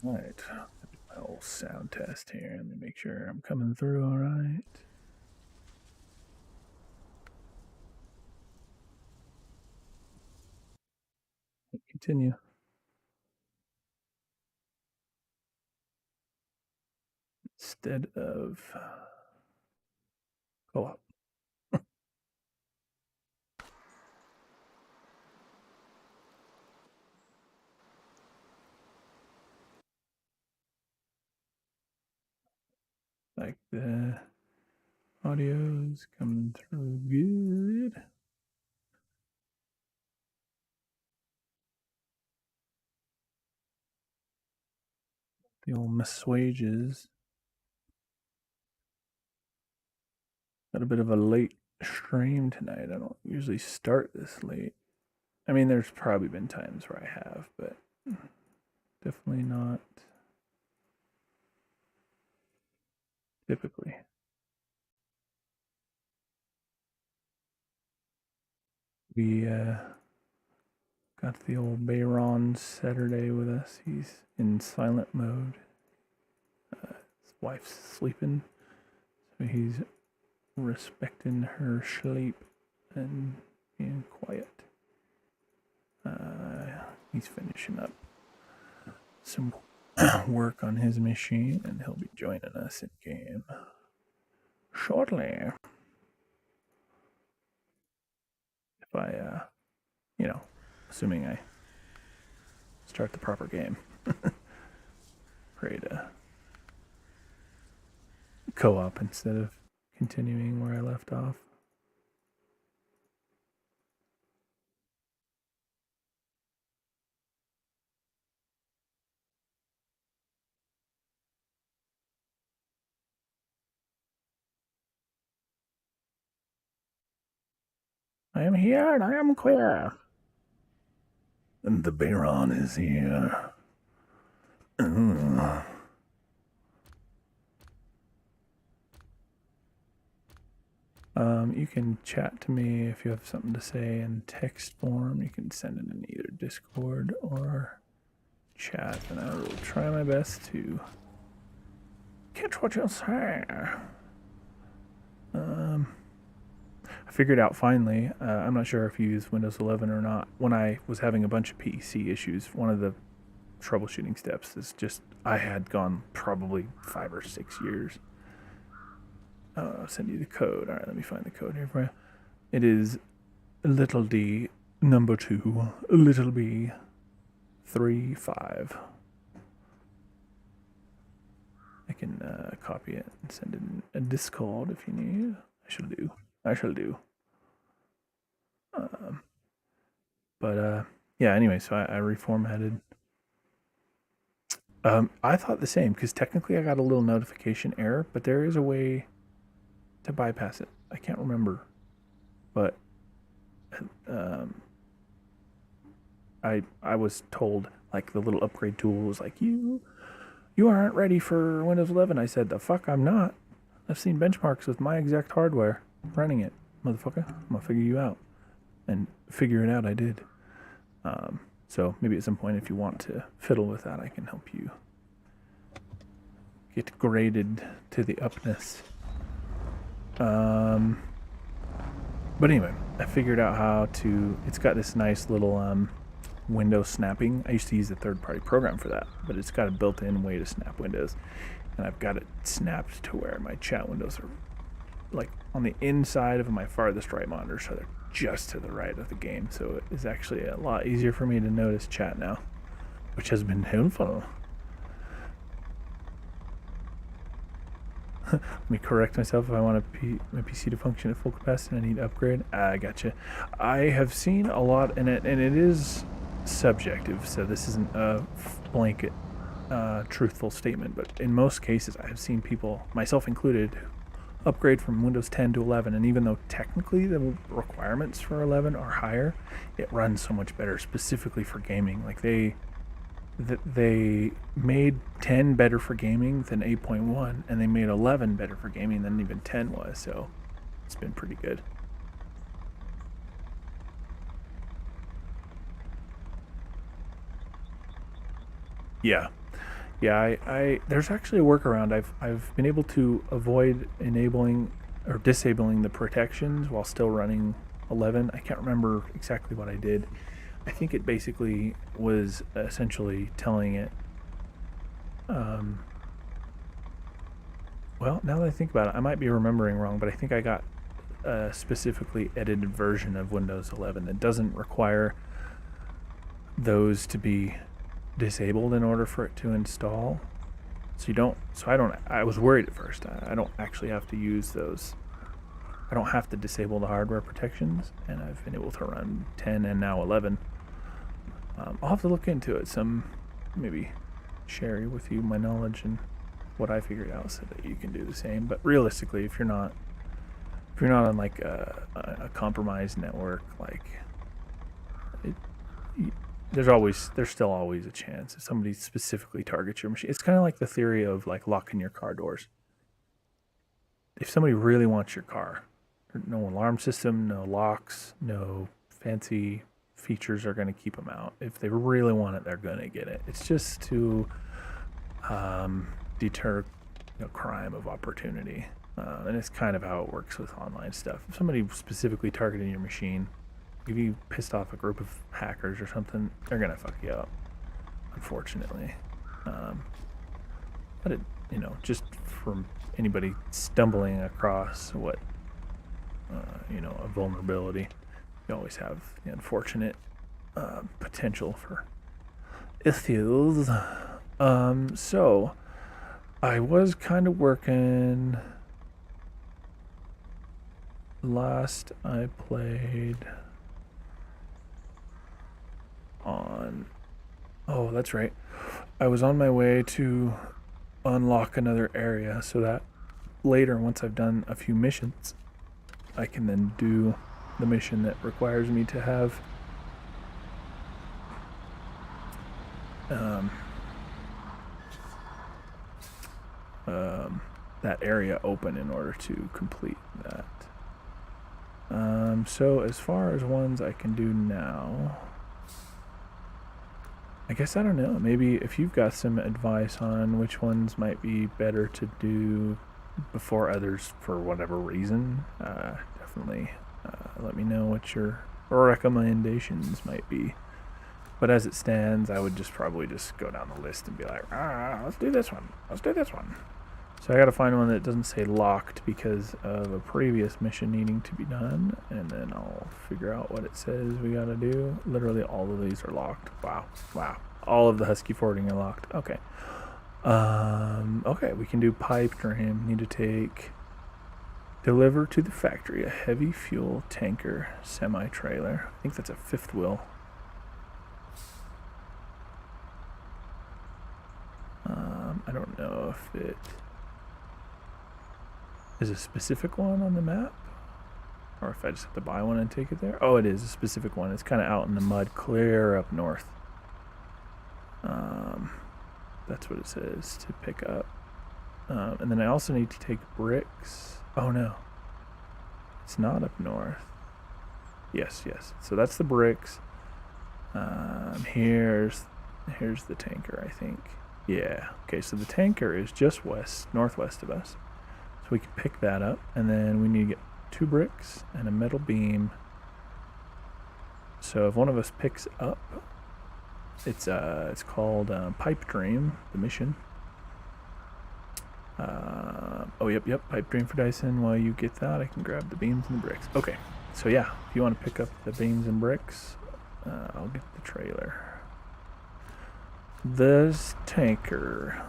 All right, my old sound test here. Let me make sure I'm coming through all right. Continue. Instead of co-op. Like the audio's coming through good. The old miswages. Got a bit of a late stream tonight. I don't usually start this late. I mean, there's probably been times where I have, but definitely not typically. We got the old Bayron Saturday with us. He's in silent mode. His wife's sleeping, so he's respecting her sleep and being quiet. He's finishing up some work on his machine, and he'll be joining us in game shortly. If I, assuming I start the proper game. Pray to co-op instead of continuing where I left off. I am here and I am queer. And the Baron is here. You can chat to me if you have something to say in text form. You can send it in either Discord or chat, and I will try my best to catch what you say. I figured out finally, I'm not sure if you use Windows 11 or not. When I was having a bunch of PC issues, one of the troubleshooting steps is just I had gone probably 5 or 6 years. I'll send you the code. All right, let me find the code here for you. It is little d number 2 little b 3 5. I can copy it and send it in a Discord if you need. I shall do. But yeah. Anyway, so I reformatted. I thought the same because technically I got a little notification error, but there is a way to bypass it. I can't remember, but I was told like the little upgrade tool was like you aren't ready for Windows 11. I said the fuck I'm not. I've seen benchmarks with my exact hardware running it, motherfucker. I'm gonna figure you out, and figure it out. I did. So maybe at some point, if you want to fiddle with that, I can help you get graded to the upness. But anyway, I figured out how to. It's got this nice little window snapping. I used to use a third-party program for that, but it's got a built-in way to snap windows, and I've got it snapped to where my chat windows are like on the inside of my farthest right monitor, so they're just to the right of the game. So it is actually a lot easier for me to notice chat now, which has been helpful. Let me correct myself. If I want my PC to function at full capacity, I need to upgrade. I gotcha. I have seen a lot in it, and it is subjective, so this isn't a blanket truthful statement, but in most cases I have seen people, myself included, upgrade from Windows 10 to 11, and even though technically the requirements for 11 are higher, it runs so much better specifically for gaming. Like they made 10 better for gaming than 8.1, and they made 11 better for gaming than even 10 was, so it's been pretty good. Yeah, Yeah, I there's actually a workaround. I've been able to avoid enabling or disabling the protections while still running 11. I can't remember exactly what I did. I think it basically was essentially telling it. Um, well, now that I think about it, I might be remembering wrong, but I think I got a specifically edited version of Windows 11 that doesn't require those to be disabled in order for it to install. So you don't. So I don't. I was worried at first. I don't actually have to use those. I don't have to disable the hardware protections, and I've been able to run 10 and now 11. I'll have to look into it. Maybe share with you my knowledge and what I figured out, so that you can do the same. But realistically, if you're not on like a compromised network, like it, there's still always a chance if somebody specifically targets your machine. It's kind of like the theory of like locking your car doors. If somebody really wants your car, no alarm system, no locks, no fancy features are going to keep them out. If they really want it, they're going to get it. It's just to deter crime of opportunity. And it's kind of how it works with online stuff. If somebody specifically targeting your machine, if you pissed off a group of hackers or something, they're going to fuck you up, unfortunately. Um, but just from anybody stumbling across a vulnerability, you always have the unfortunate potential for issues. So I was kind of working. Last I played on. Oh, that's right. I was on my way to unlock another area so that later, once I've done a few missions, I can then do the mission that requires me to have um, that area open in order to complete that. So as far as ones I can do now, I guess I don't know. Maybe if you've got some advice on which ones might be better to do before others for whatever reason, definitely let me know what your recommendations might be. But as it stands, I would probably just go down the list and be like, let's do this one. Let's do this one. So I gotta find one that doesn't say locked because of a previous mission needing to be done, and then I'll figure out what it says we gotta do. Literally all of these are locked. Wow. All of the Husky forwarding are locked. Okay. Okay, we can do pipe dream. Need to deliver to the factory a heavy fuel tanker semi-trailer. I think that's a fifth wheel. I don't know if it is a specific one on the map, or if I just have to buy one and take it there. Oh, it is a specific one. It's kind of out in the mud, clear up north. That's what it says to pick up. And then I also need to take bricks. Oh no, it's not up north. Yes. So that's the bricks. Here's the tanker, I think. Yeah. Okay, so the tanker is just northwest of us. So we can pick that up, and then we need to get 2 bricks and a metal beam. So if one of us picks up, it's called Pipe Dream, the mission. Yep, Pipe Dream for Dyson. While you get that, I can grab the beams and the bricks. Okay, so yeah, if you want to pick up the beams and bricks, I'll get the trailer. The stanker.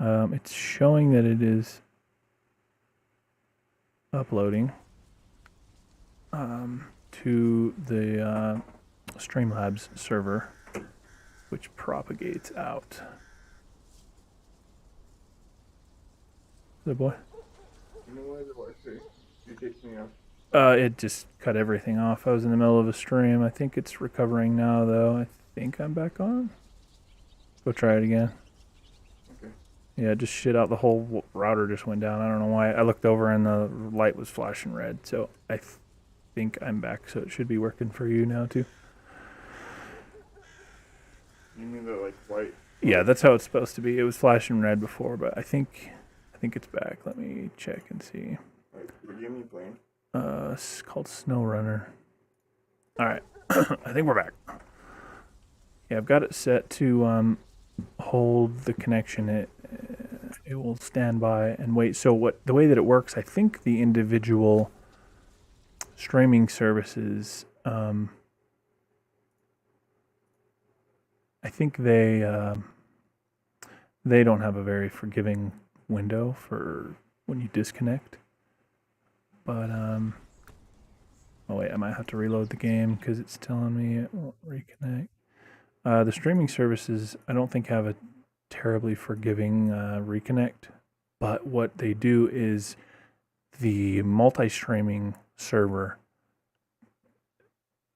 It's showing that it is uploading to the Streamlabs server, which propagates out. The boy. You know what? What I say? You kicked me off. It just cut everything off. I was in the middle of a stream. I think it's recovering now, though. I think I'm back on. Go try it again. Okay. Yeah, just shit out. The whole router just went down. I don't know why. I looked over and the light was flashing red. So I think I'm back. So it should be working for you now, too. You mean the like white? Yeah, that's how it's supposed to be. It was flashing red before, but I think it's back. Let me check and see. Like the game playing? It's called SnowRunner. All right, I think we're back. Yeah, I've got it set to hold the connection. It will stand by and wait. So the way that it works, I think the individual streaming services, I think they don't have a very forgiving window for when you disconnect. But oh wait, I might have to reload the game because it's telling me it won't reconnect. The streaming services, I don't think have a terribly forgiving reconnect, but what they do is the multi-streaming server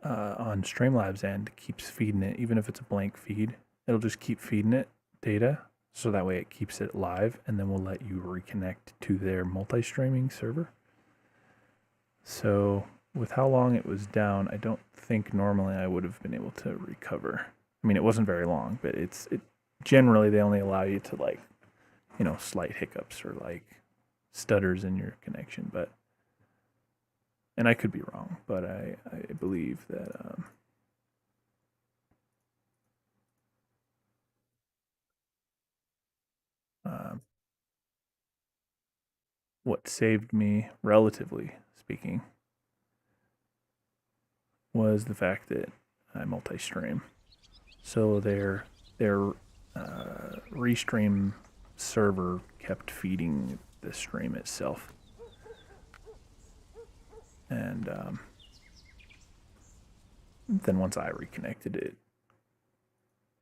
on Streamlabs end keeps feeding it, even if it's a blank feed. It'll just keep feeding it data, so that way it keeps it live, and then we'll let you reconnect to their multi-streaming server. So with how long it was down, I don't think normally I would have been able to recover. I mean, it wasn't very long, but it generally they only allow you to, like, slight hiccups or like stutters in your connection, but and I could be wrong, but I believe that what saved me, relatively speaking, was the fact that I multi-stream. So their restream server kept feeding the stream itself, and then once I reconnected, it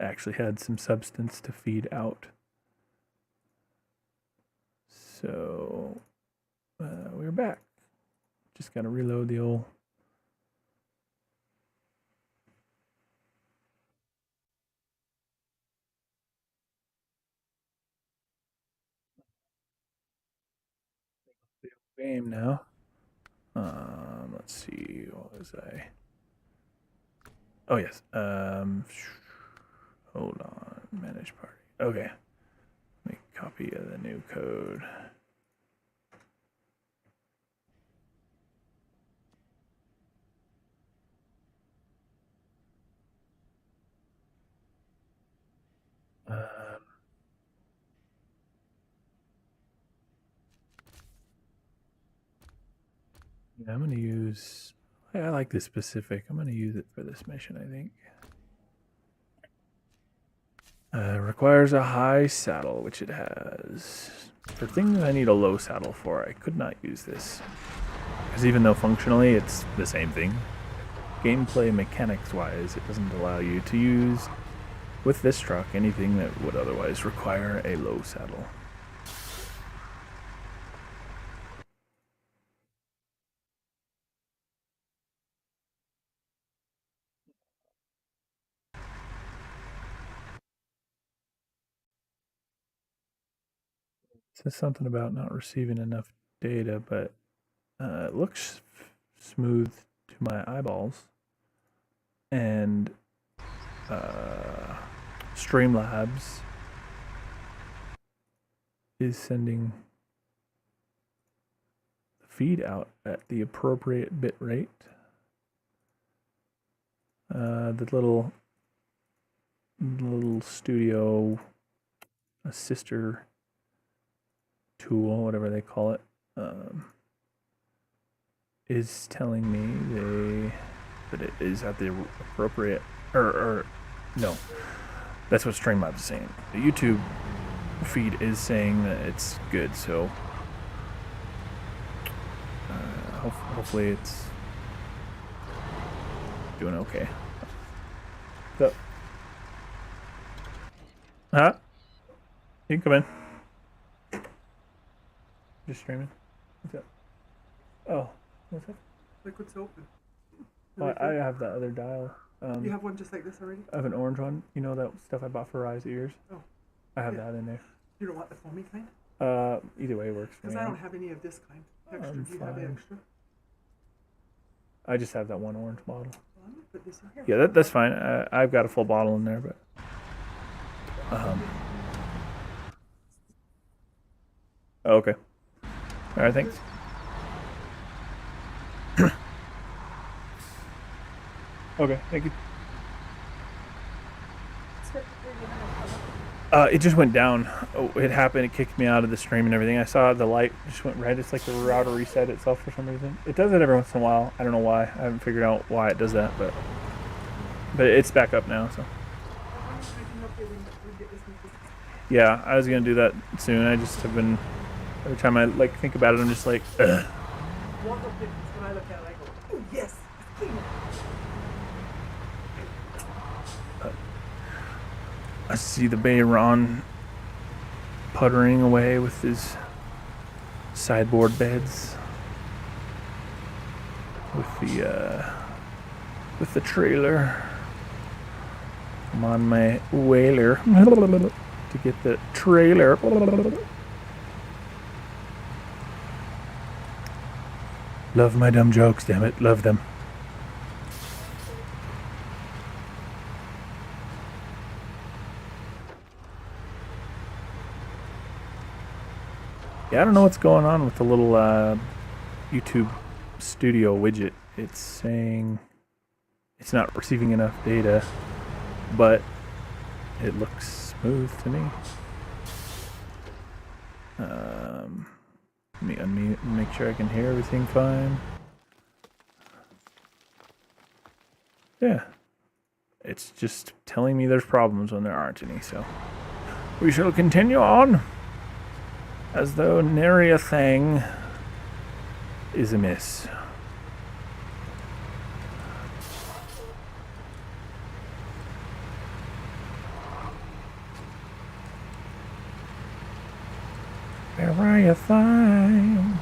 actually had some substance to feed out. So we're back. Just gotta reload the old. Game now. Let's see. What was I? Oh yes. Hold on. Manage party. Okay. Make a copy of the new code. Yeah, I'm gonna use. I like this specific. I'm gonna use it for this mission, I think. Requires a high saddle, which it has. For things I need a low saddle for, I could not use this. Because even though functionally it's the same thing, gameplay mechanics-wise, it doesn't allow you to use, with this truck, anything that would otherwise require a low saddle. It says something about not receiving enough data, but it looks smooth to my eyeballs. And Streamlabs is sending the feed out at the appropriate bit rate. The little studio, a sister tool, whatever they call it, is telling me that it is at the appropriate, or no, that's what Streamlabs is saying. The YouTube feed is saying that it's good, so hopefully it's doing okay. So, huh? You can come in. Just streaming. What's up? Oh, what's up? Like what's open? Well, I have that other dial. You have one just like this already? I have an orange one. You know that stuff I bought for Rise ears? Oh. I have Yeah. that in there. You don't want the foamy kind? Either way works for me. Because I don't have any of this kind. Extra. I'm Do you have the fine. extra? I just have that one orange bottle. Well, I'm gonna put this in here. Yeah, that's fine. I've got a full bottle in there, but oh, okay. All right, thanks. Okay, thank you. It just went down. Oh, it happened. It kicked me out of the stream and everything. I saw the light just went red. It's like the router reset itself for some reason. It does it every once in a while. I don't know why. I haven't figured out why it does that, but it's back up now. So yeah, I was gonna do that soon. I just have been every time I like think about it, I'm just like, ugh. Walk up pictures when I look at it, I go, oh yes, it's clean. I see the Bayron puttering away with his sideboard beds with the trailer. I'm on my whaler to get the trailer. Love my dumb jokes, damn it, love them. Yeah, I don't know what's going on with the little YouTube Studio widget. It's saying it's not receiving enough data, but it looks smooth to me. Let me unmute and make sure I can hear everything fine. Yeah. It's just telling me there's problems when there aren't any, so we shall continue on as though nary a thing is amiss. Where are you fine?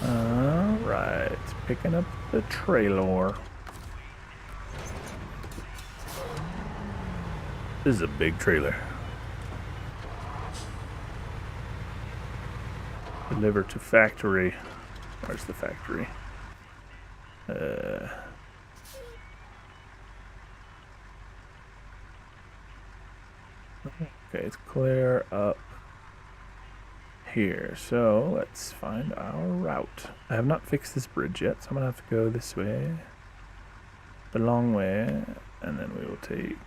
Alright, picking up the trailer. This is a big trailer. Deliver to factory. Where's the factory? Okay, it's clear up here. So let's find our route. I have not fixed this bridge yet, so I'm gonna have to go this way, the long way, and then we will take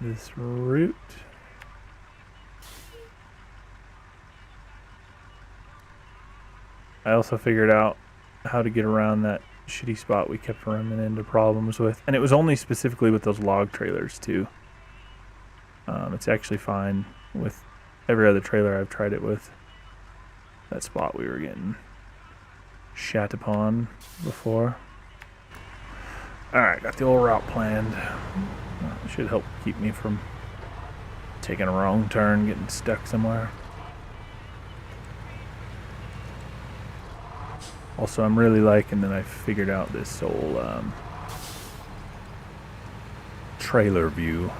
this route. I also figured out how to get around that shitty spot we kept running into problems with, and it was only specifically with those log trailers too. It's actually fine with every other trailer I've tried it with. That spot we were getting shat upon before. Alright, got the old route planned. Should help keep me from taking a wrong turn, getting stuck somewhere. Also, I'm really liking that I figured out this whole trailer view.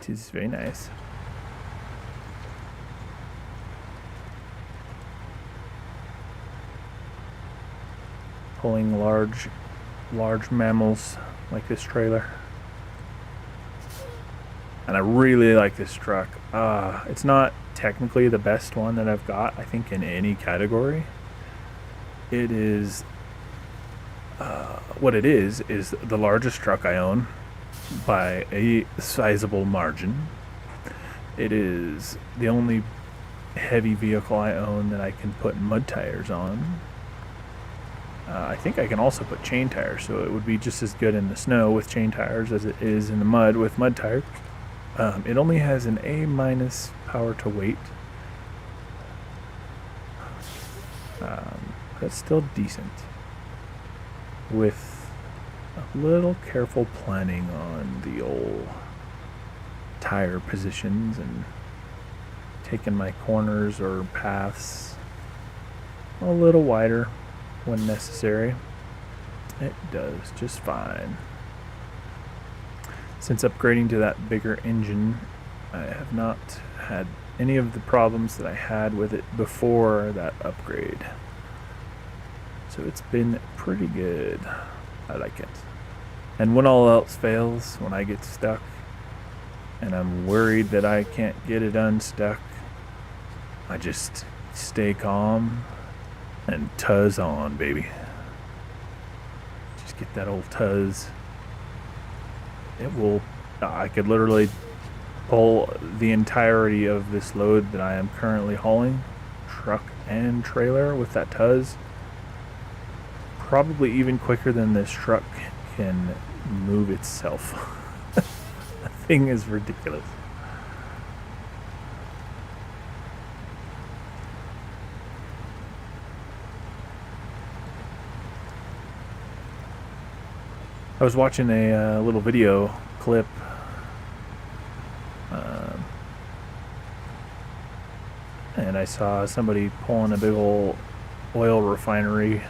It is very nice. Pulling large mammals like this trailer. And I really like this truck. It's not technically the best one that I've got, I think, in any category. It is what it is the largest truck I own by a sizable margin. It is the only heavy vehicle I own that I can put mud tires on. I think I can also put chain tires, so it would be just as good in the snow with chain tires as it is in the mud with mud tires. It only has an A minus power to weight. But it's still decent. With a little careful planning on the old tire positions and taking my corners or paths a little wider when necessary, it does just fine. Since upgrading to that bigger engine, I have not had any of the problems that I had with it before that upgrade. So it's been pretty good. I like it. And when all else fails, when I get stuck and I'm worried that I can't get it unstuck, I just stay calm and tuzz on, baby. Just get that old tuzz. It will, I could literally pull the entirety of this load that I am currently hauling, truck and trailer, with that tuzz. Probably even quicker than this truck can move itself. The thing is ridiculous. I was watching a little video clip and I saw somebody pulling a big old oil refinery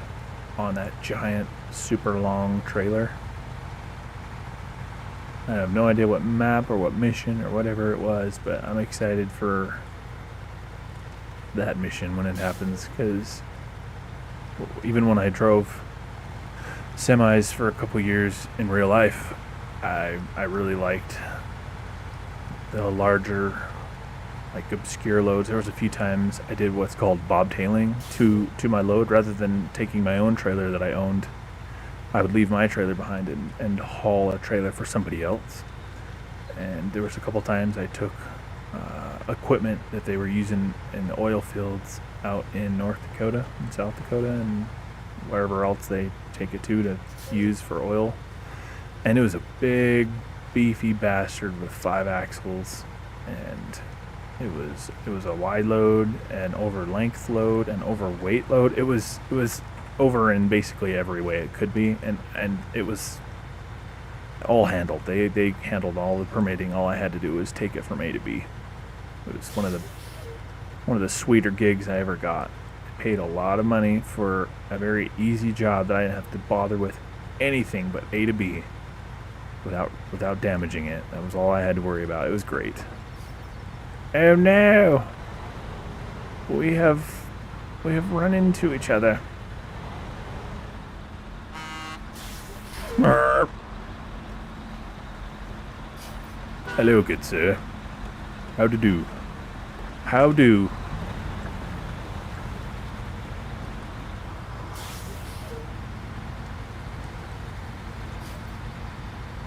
on that giant super long trailer. I have no idea what map or what mission or whatever it was, but I'm excited for that mission when it happens, because even when I drove semis for a couple years in real life, I really liked the larger, like, obscure loads. There was a few times I did what's called bobtailing to my load. Rather than taking my own trailer that I owned, I would leave my trailer behind and haul a trailer for somebody else. And there was a couple times I took equipment that they were using in the oil fields out in North Dakota and South Dakota and wherever else they take it to use for oil. And it was a big, beefy bastard with 5 axles, and it was a wide load, an over length load, an over weight load. It was over in basically every way it could be, and it was all handled. They handled all the permitting. All I had to do was take it from A to B. It was one of the sweeter gigs I ever got. I paid a lot of money for a very easy job that I didn't have to bother with anything but A to B without damaging it. That was all I had to worry about. It was great. Oh no! We have run into each other. Merp. Hello, good sir. How to do? How do?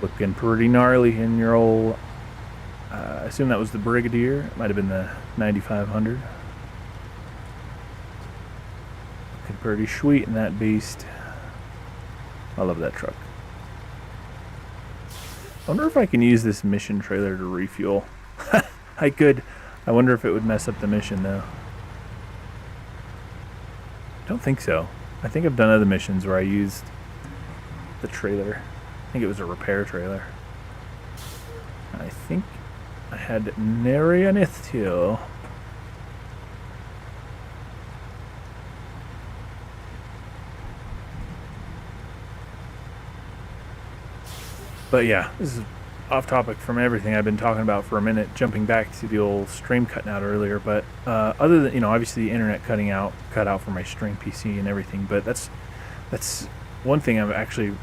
Looking pretty gnarly in your old, I assume that was the Brigadier. It might have been the 9500. Looking pretty sweet in that beast. I love that truck. I wonder if I can use this mission trailer to refuel. I could. I wonder if it would mess up the mission though. I don't think so. I think I've done other missions where I used the trailer. I think it was a repair trailer. I think I had nary an ithtil. But yeah, this is off topic from everything I've been talking about for a minute, jumping back to the old stream cutting out earlier. But other than, obviously the internet cut out for my stream PC and everything. But that's one thing I'm actually,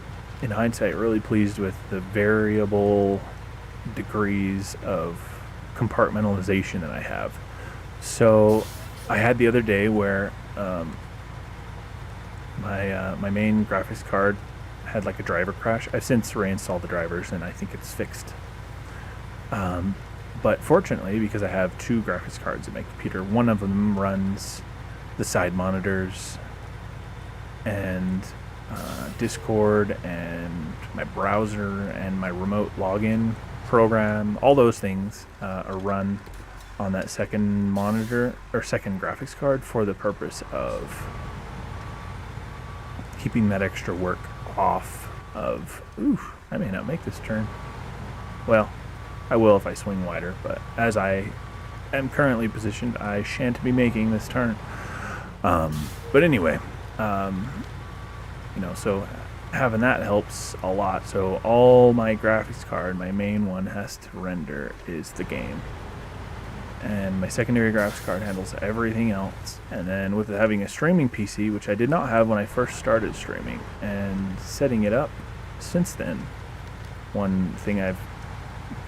in hindsight, really pleased with: the variable degrees of compartmentalization that I have. So I had the other day where my main graphics card had like a driver crash. I've since reinstalled the drivers and I think it's fixed. But fortunately, because I have 2 graphics cards in my computer, one of them runs the side monitors and Discord and my browser and my remote login program. All those things are run on that second monitor or second graphics card for the purpose of keeping that extra work off of. Ooh, I may not make this turn. Well, I will if I swing wider, but as I am currently positioned, I shan't be making this turn. But anyway, so having that helps a lot. So all my graphics card, my main one, has to render is the game. And my secondary graphics card handles everything else. And then with having a streaming PC, which I did not have when I first started streaming, and setting it up since then, one thing I've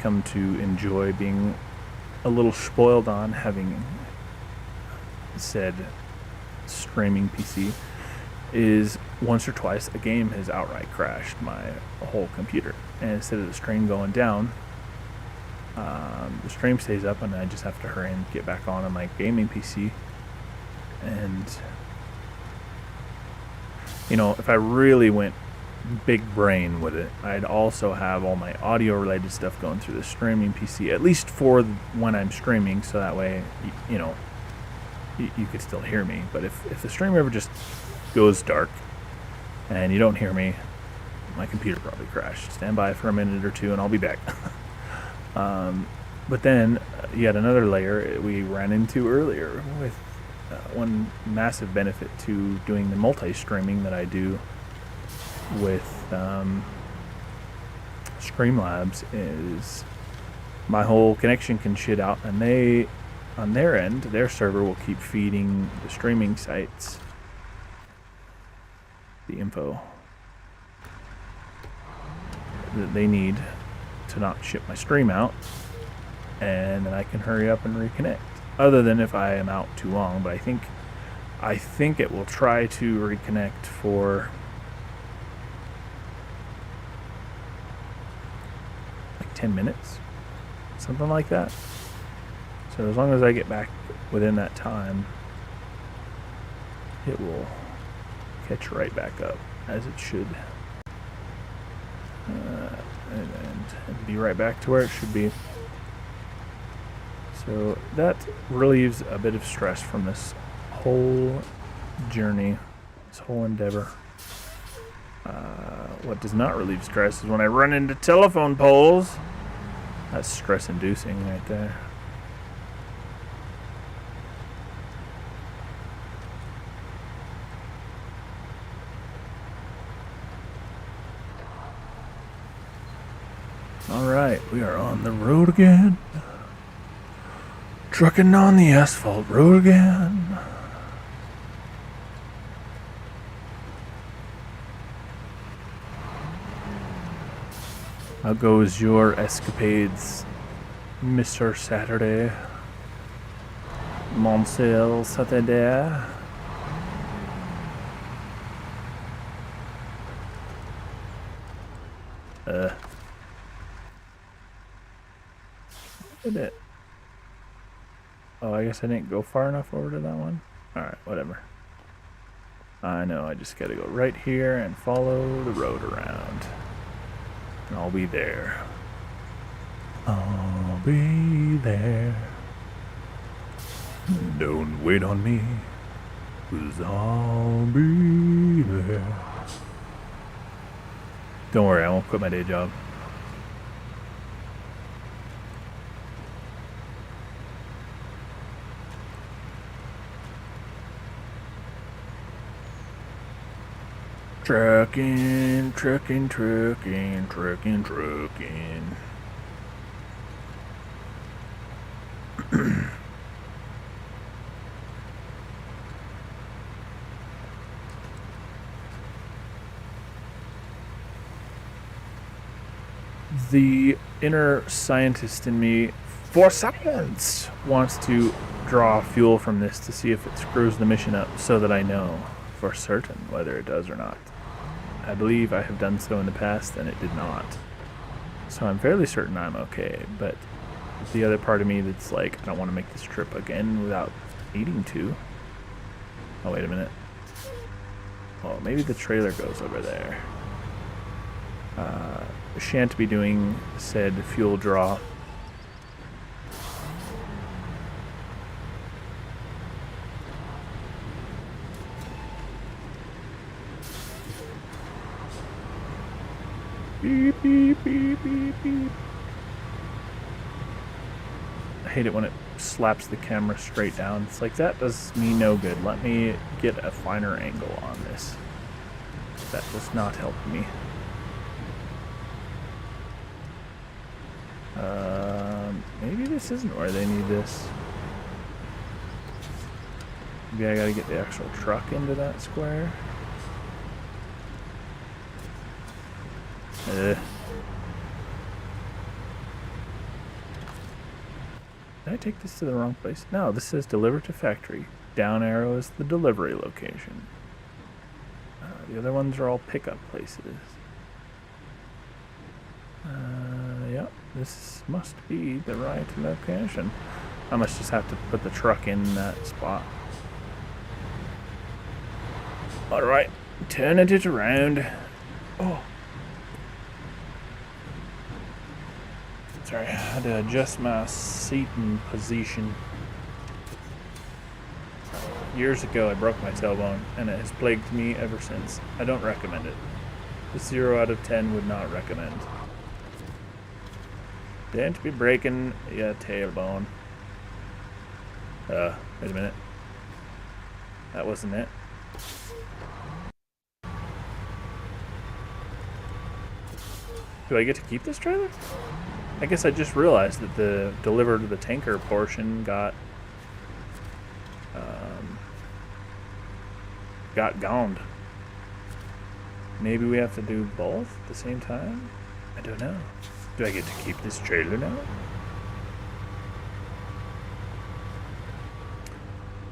come to enjoy being a little spoiled on, having said streaming PC, is once or twice a game has outright crashed my whole computer. And instead of the stream going down, the stream stays up and I just have to hurry and get back on my gaming PC. And if I really went big brain with it, I'd also have all my audio related stuff going through the streaming PC, at least for when I'm streaming, so that way you could still hear me. But if the stream ever just goes dark and you don't hear me, my computer probably crashed. Stand by for a minute or two and I'll be back. But then yet another layer we ran into earlier with one massive benefit to doing the multi-streaming that I do with Streamlabs is my whole connection can shit out, and they, on their end, their server will keep feeding the streaming sites the info that they need to not ship my stream out, and then I can hurry up and reconnect. Other than if I am out too long, but I think it will try to reconnect for like 10 minutes, something like that. So as long as I get back within that time, it will catch right back up as it should, and be right back to where it should be. So that relieves a bit of stress from this whole journey, this whole endeavor. What does not relieve stress is when I run into telephone poles. That's stress-inducing right there. Alright, we are on the road again. Trucking on the asphalt road again. How goes your escapades, Mr. Saturday? Monsieur Saturday? Did it? Oh, I guess I didn't go far enough over to that one. Alright, whatever. I know, I just gotta go right here and follow the road around. And I'll be there. I'll be there. Don't wait on me, 'cause I'll be there. Don't worry, I won't quit my day job. Trucking, trucking, trucking, trucking, trucking. The inner scientist in me, for science, wants to draw fuel from this to see if it screws the mission up so that I know. for certain whether it does or not. I believe I have done so in the past and it did not. So I'm fairly certain I'm okay, but the other part of me that's like, I don't want to make this trip again without needing to. Oh, wait a minute. Oh, maybe the trailer goes over there. Shan't be doing said fuel draw. Beep, beep, beep, beep, beep. I hate it when it slaps the camera straight down. It's like, that does me no good. Let me get a finer angle on this. That does not help me. Maybe this isn't where they need this. Maybe I gotta get the actual truck into that square. Did I take this to the wrong place? No, this says deliver to factory. Down arrow is the delivery location. The other ones are all pickup places. Yep, this must be the right location. I must just have to put the truck in that spot. Alright, turning it around. Oh. Sorry, I had to adjust my seating position. Years ago, I broke my tailbone, and it has plagued me ever since. I don't recommend it. A 0 out of 10 would not recommend. Don't be breaking your tailbone. Wait a minute. That wasn't it. Do I get to keep this trailer? I guess I just realized that the deliver to the tanker portion got goned. Maybe we have to do both at the same time? I don't know. Do I get to keep this trailer now?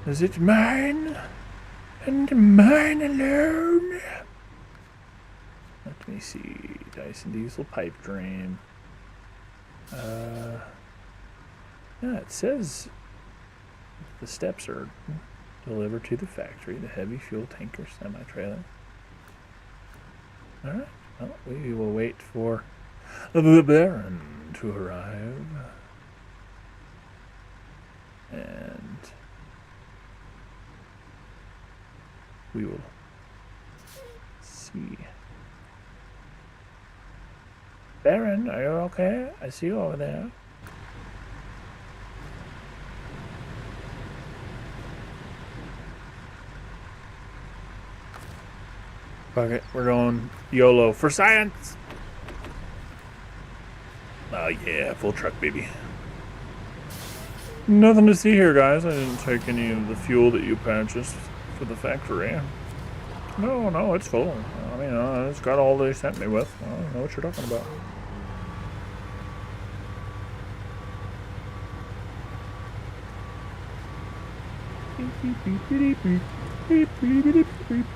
Is it mine? And mine alone? Let me see. Dyson diesel pipe dream. Yeah, it says the steps are delivered to the factory, the heavy fuel tanker semi-trailer. Alright, well, we will wait for the Baron to arrive. And we will see. Baron, are you okay? I see you over there. Fuck it, we're going YOLO for science! Oh yeah, full truck, baby. Nothing to see here, guys. I didn't take any of the fuel that you purchased for the factory. No, it's full. I mean, it's got all they sent me with. I don't know what you're talking about. Beep, beep, beep, beep, beep, beep, beep, beep, beep.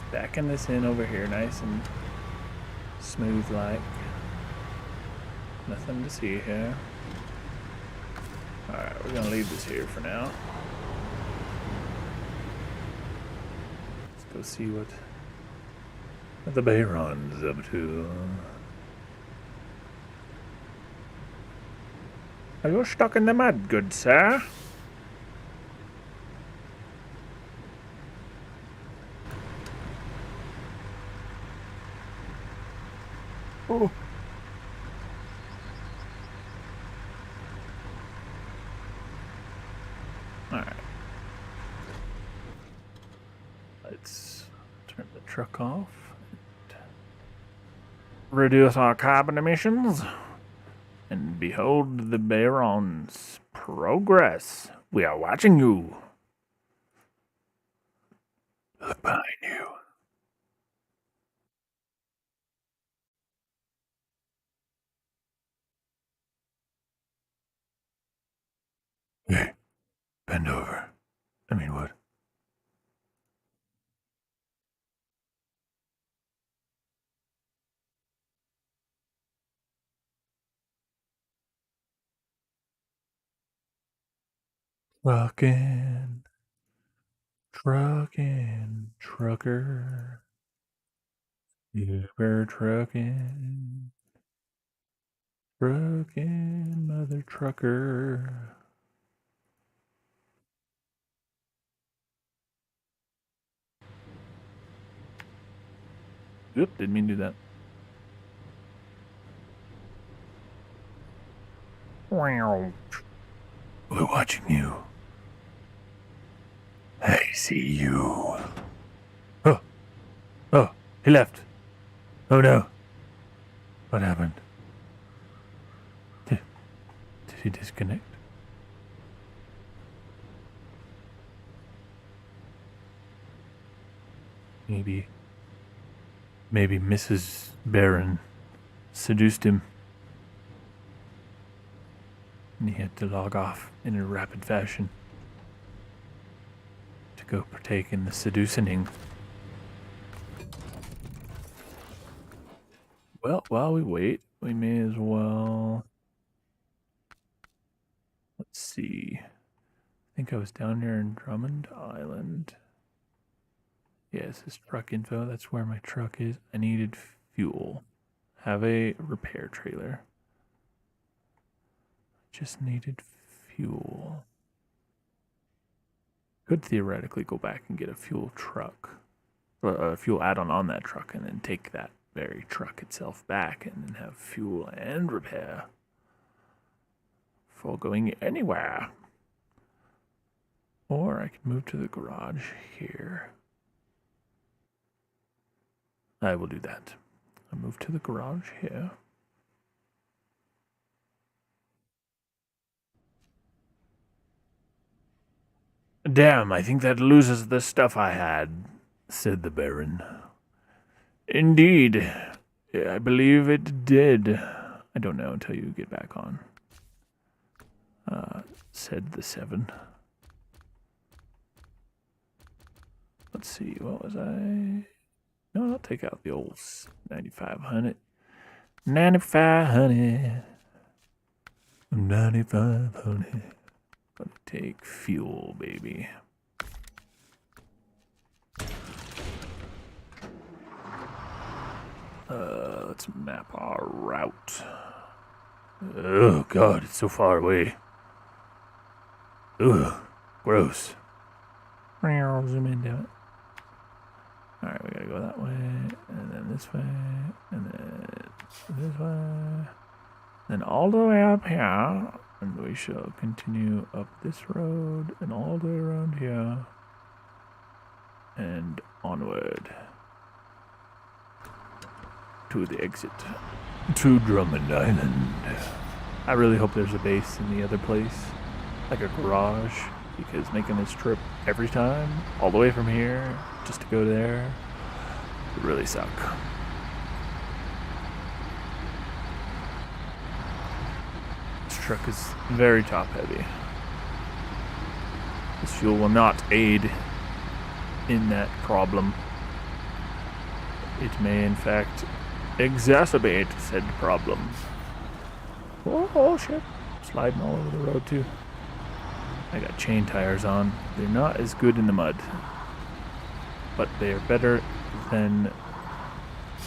Backing this in over here, nice and smooth like. Nothing to see here. Alright, we're gonna leave this here for now. Let's go see what the Baron's up to. Are you stuck in the mud, good sir? Oh. Alright. Let's turn the truck off. Reduce our carbon emissions. And behold the Baron's progress. We are watching you. Hey, bend over. I mean, what? Truckin', truckin', trucker. Uber truckin', truckin', mother trucker. Oop, didn't mean to do that. We're watching you. I see you. Oh, oh, he left. Oh no. What happened? Did he disconnect? Maybe Mrs. Barron seduced him. And he had to log off in a rapid fashion to go partake in the seducing. Well, while we wait, we may as well. Let's see. I think I was down there in Drummond Island. Yes, this truck info. That's where my truck is. I needed fuel. Have a repair trailer. Just needed fuel. Could theoretically go back and get a fuel truck, or a fuel add-on on that truck, and then take that very truck itself back and then have fuel and repair for going anywhere. Or I could move to the garage here. I will do that. I'll move to the garage here. Damn, I think that loses the stuff I had, said the Baron. Indeed, I believe it did. I don't know until you get back on, said the Seven. Let's see, what was I? No, I'll take out the old 9500. 9500. 9500. Gonna take fuel, baby. Let's map our route. Oh god, it's so far away. Ugh, gross. Zoom in, damn it. Alright, we gotta go that way, and then this way, and then this way, then all the way up here, and we shall continue up this road, and all the way around here, and onward to the exit to Drummond Island. I really hope there's a base in the other place, like a garage, because making this trip every time, all the way from here, just to go there, would really suck. This truck is very top heavy. This fuel will not aid in that problem. It may in fact exacerbate said problem. Oh shit. Sliding all over the road too. I got chain tires on. They're not as good in the mud, but they are better than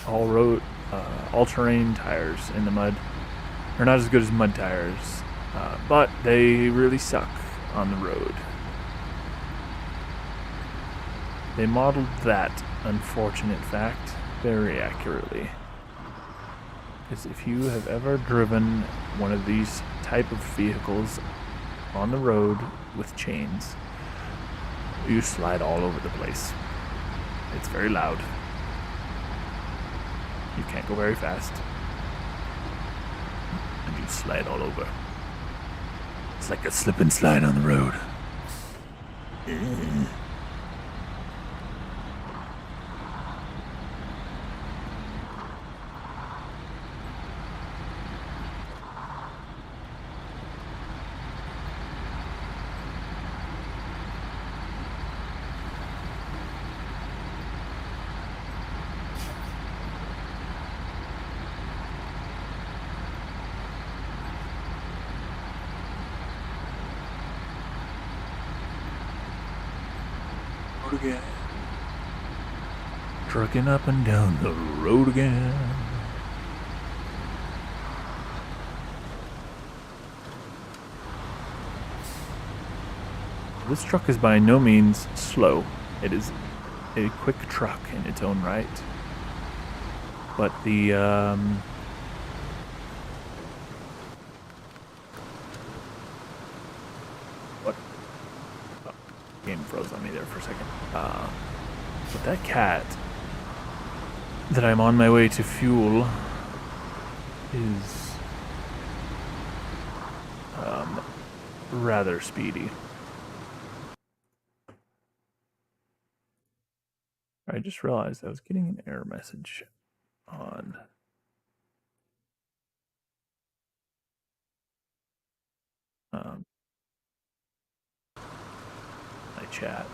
all-terrain tires in the mud. They're not as good as mud tires, but they really suck on the road. They modeled that unfortunate fact very accurately. Because if you have ever driven one of these type of vehicles on the road with chains, you slide all over the place. It's very loud. You can't go very fast. And you slide all over. It's like a slip and slide on the road. road again. Trucking up and down the road again. This truck is by no means slow. It is a quick truck in its own right. But the what? Oh, game froze on me there for a second. But that cat that I'm on my way to fuel is rather speedy. I just realized I was getting an error message on my chat.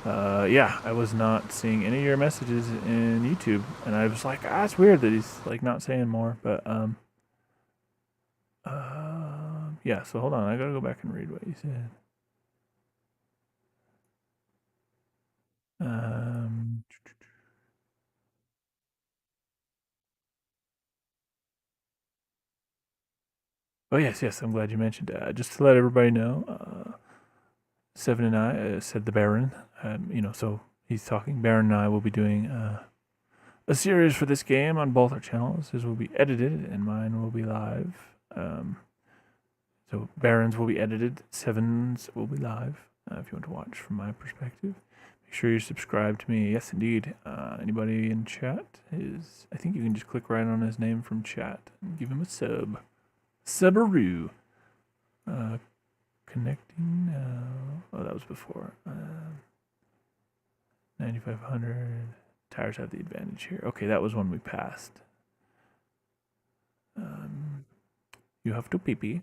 Yeah, I was not seeing any of your messages in YouTube, and I was like, it's weird that he's like not saying more. But yeah. So hold on, I gotta go back and read what you said. Oh yes, I'm glad you mentioned. Just to let everybody know, Seven and I said the Baron. So he's talking. Baron and I will be doing a series for this game on both our channels. His will be edited and mine will be live. So Baron's will be edited, Seven's will be live. If you want to watch from my perspective, make sure you subscribe to me. Yes, indeed. Anybody in chat is? I think you can just click right on his name from chat and give him a sub. Subaroo. Connecting now. Oh, that was before. 9,500. Tires have the advantage here. Okay, that was when we passed. You have to pee-pee.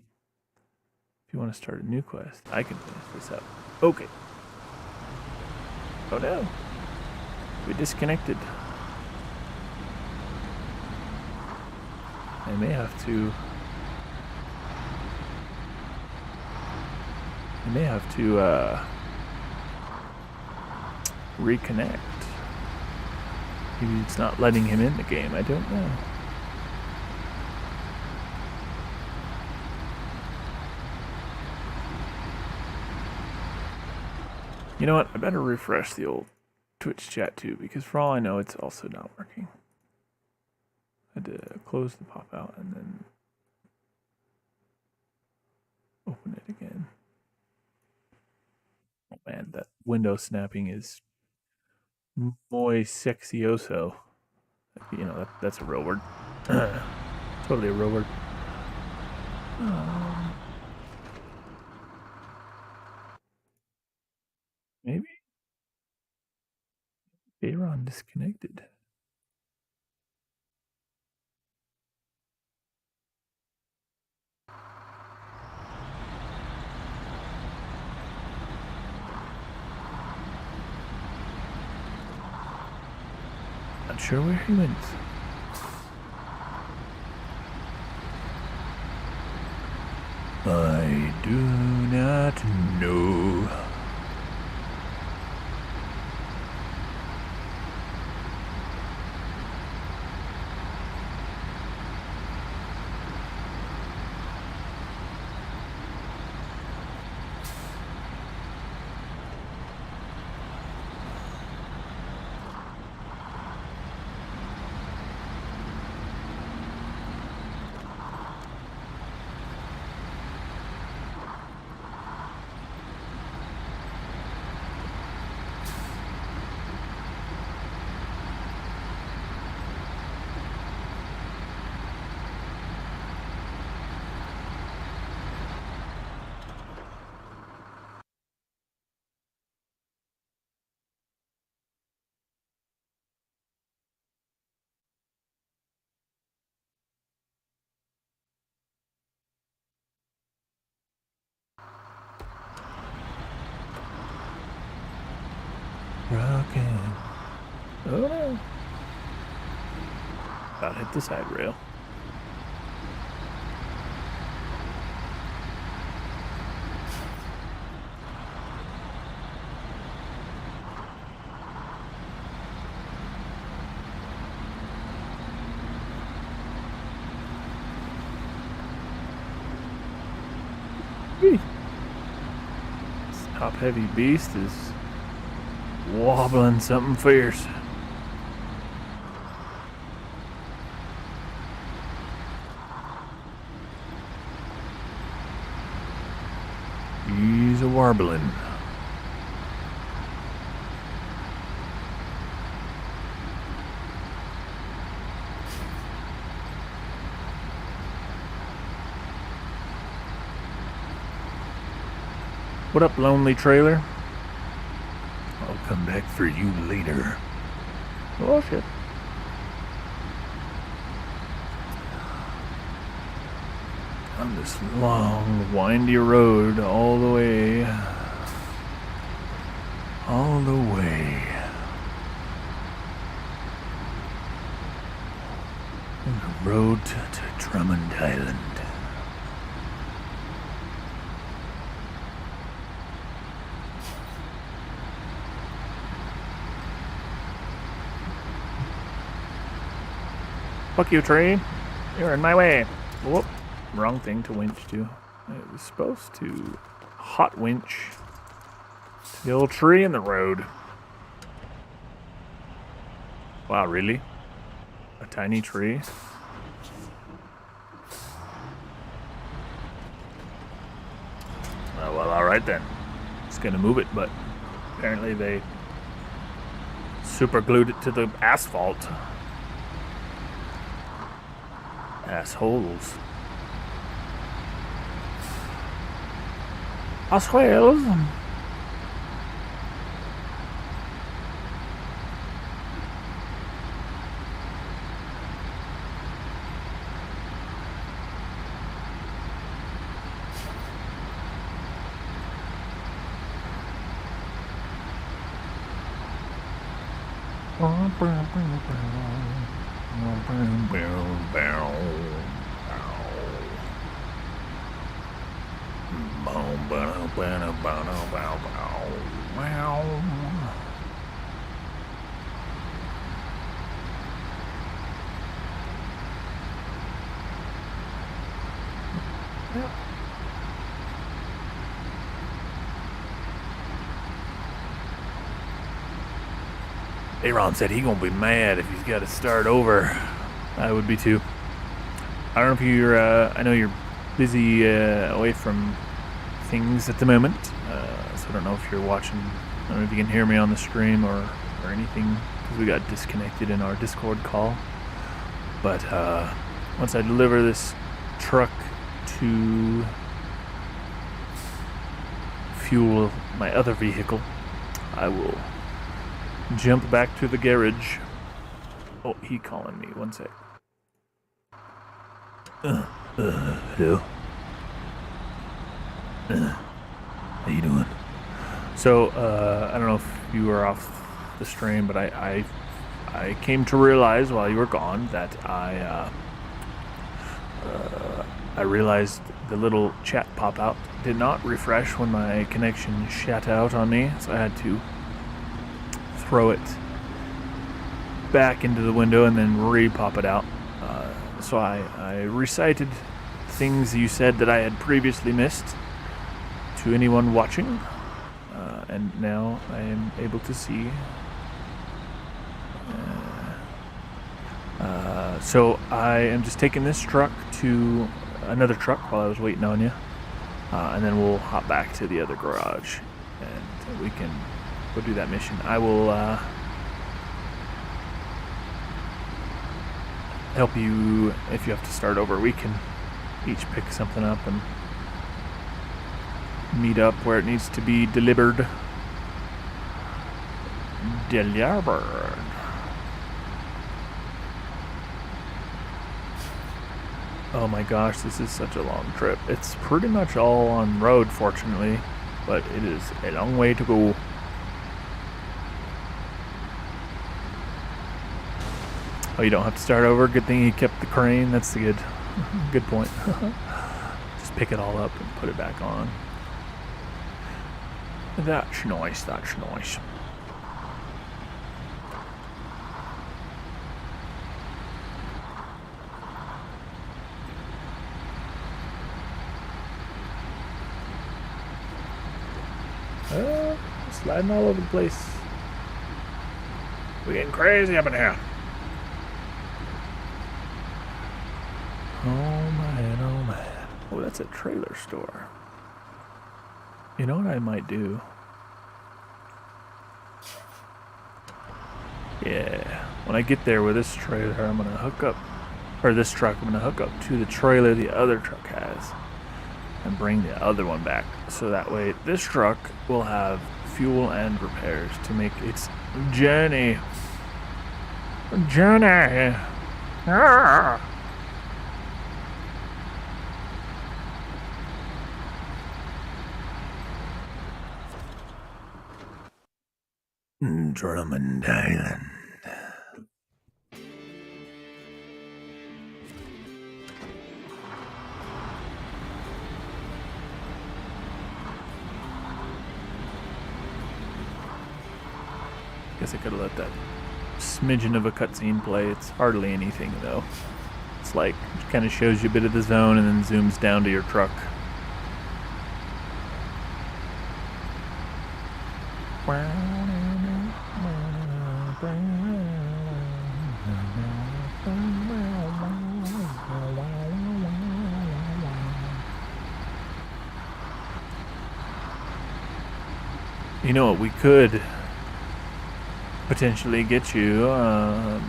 If you want to start a new quest, I can finish this up. Okay. Oh no. We disconnected. I may have to reconnect. Maybe it's not letting him in the game. I don't know. You know what? I better refresh the old Twitch chat too, because for all I know, it's also not working. I had to close the pop out and then open it again. Oh man, that window snapping is muy sexioso. That's a real word. Totally a real word. Maybe Bayron disconnected. Not sure where he went. I do not know. Rockin'. Oh no. About hit the side rail. Top-heavy beast is wobbling something fierce. He's a warbling. What up, lonely trailer? I'll come back for you later. Oh, shit. On this long, windy road all the way. All the way. On the road to Drummond Island. Fuck you, tree. You're in my way. Whoop. Wrong thing to winch to. It was supposed to hot winch to the old tree in the road. Wow, really? A tiny tree? Oh, well, alright then. Just gonna move it, but apparently they super glued it to the asphalt. Assholes. Assholes. Aaron said he gonna be mad if he's got to start over. I would be too. I don't know if you're. I know you're busy away from things at the moment, so I don't know if you're watching. I don't know if you can hear me on the stream or anything, because we got disconnected in our Discord call. But once I deliver this truck to fuel my other vehicle, I will jump back to the garage. Oh, he calling me. One sec. Hello. How you doing? So, I don't know if you were off the stream, but I came to realize while you were gone that I realized the little chat pop-out did not refresh when my connection shut out on me, so I had to throw it back into the window and then re-pop it out. So I recited things you said that I had previously missed to anyone watching, and now I am able to see. So I am just taking this truck to another truck while I was waiting on you, and then we'll hop back to the other garage and we can go do that mission. I will help you if you have to start over. We can each pick something up and meet up where it needs to be delivered. Delivered. Oh my gosh, this is such a long trip. It's pretty much all on road, fortunately, but it is a long way to go. Oh, you don't have to start over? Good thing you kept the crane. That's the good point. Just pick it all up and put it back on. That's nice, that's nice. sliding all over the place. We're getting crazy up in here. Oh man, oh man. Oh, that's a trailer store. You know what I might do? Yeah, when I get there with this trailer, I'm gonna hook up, or this truck, I'm gonna hook up to the trailer the other truck has and bring the other one back. So that way this truck will have fuel and repairs to make its journey. Ah. Drummond Island. Guess I could have let that smidgen of a cutscene play. It's hardly anything though. It's like it kind of shows you a bit of the zone and then zooms down to your truck. You know what we could potentially get you, well,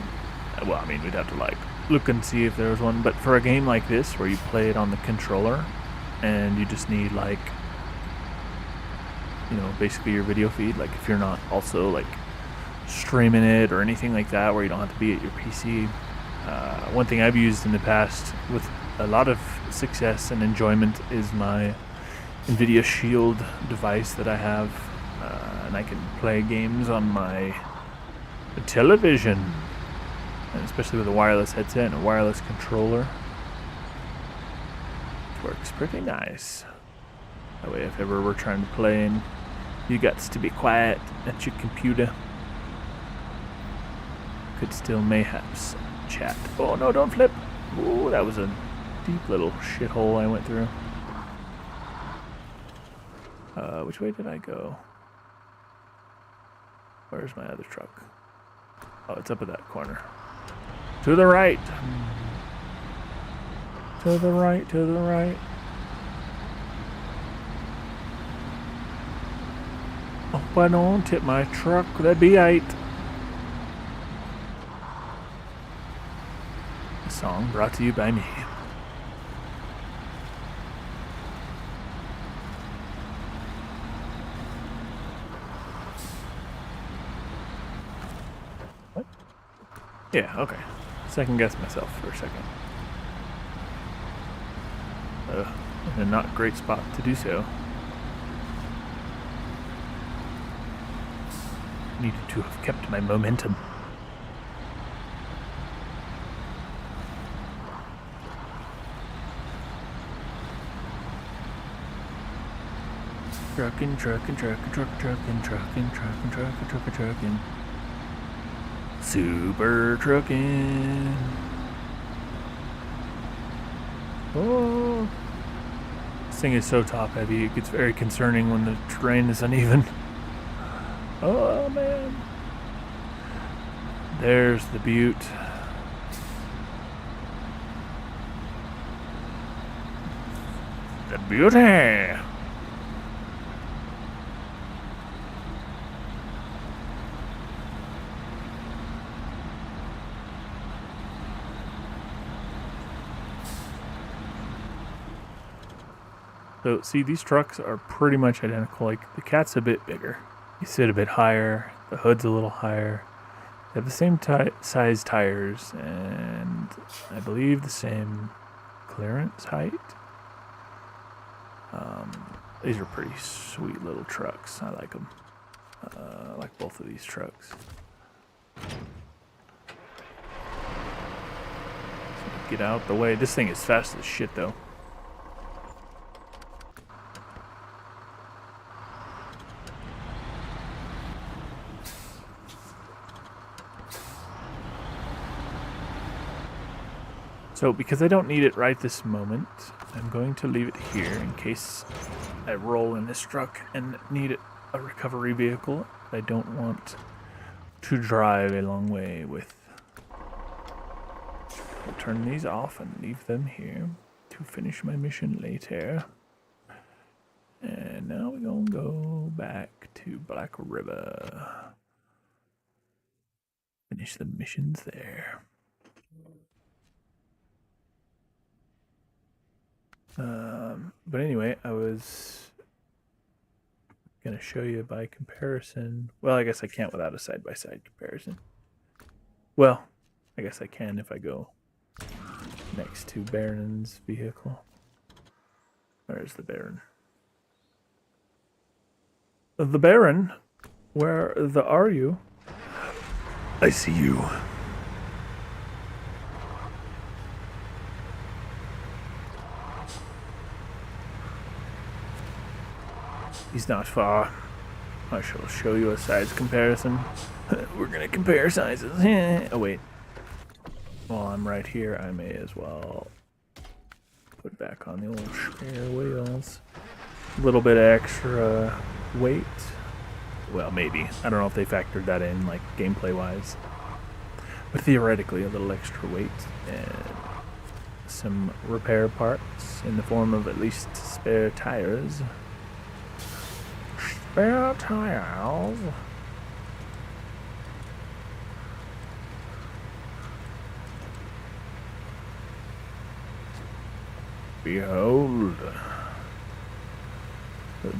I mean, we'd have to like look and see if there was one, but for a game like this where you play it on the controller and you just need like, you know, basically your video feed, like if you're not also like streaming it or anything like that where you don't have to be at your PC. One thing I've used in the past with a lot of success and enjoyment is my NVIDIA Shield device that I have, and I can play games on my television, and especially with a wireless headset and a wireless controller. It works pretty nice. That way if ever we're trying to play and you got to be quiet at your computer, could still mayhaps chat. Oh no, don't flip! Ooh, that was a deep little shithole I went through. Which way did I go? Where's my other truck? Oh, it's up at that corner. To the right! To the right, to the right. Hope I don't tip my truck with that B8. A song brought to you by me. What? Yeah, okay. Second guess myself for a second. In a not great spot to do so. Needed to have kept my momentum. Truckin', truckin', truckin', truckin', truckin', truckin', truckin', truckin', truckin', truckin'. Super truckin'. Oh. This thing is so top heavy, it gets very concerning when the terrain is uneven. Oh man. There's the butte. The beauty. So see, these trucks are pretty much identical. Like the Cat's a bit bigger. You sit a bit higher. The hood's a little higher. They have the same size tires and I believe the same clearance height. These are pretty sweet little trucks. I like them. I like both of these trucks. Get out the way. This thing is fast as shit though. So because I don't need it right this moment, I'm going to leave it here in case I roll in this truck and need it a recovery vehicle I don't want to drive a long way with. I'll turn these off and leave them here to finish my mission later. And now we're gonna go back to Black River. Finish the missions there. But anyway, I was gonna show you by comparison. Well, I guess I can't without a side-by-side comparison. Well, I guess I can if I go next to Baron's vehicle. Where's the Baron? The Baron? Where are you? I see you. He's not far. I shall show you a size comparison. We're gonna compare sizes. Oh wait. While I'm right here, I may as well put back on the old spare wheels. A little bit of extra weight. Well, maybe. I don't know if they factored that in, like, gameplay-wise. But theoretically, a little extra weight and some repair parts in the form of at least spare tires. Spare tires? Behold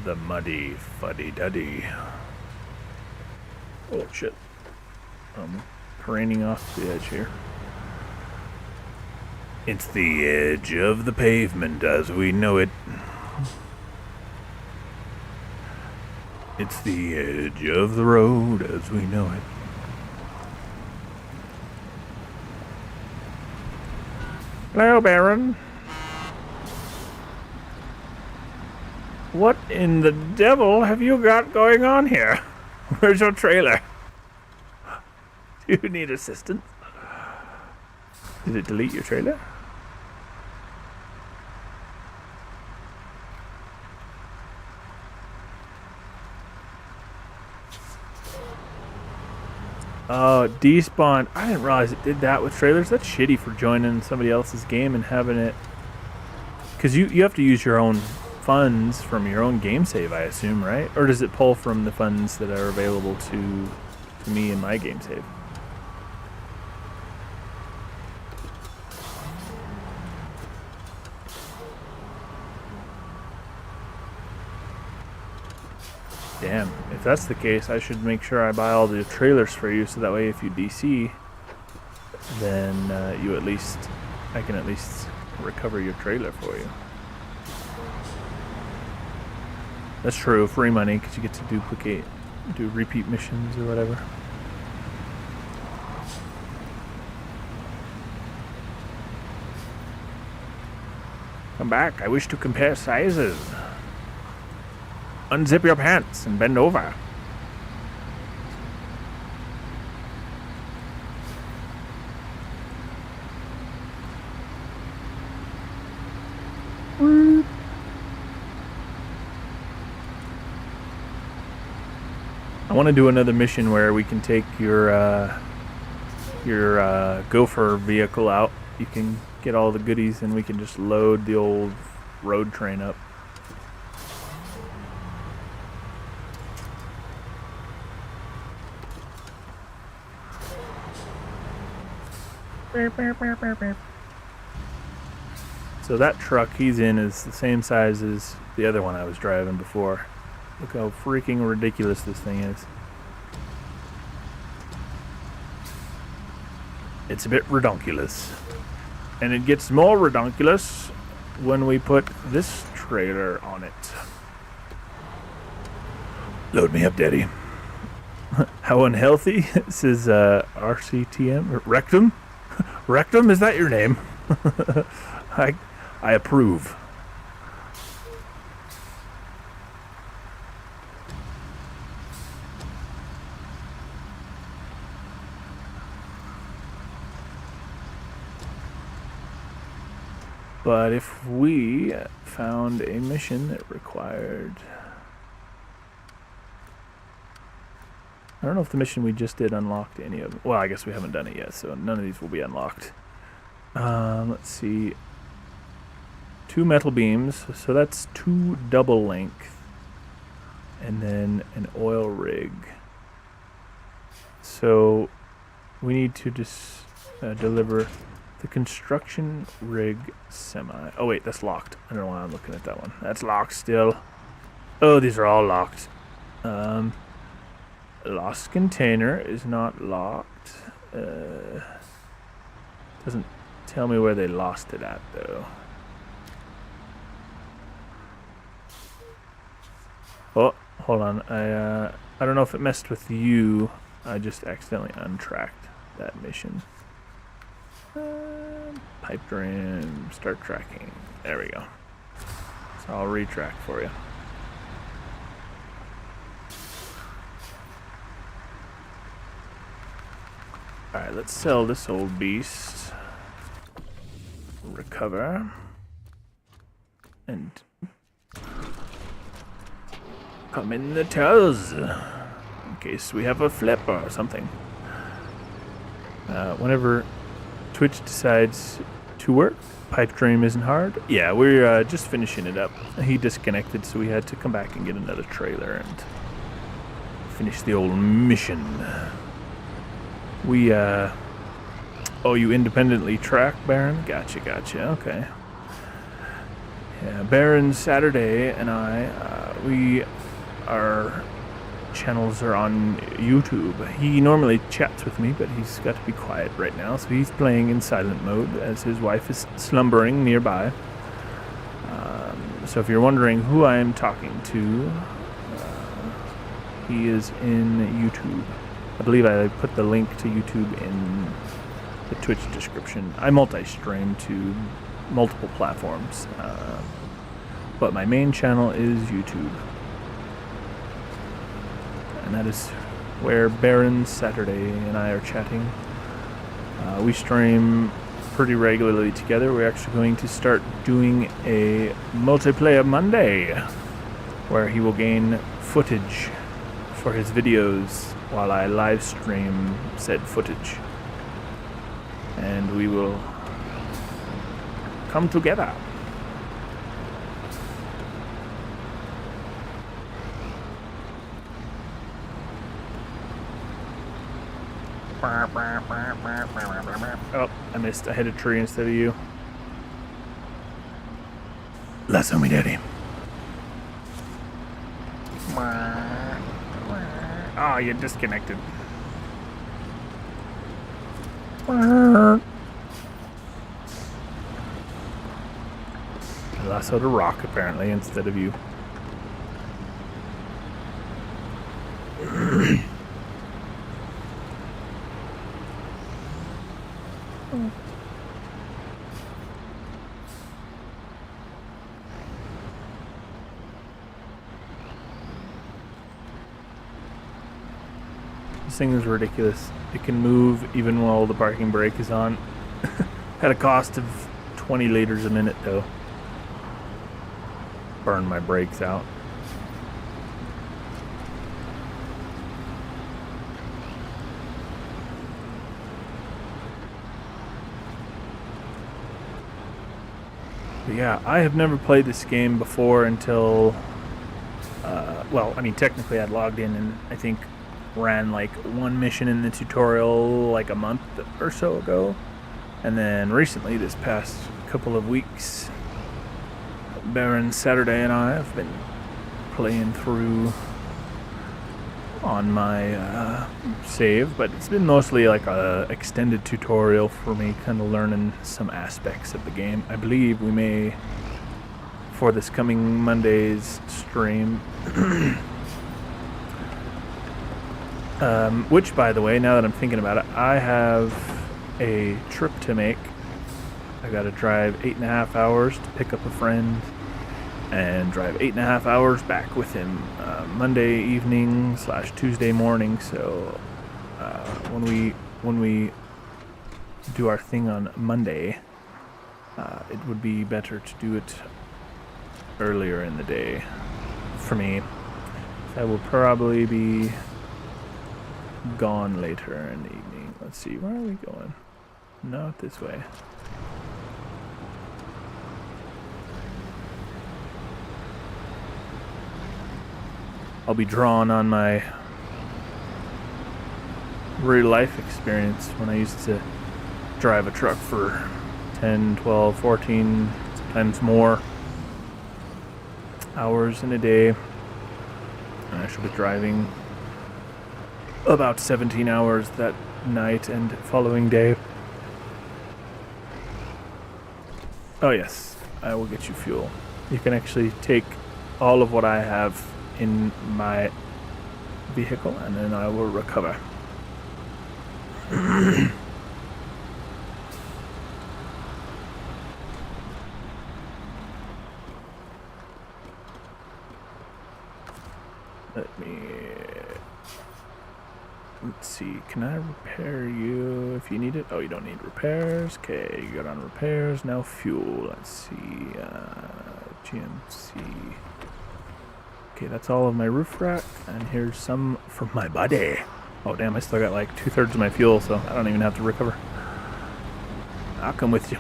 the muddy fuddy-duddy. Oh shit. I'm careening off the edge here. It's the edge of the pavement as we know it. It's the edge of the road as we know it. Hello, Baron. What in the devil have you got going on here? Where's your trailer? Do you need assistance? Did it delete your trailer? Oh, despawn. I didn't realize it did that with trailers. That's shitty for joining somebody else's game and having it. Because you have to use your own funds from your own game save, I assume, right? Or does it pull from the funds that are available to me in my game save? Damn, if that's the case, I should make sure I buy all the trailers for you so that way if you DC, then I can at least recover your trailer for you. That's true, free money, because you get to do repeat missions or whatever. Come back, I wish to compare sizes. Unzip your pants and bend over. I want to do another mission where we can take your gopher vehicle out. You can get all the goodies and we can just load the old road train up. So that truck he's in is the same size as the other one I was driving before. Look how freaking ridiculous this thing is. It's a bit redonkulous. And it gets more redonkulous when we put this trailer on it. Load me up, Daddy. How unhealthy, says RCTM. Rectum? Rectum, is that your name? I approve. But if we found a mission that required I don't know if the mission we just did unlocked any of them. Well, I guess we haven't done it yet, so none of these will be unlocked. Let's see. 2 metal beams, so that's 2 double length. And then an oil rig. So we need to just deliver the construction rig semi. Oh wait, that's locked. I don't know why I'm looking at that one. That's locked still. Oh, these are all locked. Lost container is not locked. Doesn't tell me where they lost it at though. Oh, hold on. I don't know if it messed with you. I just accidentally untracked that mission. Pipe dream, start tracking. There we go. So I'll retrack for you. Alright, let's sell this old beast. Recover. And come in the toes. In case we have a flip or something. Whenever Twitch decides to work, pipe dream isn't hard. Yeah, we're just finishing it up. He disconnected, so we had to come back and get another trailer and finish the old mission. We, oh, you independently track, Baron? Gotcha, okay. Yeah, Baron Saturday and our channels are on YouTube. He normally chats with me, but he's got to be quiet right now, so he's playing in silent mode as his wife is slumbering nearby. So if you're wondering who I am talking to, he is in YouTube. I believe I put the link to YouTube in the Twitch description. I multi-stream to multiple platforms, but my main channel is YouTube. And that is where Baron Saturday and I are chatting. We stream pretty regularly together. We're actually going to start doing a multiplayer Monday, where he will gain footage for his videos while I live stream said footage. And we will come together. Oh, I missed. I hit a tree instead of you. Lasso me, daddy. Oh, you're disconnected. I lassoed a rock, apparently, instead of you. This thing is ridiculous. It can move even while the parking brake is on. At a cost of 20 liters a minute, though. Burn my brakes out. But yeah, I have never played this game before until, well, I mean, technically I'd logged in and I think ran like one mission in the tutorial like a month or so ago. And then recently, this past couple of weeks, Baron Saturday and I have been playing through on my save, but it's been mostly like a extended tutorial for me, kind of learning some aspects of the game. I believe we may, for this coming Monday's stream, which, by the way, now that I'm thinking about it, I have a trip to make. I gotta drive 8.5 hours to pick up a friend and drive 8.5 hours back with him Monday evening / Tuesday morning. So when we do our thing on Monday, it would be better to do it earlier in the day for me. I will probably be gone later in the evening. Let's see, where are we going? Not this way. I'll be drawing on my real life experience when I used to drive a truck for 10, 12, 14, sometimes more hours in a day. And I should be driving about 17 hours that night and following day. Oh yes, I will get you fuel. You can actually take all of what I have in my vehicle and then I will recover. Let's see, can I repair you if you need it? Oh, you don't need repairs. Okay, you got on repairs. Now fuel. Let's see, GMC. Okay, that's all of my roof rack, and here's some from my buddy. Oh damn, I still got like 2/3 of my fuel, so I don't even have to recover. I'll come with you.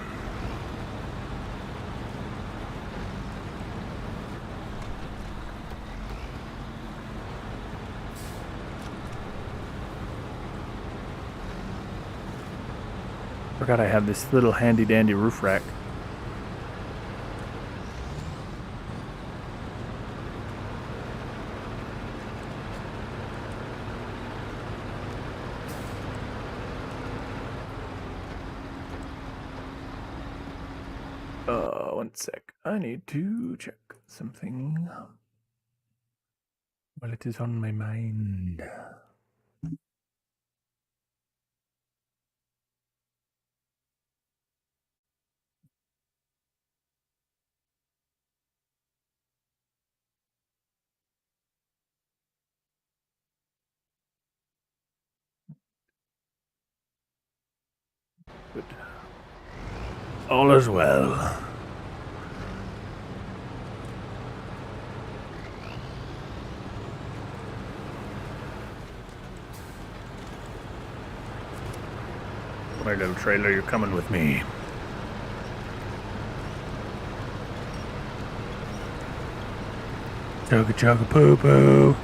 Forgot I have this little handy dandy roof rack. One sec. I need to check something while it is on my mind. Good. All is well. My little trailer, you're coming with me. Chugga chugga poo poo.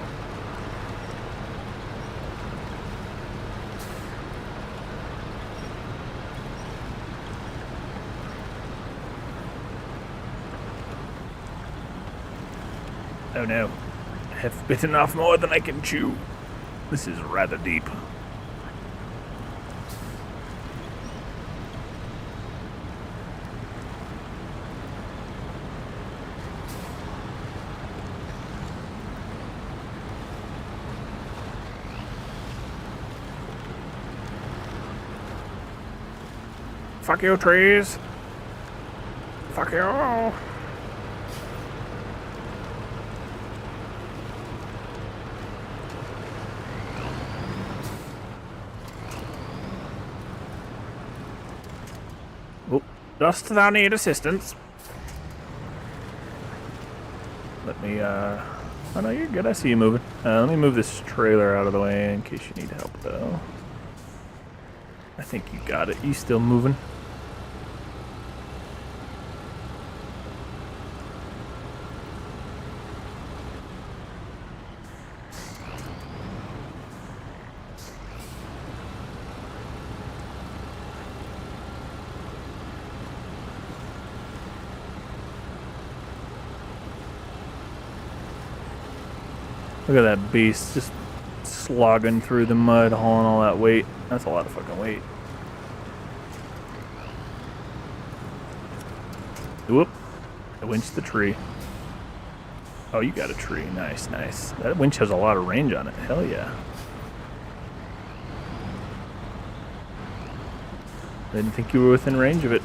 Oh no, I have bitten off more than I can chew. This is rather deep. Fuck you, trees. Fuck you. Dost thou need assistance? Let me, oh no, you're good. I see you moving. Let me move this trailer out of the way in case you need help, though. I think you got it. You still moving? Look at that beast just slogging through the mud, hauling all that weight. That's a lot of fucking weight. Whoop. I winched the tree. Oh, you got a tree. Nice, nice. That winch has a lot of range on it. Hell yeah. I didn't think you were within range of it.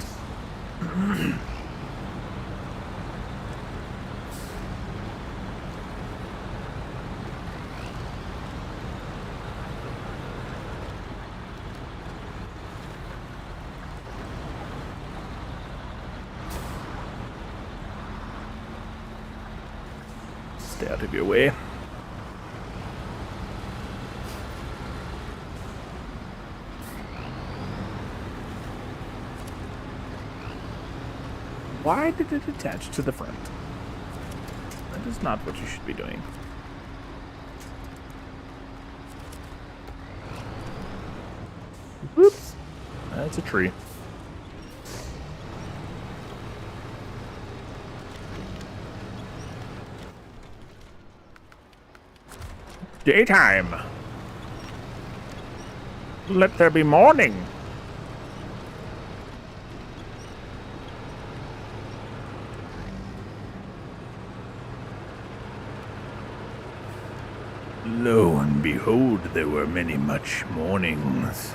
Stay out of your way. Why did it attach to the front? That is not what you should be doing. Whoops. That's a tree. Daytime. Let there be morning. Lo and behold, there were many much mornings.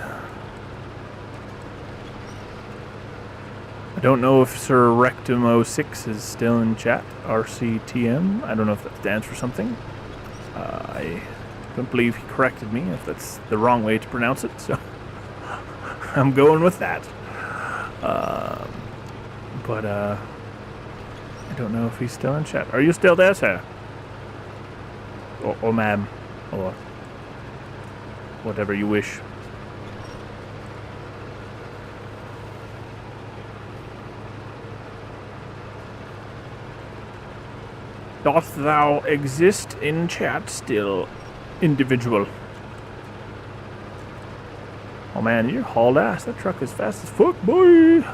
I don't know if Sir Rectum06 is still in chat. RCTM. I don't know if that stands for something. I don't believe he corrected me if that's the wrong way to pronounce it, so I'm going with that. But I don't know if he's still in chat. Are you still there, sir? Or ma'am, or whatever you wish. Doth thou exist in chat still, individual? Oh man, you're hauled ass. That truck is fast as fuck, boy.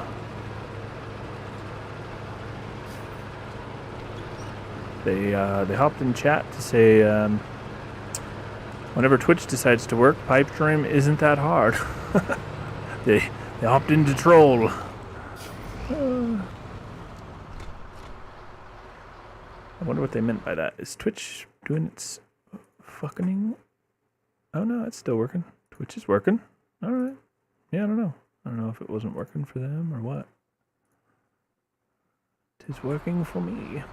They hopped in chat to say, whenever Twitch decides to work, pipe dream isn't that hard. they hopped in to troll. I wonder what they meant by that. Is Twitch doing its fucking? Oh no, it's still working. Twitch is working. All right. Yeah, I don't know. I don't know if it wasn't working for them or what. It is working for me.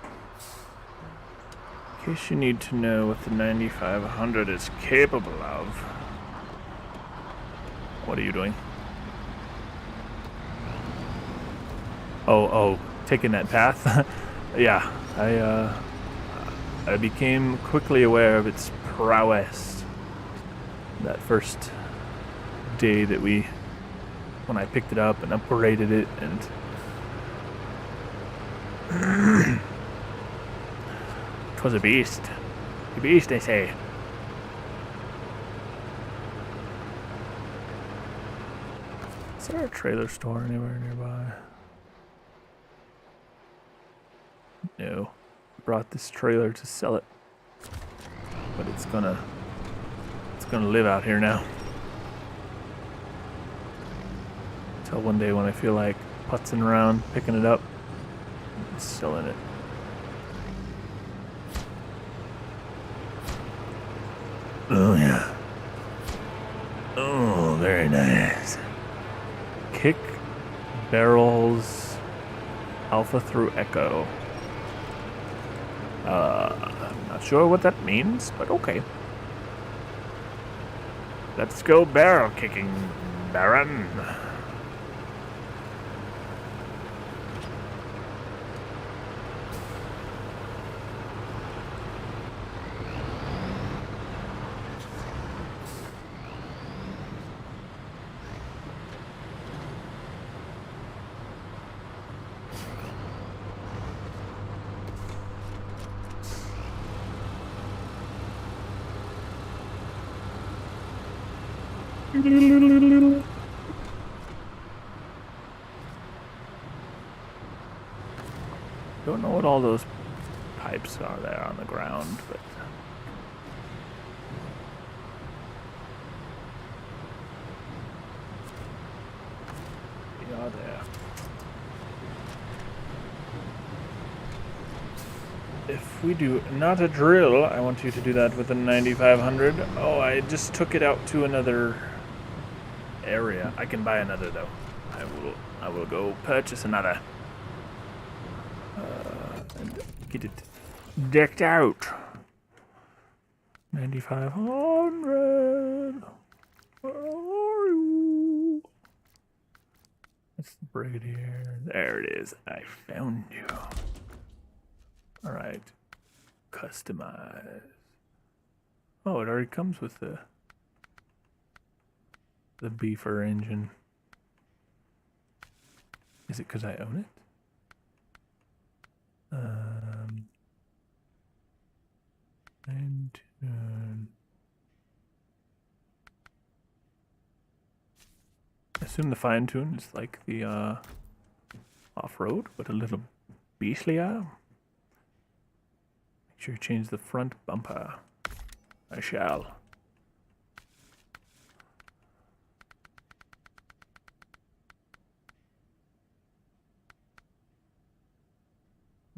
In case you need to know what the 9500 is capable of. What are you doing? Oh, taking that path? Yeah, I became quickly aware of its prowess. That first day that when I picked it up and upgraded it, and it was a beast. A beast, they say. Is there a trailer store anywhere nearby? No. I brought this trailer to sell it. But it's gonna live out here now. Till one day when I feel like putzing around, picking it up, and selling it. Oh yeah. Oh, very nice. Kick barrels alpha through echo. I'm not sure what that means, but okay. Let's go barrel kicking, Baron. Don't know what all those pipes are there on the ground, but they are there. If we do not a drill, I want you to do that with a 9500. Oh, I just took it out to another area. I can buy another though. I will go purchase another. And get it decked out. 9500. Where are you? That's the Brigadier. There it is. I found you. Alright. Customize. Oh, it already comes with the beefer engine. Is it because I own it? Fine tune. I assume the fine tune is like the off road, but a little beastlier. Make sure you change the front bumper. I shall.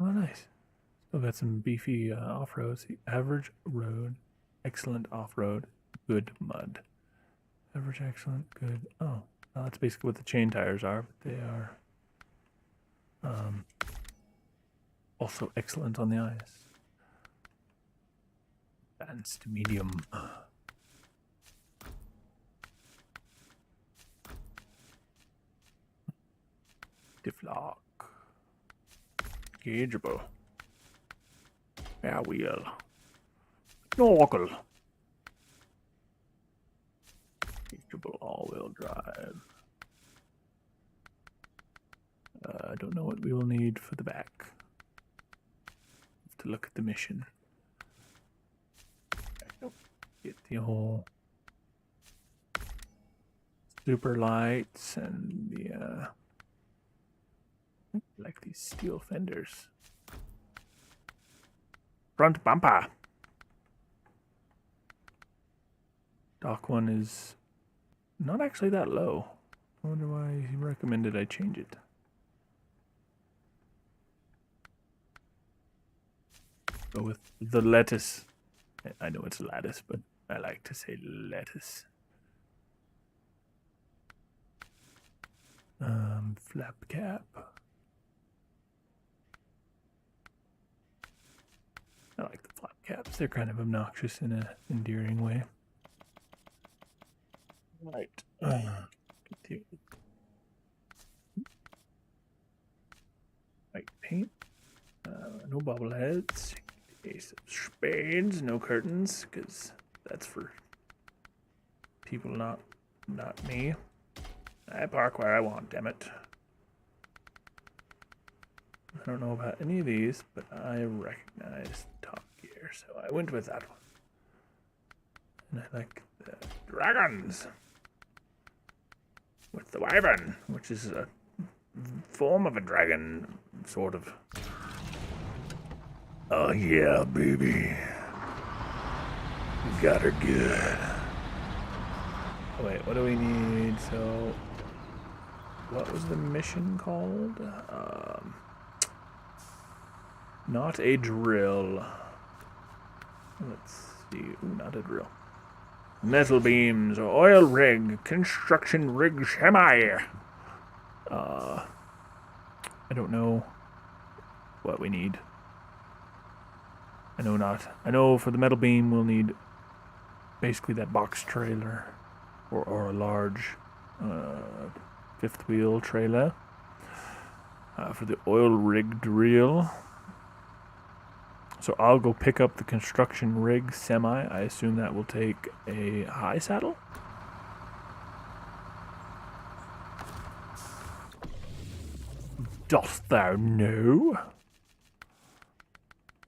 Oh, nice. Still got some beefy off-roads. Average road, excellent off-road, good mud. Average, excellent, good. Oh, well, that's basically what the chain tires are, but they are also excellent on the ice. Advanced, medium. Diff lock. Gaugeable. Air wheel. Snorkel. Gaugeable all-wheel drive. I don't know what we will need for the back. Have to look at the mission. Get the whole super lights and the like these steel fenders. Front bumper. Dock one is not actually that low. I wonder why he recommended I change it. Go with the lettuce. I know it's lattice, but I like to say lettuce. Flap cap. I like the flap caps. They're kind of obnoxious in an endearing way. Right. White paint. No bobbleheads. Ace of spades. No curtains, because that's for people not me. I park where I want, damn it. I don't know about any of these, but I recognize Top Gear, so I went with that one. And I like the dragons with the wyvern, which is a form of a dragon, sort of. Oh yeah, baby. You got her good. Oh, wait, what do we need? So, what was the mission called? Not a drill. Let's see. Ooh, not a drill. Metal beams, oil rig, construction rig semi. I don't know what we need. I know not. I know for the metal beam we'll need basically that box trailer or a large fifth wheel trailer. For the oil rig drill. So I'll go pick up the construction rig semi. I assume that will take a high saddle. Dost thou know?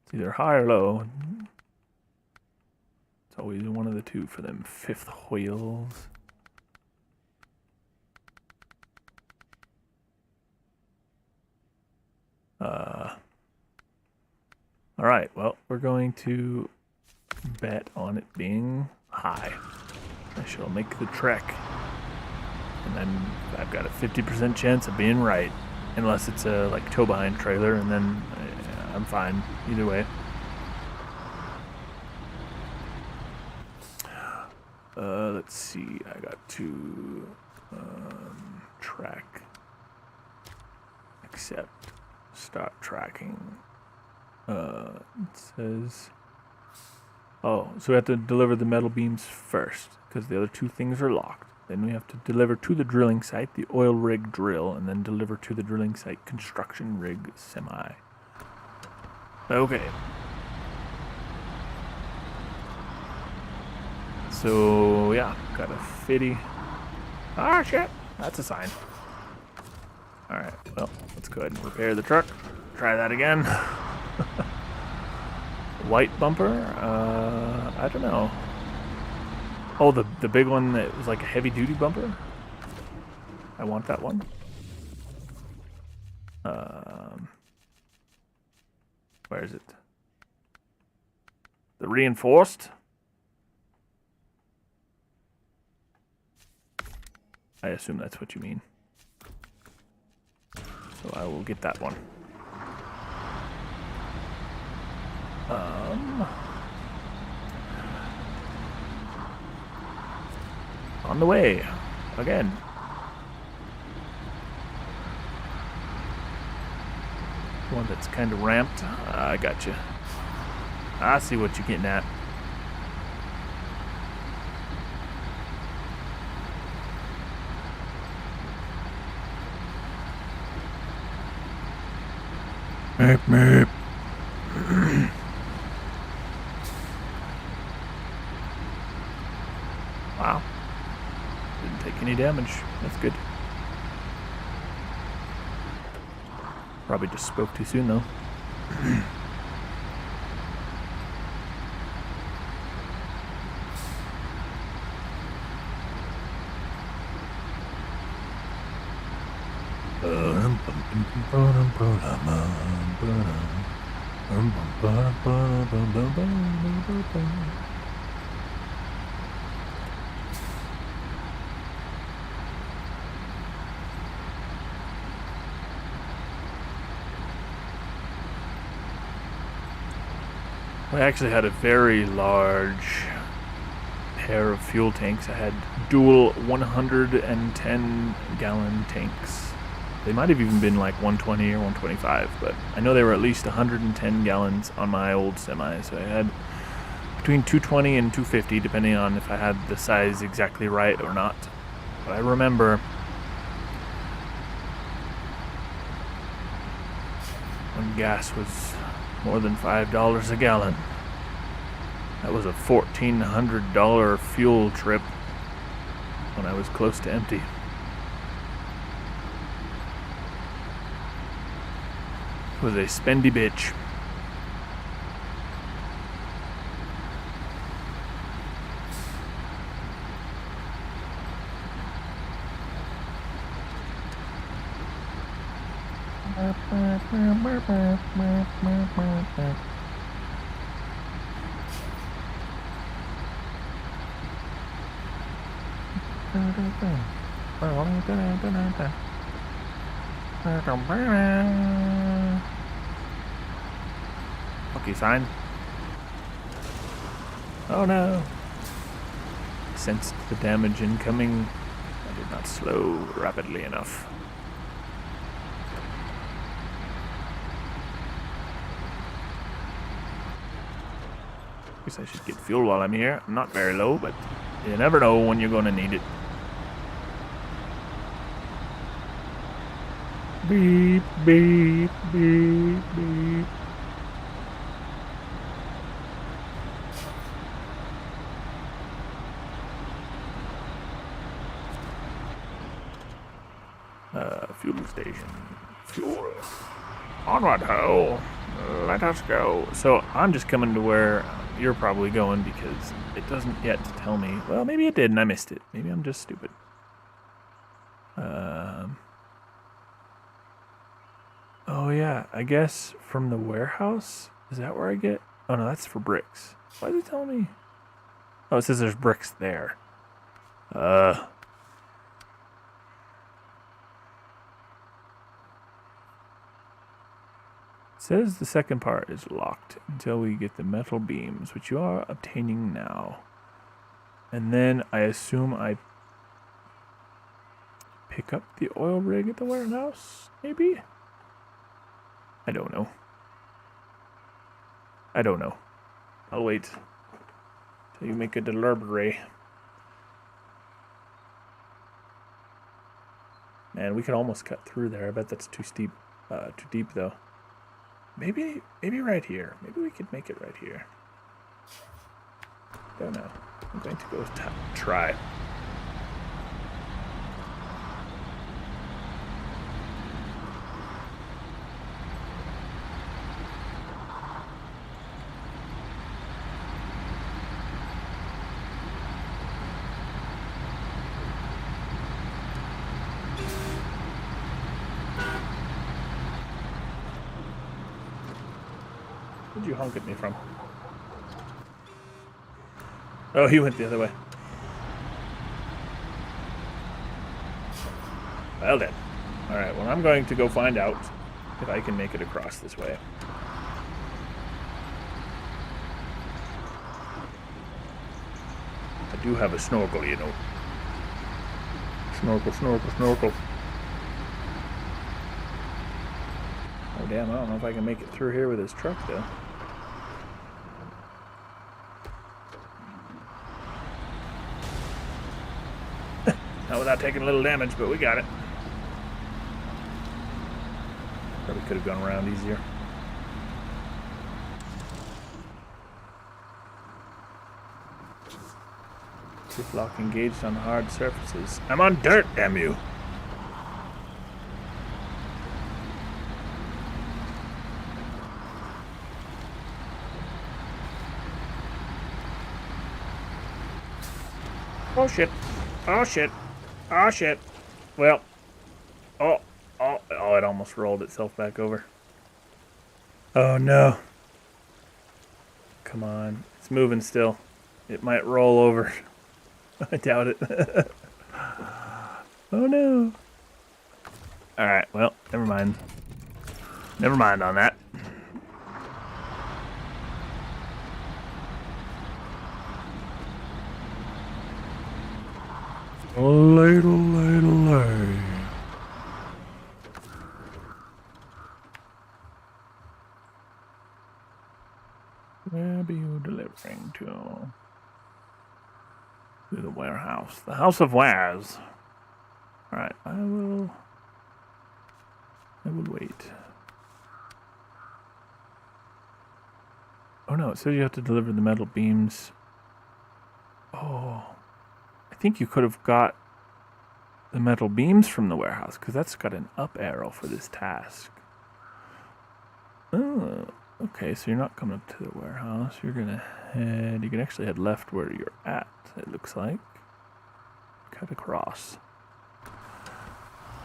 It's either high or low. It's always one of the two for them fifth wheels. Alright, well, we're going to bet on it being high. I shall make the trek. And then I've got a 50% chance of being right. Unless it's a like tow behind trailer, and then I'm fine either way. Let's see, I got to track, accept, start tracking. It says, oh, so we have to deliver the metal beams first, because the other two things are locked. Then we have to deliver to the drilling site the oil rig drill, and then deliver to the drilling site construction rig semi. Okay. So, yeah, got a 50. Ah, shit. That's a sign. Alright, well, let's go ahead and repair the truck. Try that again. White bumper? I don't know. Oh, the big one that was like a heavy-duty bumper? I want that one. Where is it? The reinforced? I assume that's what you mean. So I will get that one. On the way. Again. One that's kind of ramped. I got you. I see what you're getting at. Meep, meep. Wow. Didn't take any damage. That's good. Probably just spoke too soon, though. I actually had a very large pair of fuel tanks. I had dual 110 gallon tanks. They might have even been like 120 or 125, but I know they were at least 110 gallons on my old semi. So I had between 220 and 250, depending on if I had the size exactly right or not. But I remember when gas was more than $5 a gallon. That was a $1,400 fuel trip when I was close to empty. It was a spendy bitch. Okay, sign. Oh no. Sensed the damage incoming. I did not slow rapidly enough. Guess I should get fuel while I'm here. I'm not very low, but you never know when you're gonna need it. Beep, beep, beep, beep. Fuel station. Fuel. Onward ho. Let us go. So I'm just coming to where you're probably going because it doesn't yet tell me. Well, maybe it did and I missed it. Maybe I'm just stupid. Oh yeah, I guess from the warehouse? Is that where I get? Oh no, that's for bricks. Why did it tell me? Oh, it says there's bricks there. It says the second part is locked until we get the metal beams, which you are obtaining now. And then I assume I pick up the oil rig at the warehouse, maybe? I don't know. I don't know. I'll wait till you make a delivery. Man, we could almost cut through there. I bet that's too steep, too deep though. Maybe right here. Maybe we could make it right here. Don't know. I'm going to go try. Where'd you honk at me from? Oh, he went the other way. Well then. Alright, well I'm going to go find out if I can make it across this way. I do have a snorkel, you know. Snorkel, snorkel, snorkel. Oh damn, I don't know if I can make it through here with his truck though. Not without taking a little damage, but we got it. Probably could have gone around easier. Shift lock engaged on hard surfaces. I'm on dirt, damn you! Oh shit. Oh shit. Oh shit. Well. Oh, it almost rolled itself back over. Oh no. Come on. It's moving still. It might roll over. I doubt it. Oh no. Alright, well, never mind. Never mind on that. Lay. Where be you delivering to? To the warehouse. The House of Wares. Alright, I will wait. Oh no, it says you have to deliver the metal beams. Oh. I think you could have got the metal beams from the warehouse, because that's got an up arrow for this task. Oh, okay, so you're not coming up to the warehouse. You're gonna head, you can actually head left where you're at, it looks like. Cut across.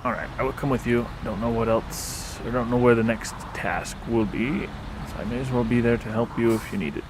Alright, I will come with you. Don't know what else, I don't know where the next task will be, so I may as well be there to help you if you need it.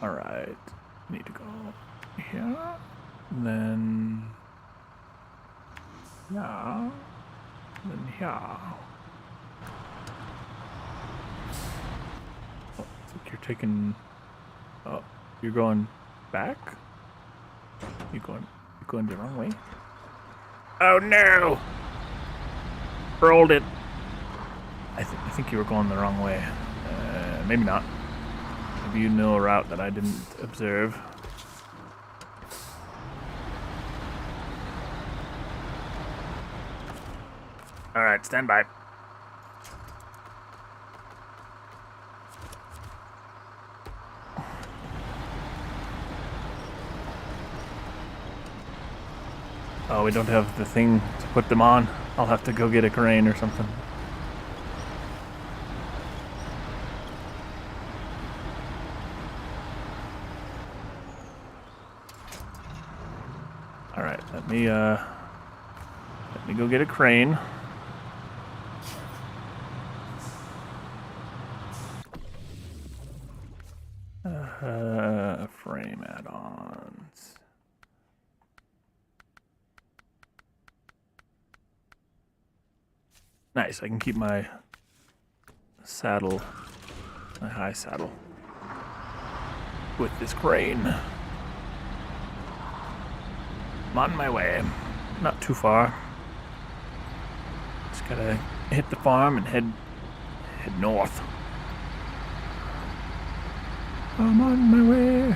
Alright, need to go here, then yeah, then here. Oh, I think you're taking, oh, you're going back? You're going the wrong way? Oh no! Rolled it. I think you were going the wrong way. Maybe not. Maybe you know a route that I didn't observe. Alright, stand by. Oh, we don't have the thing to put them on. I'll have to go get a crane or something. Alright, let me go get a crane. Frame add-ons. Nice, I can keep my saddle, my high saddle, with this crane. I'm on my way. Not too far. Just gotta hit the farm and head north. I'm on my way.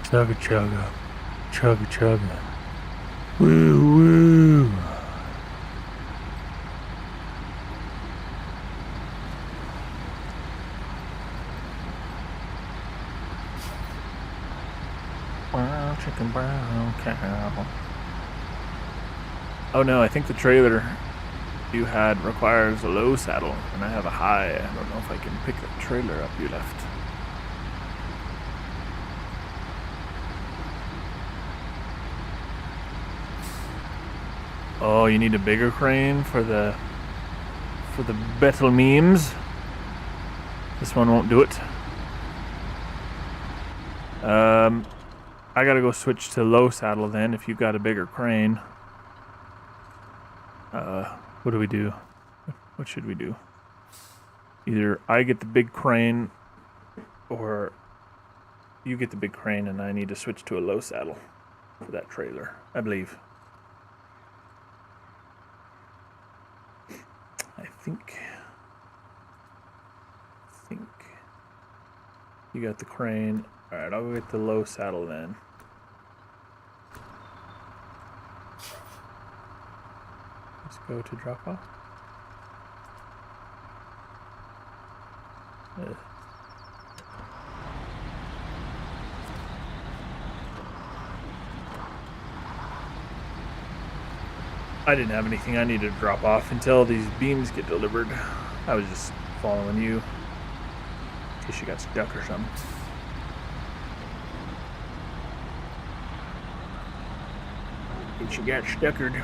Chugga chugga. Chugga chugga. Woo woo. Brown chicken, brown cow. Oh no, I think the trailer you had requires a low saddle, and I have a high. I don't know if I can pick the trailer up you left. Oh, you need a bigger crane for the battle memes. This one won't do it. I gotta go switch to low saddle then if you've got a bigger crane. What do we do? What should we do? Either I get the big crane or you get the big crane and I need to switch to a low saddle for that trailer, I believe. I think you got the crane. Alright, I'll go get the low saddle then. Let's go to drop off. I didn't have anything I needed to drop off until these beams get delivered. I was just following you in case you got stuck or something. In case you got stuckered.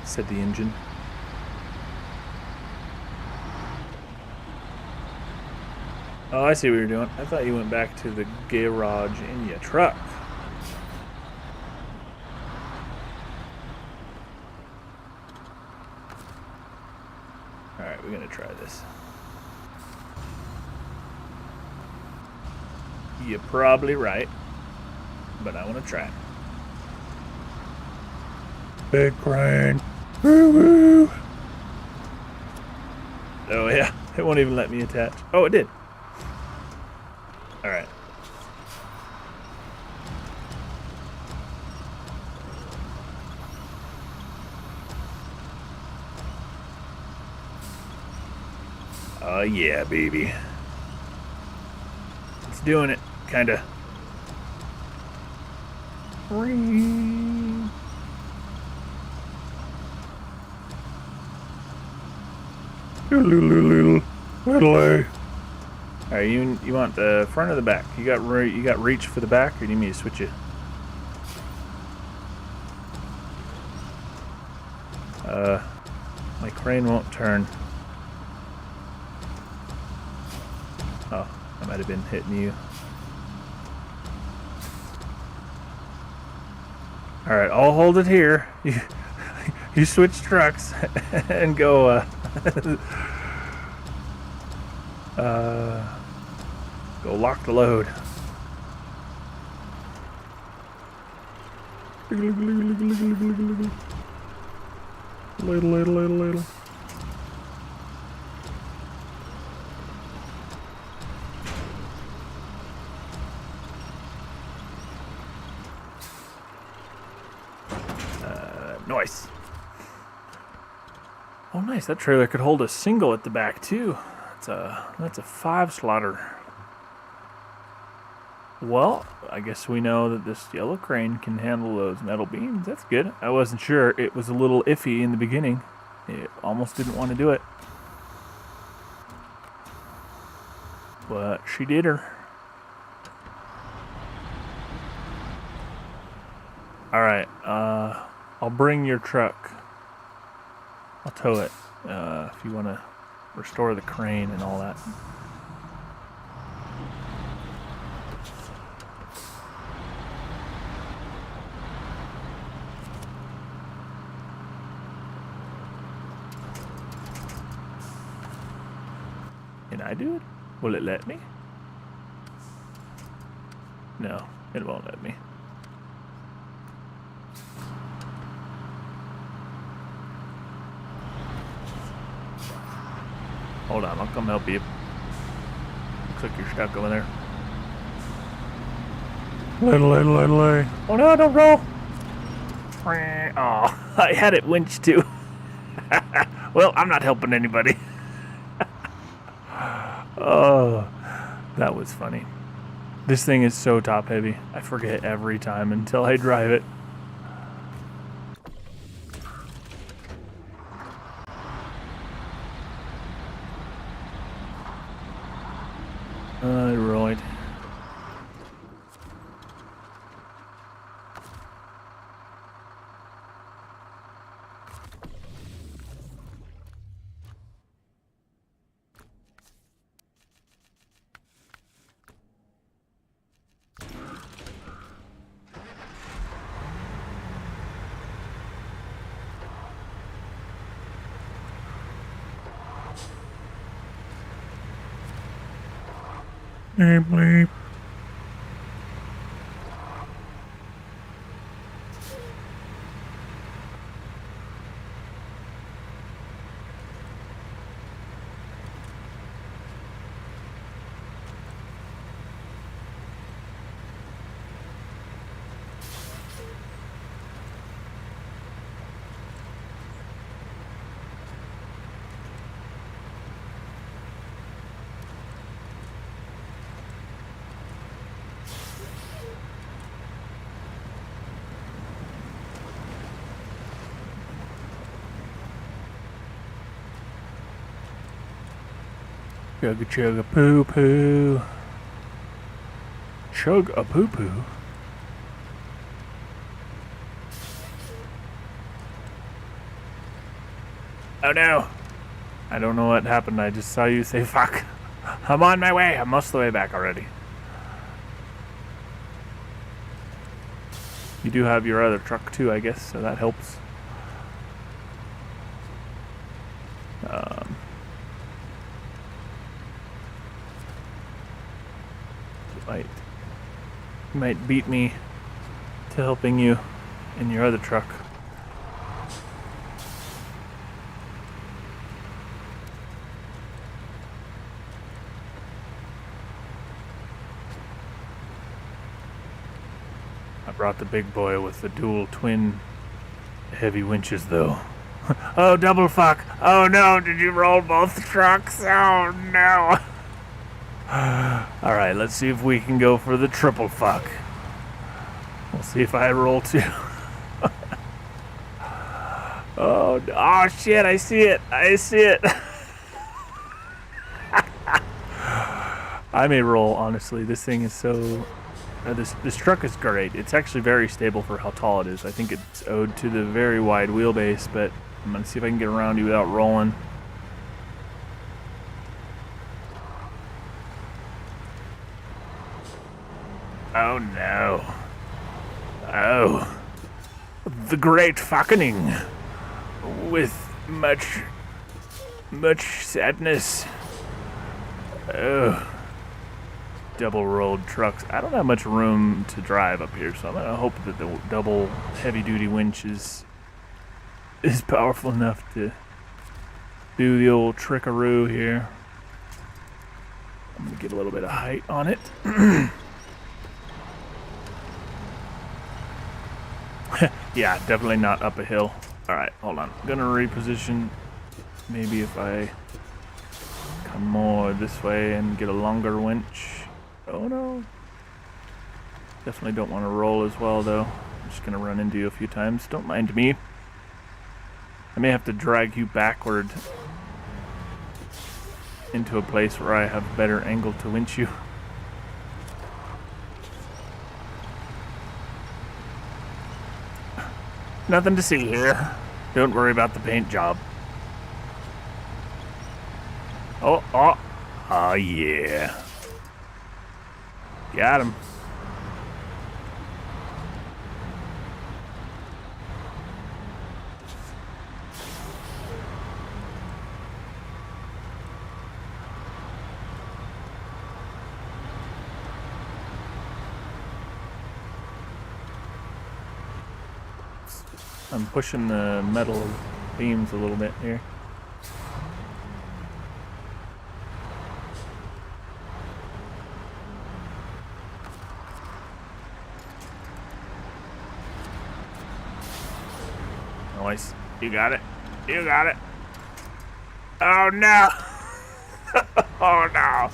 Said the engine. Oh, I see what you're doing. I thought you went back to the garage in your truck. Alright, we're gonna try this. You're probably right, but I want to try. Big crane. Woo woo. Oh yeah, it won't even let me attach. Oh, it did. All right. Oh yeah, baby. It's doing it, kinda. Whee! Little A. Alright, you want the front or the back? You got reach for the back, or do you need me to switch it? My crane won't turn. Oh, I might have been hitting you. Alright, I'll hold it here. You switch trucks and go, go lock the load. Ladle. Nice. Oh, nice. That trailer could hold a single at the back too. That's a 5 slaughter. Well, I guess we know that this yellow crane can handle those metal beams. That's good. I wasn't sure. It was a little iffy in the beginning. It almost didn't want to do it. But she did her. Alright, I'll bring your truck. I'll tow it if you want to restore the crane and all that. Can I do it? Will it let me? No, it won't let me. Hold on, I'll come help you. Looks like you're stuck over there. Little. Oh no, don't roll! Oh, I had it winched too. Well, I'm not helping anybody. Oh, that was funny. This thing is so top heavy. I forget every time until I drive it. Right. Bleep. Chug a poo poo. Chug a poo poo. Oh no! I don't know what happened. I just saw you say fuck. I'm on my way. I'm most of the way back already. You do have your other truck too, I guess, so that helps. You might beat me to helping you in your other truck. I brought the big boy with the dual twin heavy winches though. Oh, double fuck. Oh no, did you roll both trucks? Oh no. Alright, let's see if we can go for the triple fuck. We'll see if I roll too. Oh shit, I see it. I see it. I may roll, honestly. This thing is so... this truck is great. It's actually very stable for how tall it is. I think it's owed to the very wide wheelbase, but I'm going to see if I can get around you without rolling. Oh no. Oh. The great fucking. With much sadness. Oh. Double rolled trucks. I don't have much room to drive up here, so I'm gonna hope that the double heavy duty winch is powerful enough to do the old trickaroo here. I'm gonna get a little bit of height on it. Yeah, definitely not up a hill. Alright, hold on. I'm gonna reposition. Maybe if I come more this way and get a longer winch. Oh no. Definitely don't want to roll as well though. I'm just gonna run into you a few times. Don't mind me. I may have to drag you backward into a place where I have a better angle to winch you. Nothing to see here. Don't worry about the paint job. Oh yeah. Got him. I'm pushing the metal beams a little bit here. Nice. You got it. You got it. Oh no. Oh no.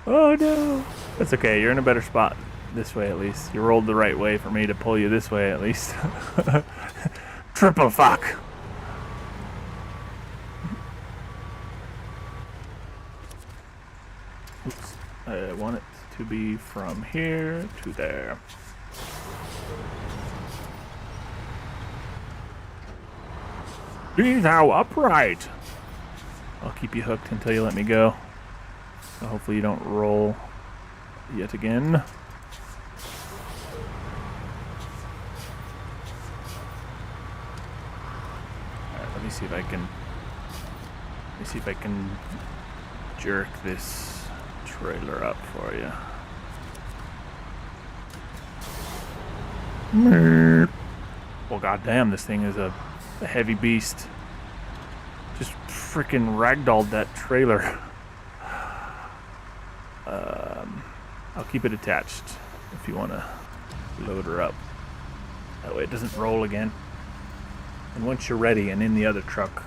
Oh no. That's okay. You're in a better spot this way at least. You rolled the right way for me to pull you this way at least. Triple fuck. Oops. I want it to be from here to there. Be thou upright. I'll keep you hooked until you let me go. So hopefully you don't roll yet again. Alright, let me see if I can jerk this trailer up for you. Well, goddamn, this thing is a heavy beast. Just freaking ragdolled that trailer. I'll keep it attached if you want to load her up. That way it doesn't roll again. And once you're ready and in the other truck,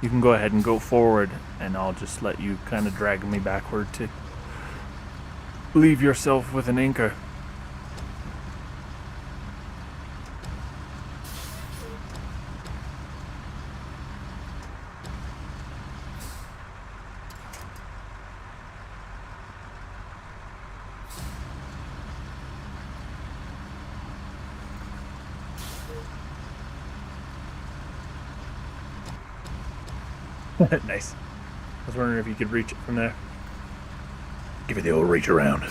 you can go ahead and go forward, and I'll just let you kind of drag me backward to leave yourself with an anchor. Nice. I was wondering if you could reach it from there. Give it the old reach around.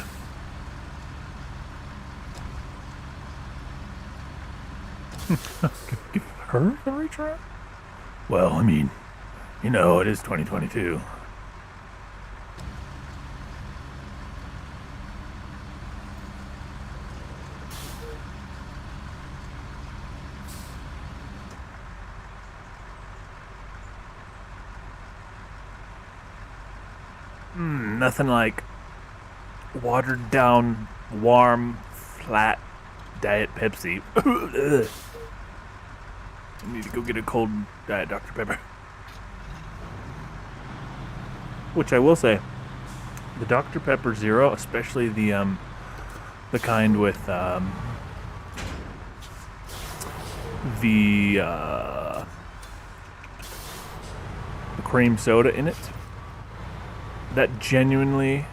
give her the reach around? Well, I mean, you know, it is 2022. Nothing like watered down, warm, flat Diet Pepsi. I need to go get a cold Diet Dr. Pepper. Which I will say, the Dr. Pepper Zero, especially the kind with the cream soda in it. That genuinely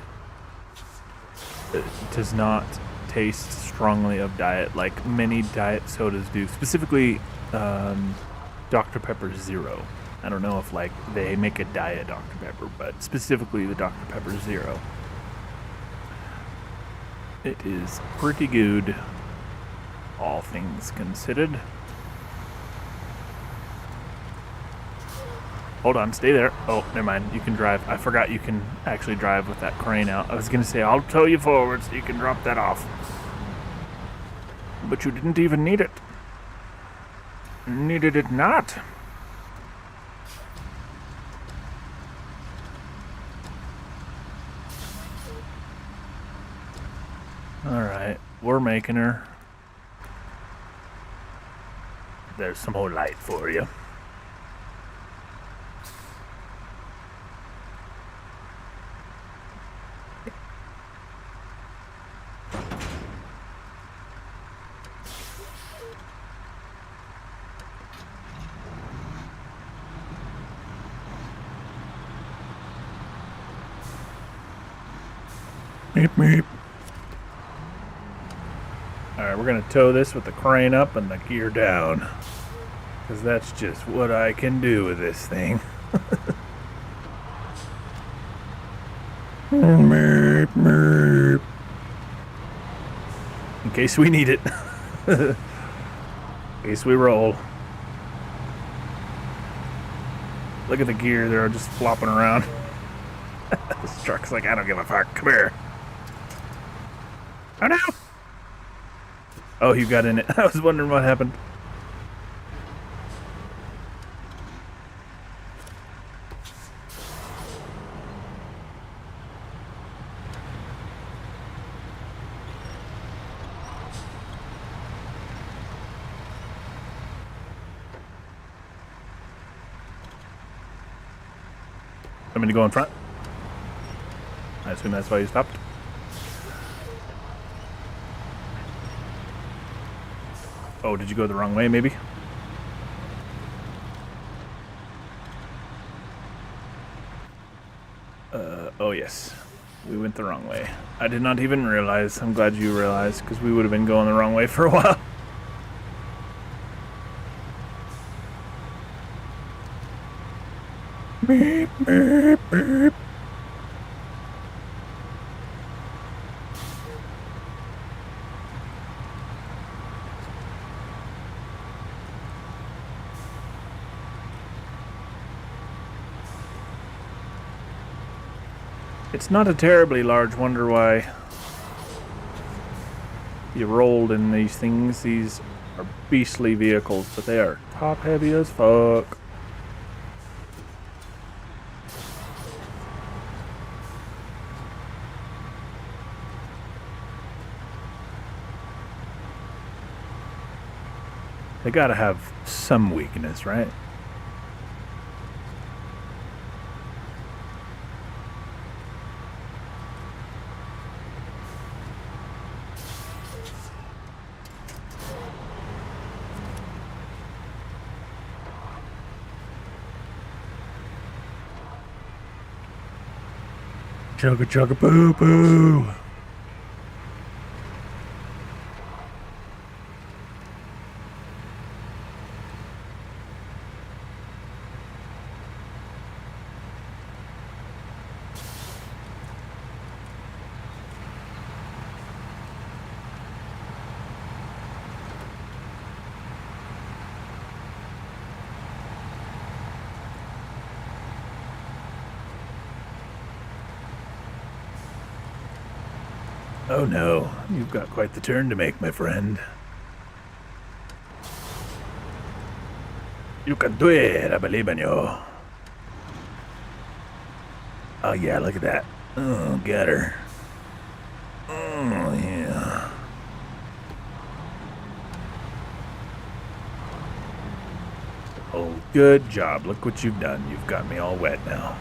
does not taste strongly of diet like many diet sodas do. Specifically, Dr. Pepper Zero. I don't know if like they make a diet Dr. Pepper, but specifically the Dr. Pepper Zero. It is pretty good, all things considered. Hold on, stay there. Oh, never mind. You can drive. I forgot you can actually drive with that crane out. I was gonna say I'll tow you forward so you can drop that off. But you didn't even need it. Needed it not. Alright, we're making her. There's some more light for you. Meep meep. Alright, we're gonna tow this with the crane up and the gear down. Because that's just what I can do with this thing. Meep meep. In case we need it. In case we roll. Look at the gear, they're just flopping around. This truck's like, I don't give a fuck. Come here. Oh no! Oh, you got in it. I was wondering what happened. I'm gonna go in front. I assume that's why you stopped. Oh, did you go the wrong way, maybe? Oh yes. We went the wrong way. I did not even realize. I'm glad you realized, because we would have been going the wrong way for a while. Beep, beep, beep. It's not a terribly large wonder why you rolled in these things. These are beastly vehicles, but they are top heavy as fuck. They gotta have some weakness, right? Chugga chugga boo boo. Oh no, you've got quite the turn to make, my friend. You can do it, I believe in you. Oh yeah, look at that. Oh, get her. Oh yeah. Oh, good job. Look what you've done. You've got me all wet now.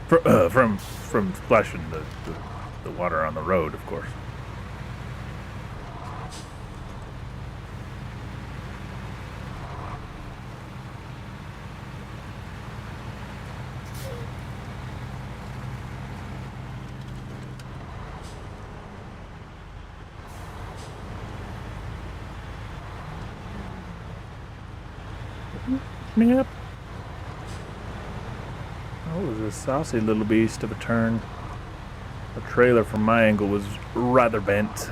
From splashing the water on the road, of course. Snap. Oh, it was a saucy little beast of a turn. The trailer from my angle was rather bent.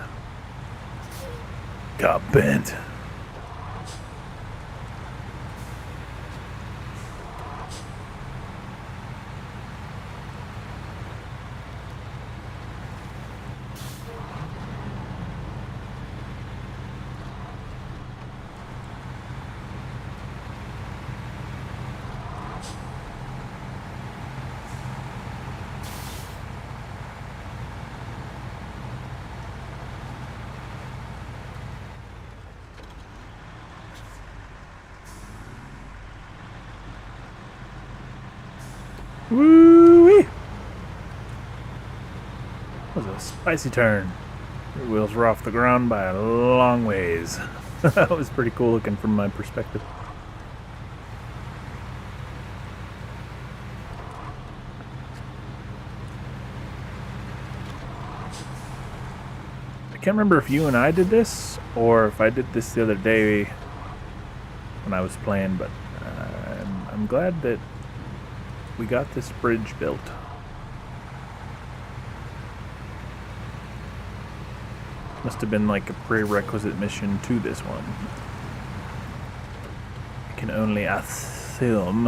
Got bent. Woo-wee! That was a spicy turn. Your wheels were off the ground by a long ways. That was pretty cool looking from my perspective. I can't remember if you and I did this, or if I did this the other day when I was playing, but I'm glad that we got this bridge built. Must have been like a prerequisite mission to this one. I can only assume.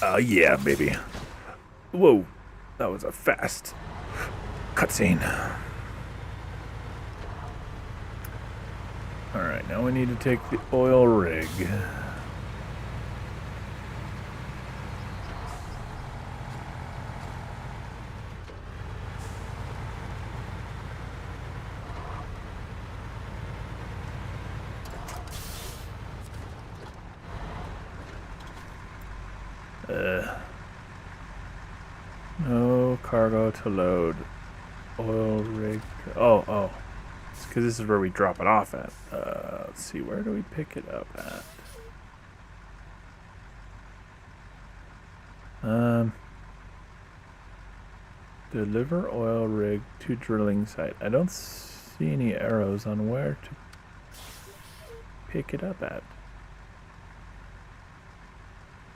Oh yeah, baby. Whoa, that was a fast cutscene. Alright, now we need to take the oil rig. No cargo to load. Oil rig. Oh. It's because this is where we drop it off at. Let's see, where do we pick it up at? Deliver oil rig to drilling site. I don't see any arrows on where to pick it up at.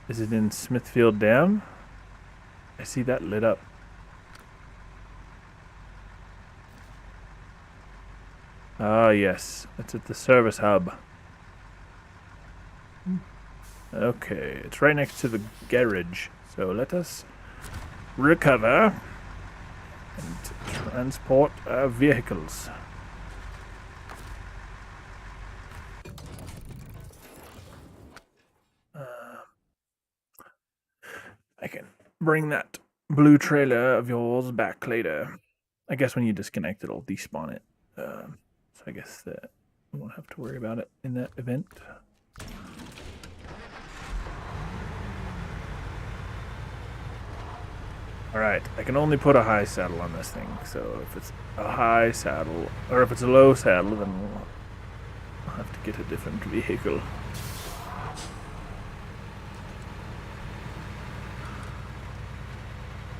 Is it in Smithfield Dam? I see that lit up. Ah, yes. It's at the service hub. Okay, it's right next to the garage. So let us recover and transport our vehicles. I can bring that blue trailer of yours back later. I guess when you disconnect, it'll despawn it. So I guess that we won't have to worry about it in that event. Alright, I can only put a high saddle on this thing, so if it's a high saddle, or if it's a low saddle, then we'll have to get a different vehicle.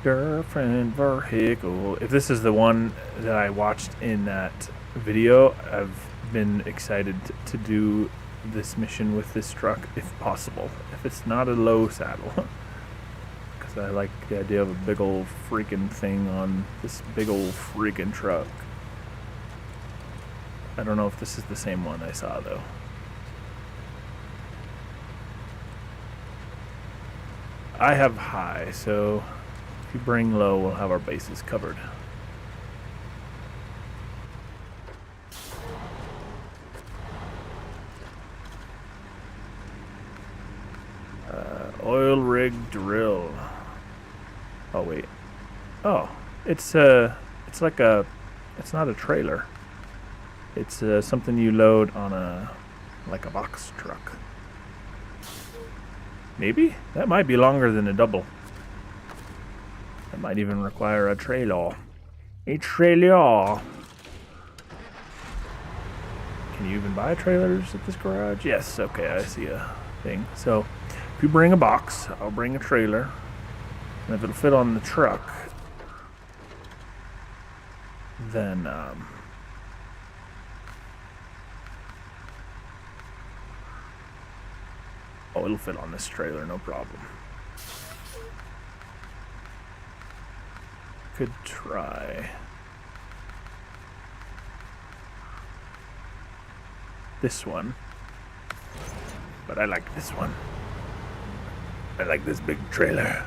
Different vehicle. If this is the one that I watched in that video, I've been excited to do this mission with this truck if possible. If it's not a low saddle. Because I like the idea of a big old freaking thing on this big old freaking truck. I don't know if this is the same one I saw though. I have high, so if you bring low, we'll have our bases covered. Oil rig drill. Oh wait. Oh, it's like a, it's not a trailer. It's something you load on a, like a box truck. Maybe? That might be longer than a double. That might even require a trailer. A trailer. Can you even buy trailers at this garage? Yes, okay, I see a thing. So, if you bring a box, I'll bring a trailer. And if it'll fit on the truck, then, oh, it'll fit on this trailer, no problem. Could try this one, but I like this one. I like this big trailer.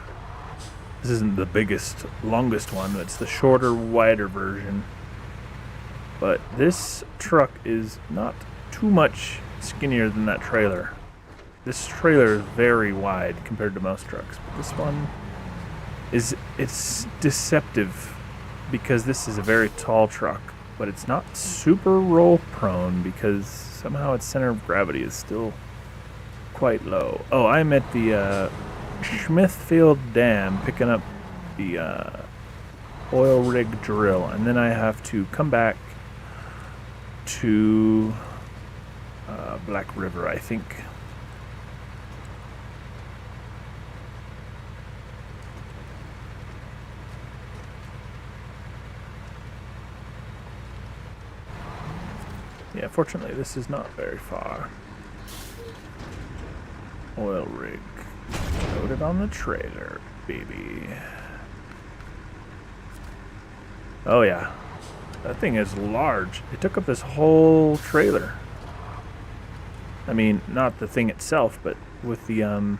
This isn't the biggest, longest one, it's the shorter, wider version. But this truck is not too much skinnier than that trailer. This trailer is very wide compared to most trucks, but this one it's deceptive because this is a very tall truck, but it's not super roll prone because somehow its center of gravity is still quite low. Oh, I'm at the Smithfield Dam picking up the oil rig drill, and then I have to come back to Black River, I think. Yeah, fortunately this is not very far. Oil rig. Loaded on the trailer, baby. Oh yeah. That thing is large. It took up this whole trailer. I mean, not the thing itself, but with the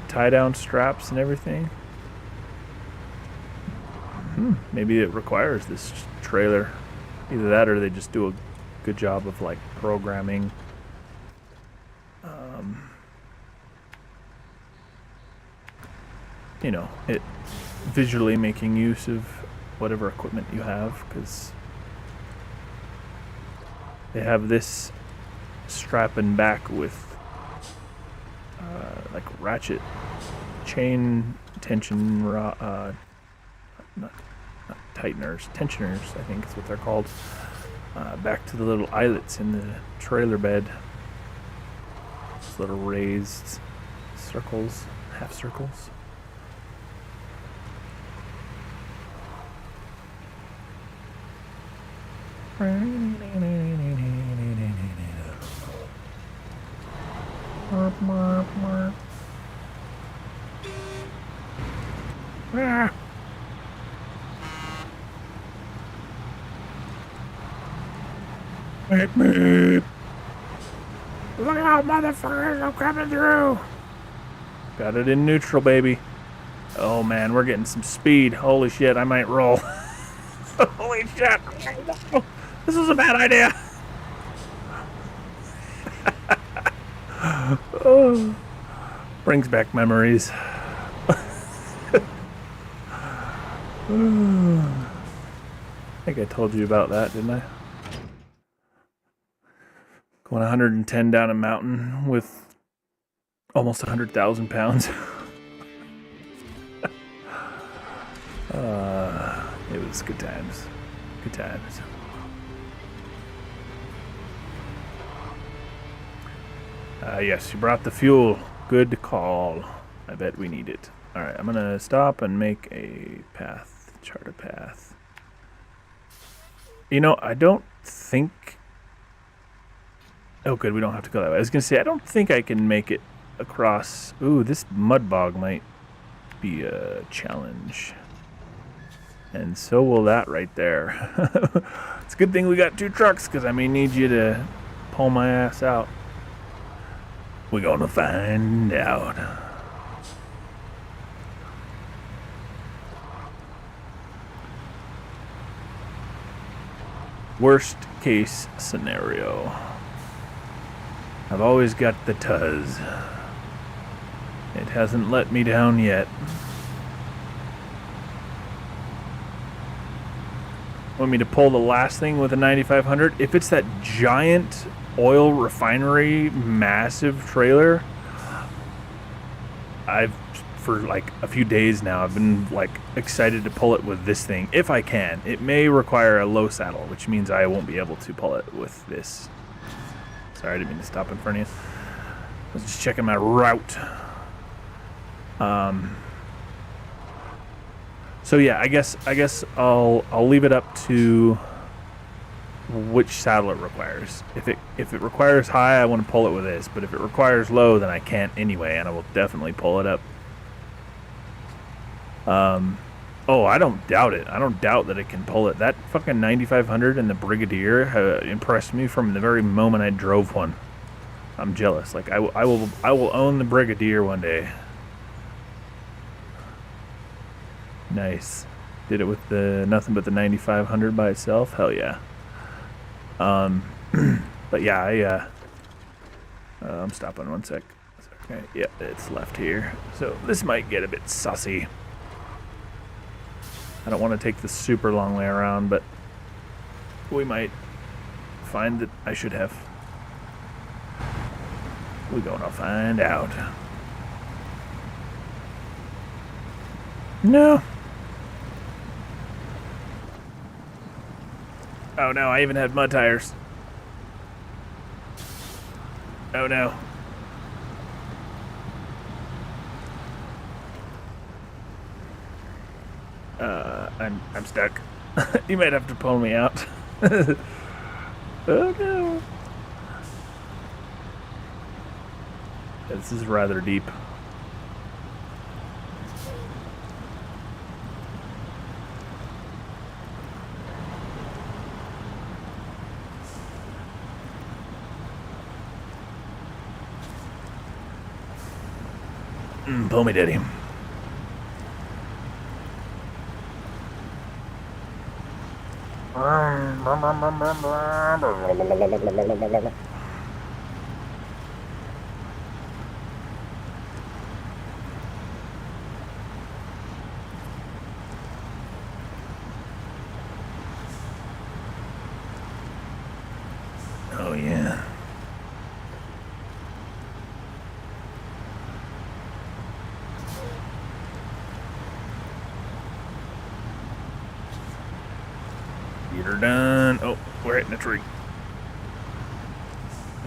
tie-down straps and everything. Maybe it requires this trailer. Either that or they just do a good job of like programming you know, it visually making use of whatever equipment you have, because they have this strapping back with like ratchet chain tension not tighteners, tensioners, I think is what they're called, back to the little eyelets in the trailer bed. These little raised circles, half circles. Look out, motherfuckers, I'm coming through. Got it in neutral, baby. Oh man, we're getting some speed. Holy shit, I might roll. Holy shit. This is a bad idea. Oh, brings back memories. I think I told you about that, didn't I? Going 110 down a mountain with almost 100,000 pounds. It was good times. Good times. Yes, you brought the fuel. Good call. I bet we need it. Alright, I'm gonna stop and make a path. Chart a path. You know, I don't think... Oh good, we don't have to go that way. I was gonna say, I don't think I can make it across... Ooh, this mud bog might be a challenge. And so will that right there. It's a good thing we got two trucks, because I may need you to pull my ass out. We're gonna find out. Worst case scenario. I've always got the Tuz. It hasn't let me down yet. Want me to pull the last thing with a 9500? If it's that giant oil refinery, massive trailer, I for like a few days now. I've been like excited to pull it with this thing if I can. It may require a low saddle, which means I won't be able to pull it with this. Sorry, I didn't mean to stop in front of you. I was just checking my route. So yeah, I guess I'll leave it up to which saddle it requires. If it requires high, I want to pull it with this, but if it requires low, then I can't anyway, and I will definitely pull it up. Oh, I don't doubt it. I don't doubt that it can pull it. That fucking 9500 and the Brigadier impressed me from the very moment I drove one. I'm jealous. Like I will own the Brigadier one day. Nice. Did it with the nothing but the 9500 by itself. Hell yeah. But yeah, I'm stopping one sec. Okay, yeah, it's left here. So this might get a bit sussy. I don't want to take the super long way around, but we might find that I should have. We're gonna find out. No. Oh no, I even had mud tires. Oh no. I'm stuck. You might have to pull me out. Oh no. This is rather deep. Pull me, daddy. Oh yeah. Get her done. Oh, we're hitting a tree.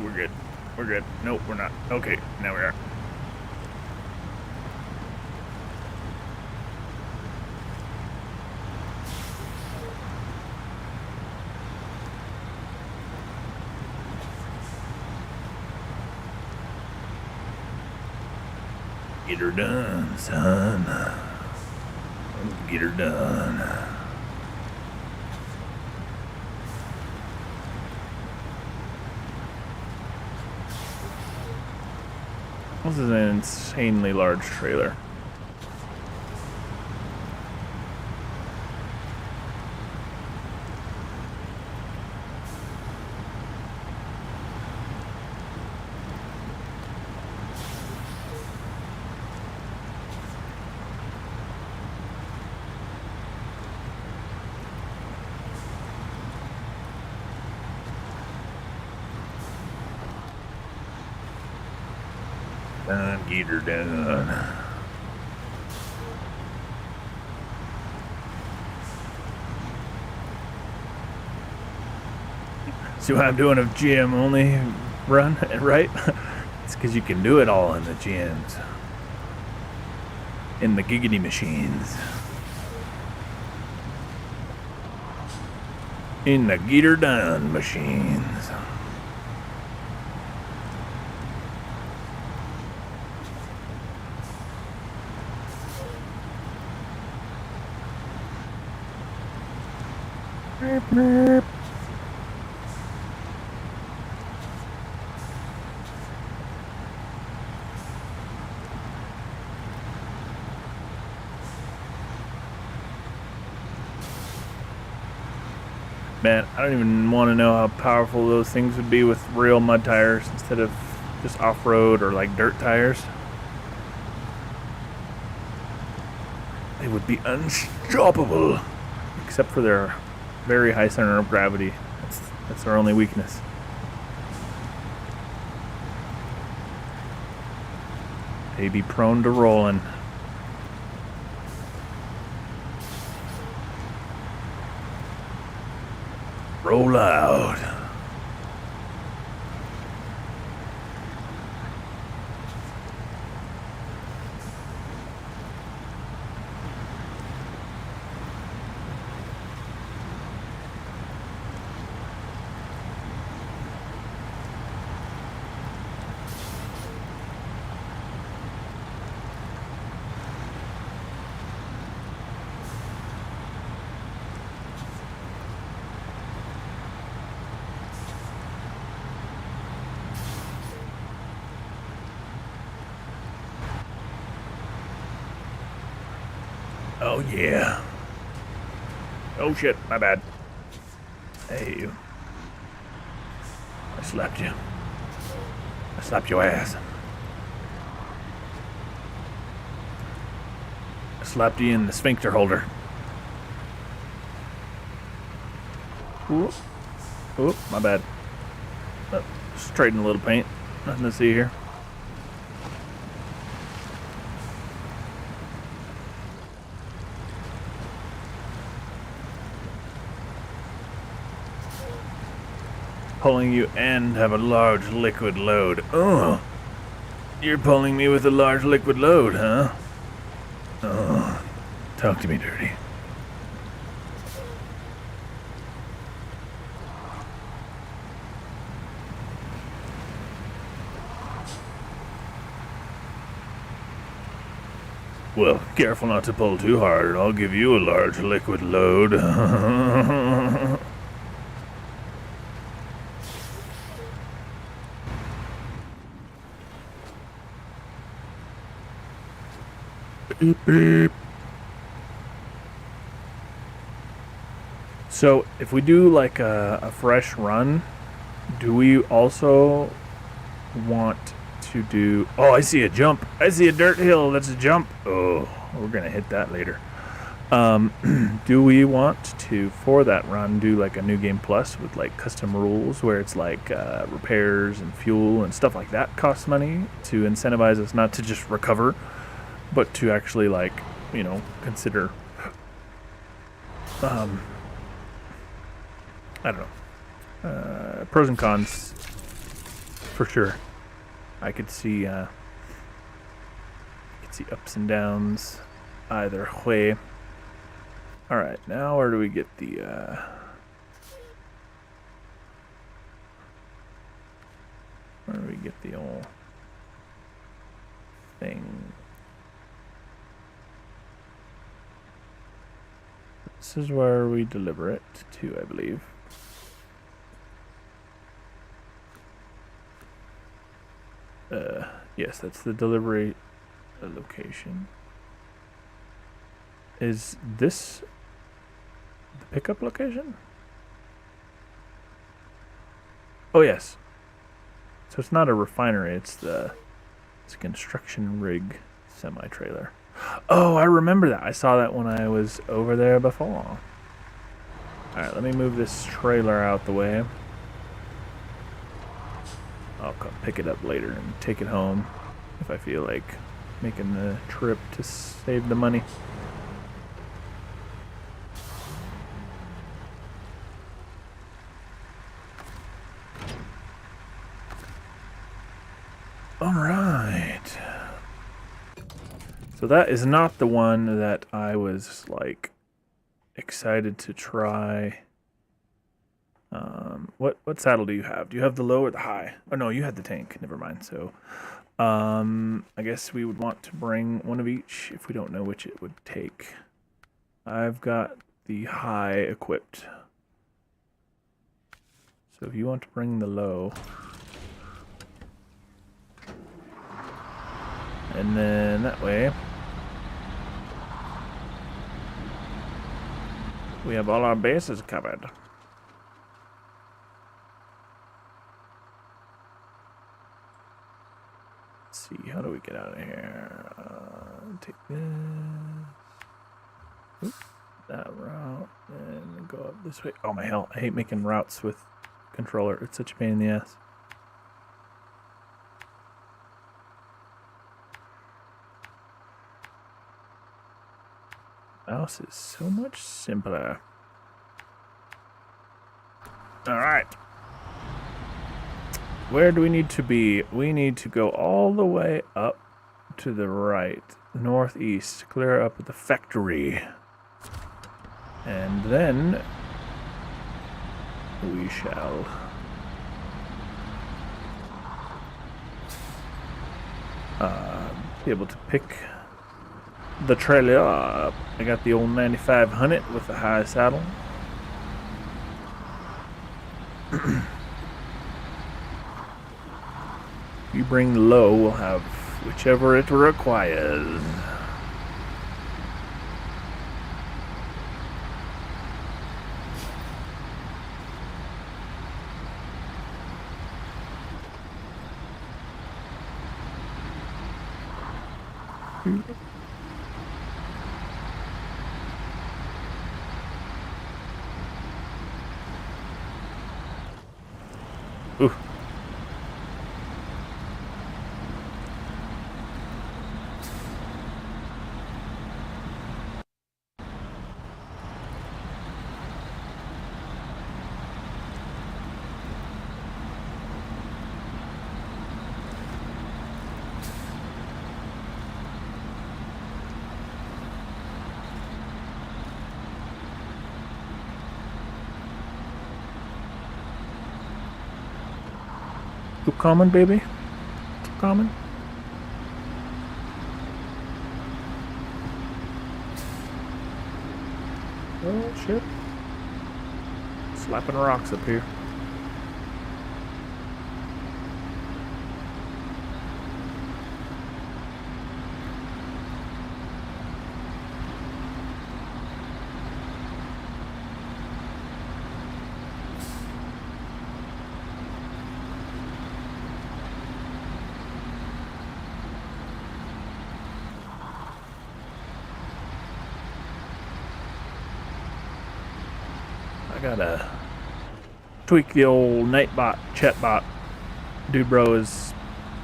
We're good. We're good. Nope, we're not. Okay, now we are. Get her done, son. Get her done. This is an insanely large trailer. Get her done. See what I'm doing a GM only run, right? It's because you can do it all in the GMs. In the giggity machines. In the get her done machines. Burp. Man, I don't even want to know how powerful those things would be with real mud tires instead of just off-road or like dirt tires. They would be unstoppable, except for their very high center of gravity. That's our only weakness. They be prone to rolling. so loud. Oh, yeah. Oh, shit. My bad. Hey, you. I slapped you. I slapped your ass. I slapped you in the sphincter holder. Ooh. Ooh, my bad. Just trading a little paint. Nothing to see here. Pulling you and have a large liquid load. Oh, you're pulling me with a large liquid load, huh? Oh, talk to me dirty. Well, careful not to pull too hard, or I'll give you a large liquid load. Beep, beep. So, if we do like a fresh run, do we also want to do... Oh, I see a jump. I see a dirt hill. That's a jump. Oh, we're going to hit that later. Do we want to, for that run, do like a new game plus with like custom rules where it's like repairs and fuel and stuff like that costs money to incentivize us not to just recover, but to actually like, you know, consider, I don't know, pros and cons for sure. I could see ups and downs either way. All right, now where do we get the old thing? This is where we deliver it to, I believe. Yes, that's the delivery location. Is this the pickup location? Oh, yes. So it's not a refinery, it's a construction rig semi-trailer. Oh, I remember that. I saw that when I was over there before. Alright, let me move this trailer out the way. I'll come pick it up later and take it home if I feel like making the trip to save the money. Alright. So that is not the one that I was like excited to try. What saddle do you have? Do you have the low or the high? Oh no, you had the tank. Never mind. So I guess we would want to bring one of each if we don't know which it would take. I've got the high equipped. So if you want to bring the low. And then that way we have all our bases covered. Let's see, how do we get out of here? Take this. Oop, that route. And go up this way. Oh my hell, I hate making routes with controller. It's such a pain in the ass. Mouse is so much simpler. Alright. Where do we need to be? We need to go all the way up to the right. Northeast. Clear up at the factory. And then we shall be able to pick the trailer up. I got the old 9500 with the high saddle. You bring the low, we'll have whichever it requires. Ooh. Too common, baby? Too common? Oh, shit. Slapping rocks up here. I gotta tweak the old Nightbot, chatbot. Dude, bro is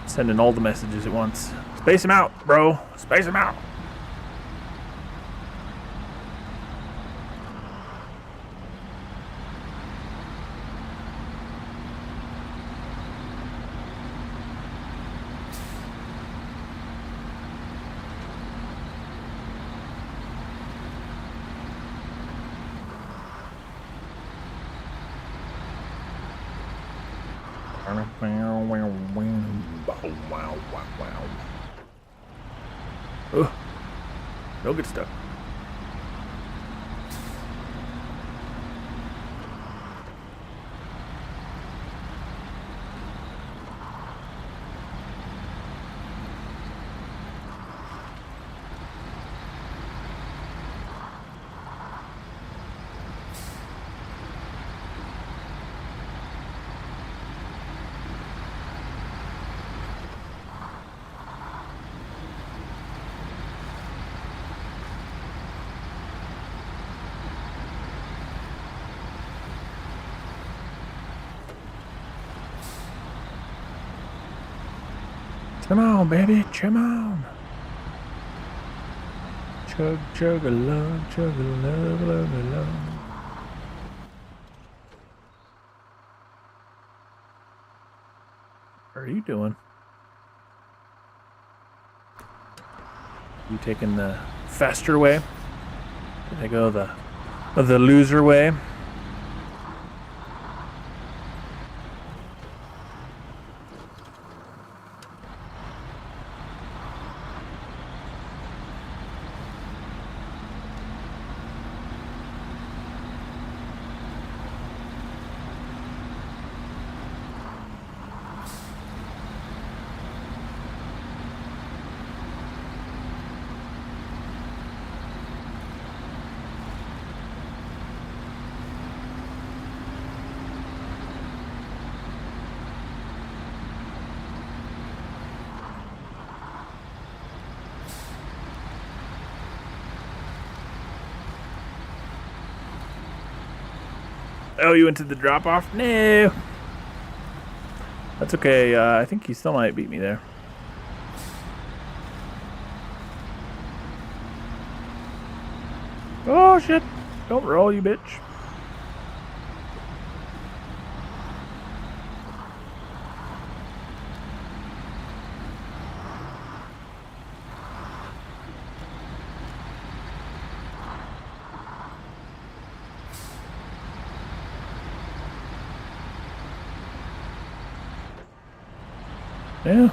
sending all the messages at once. Space him out, bro. Space him out. Oh, no good stuff. Come on, baby, come on. Chug, chug, a love, chug, a love, love, a love. What are you doing? You taking the faster way? Did I go the loser way? Oh, you went to the drop-off? No. That's okay. I think you still might beat me there. Oh, shit. Don't roll, you bitch. Yeah.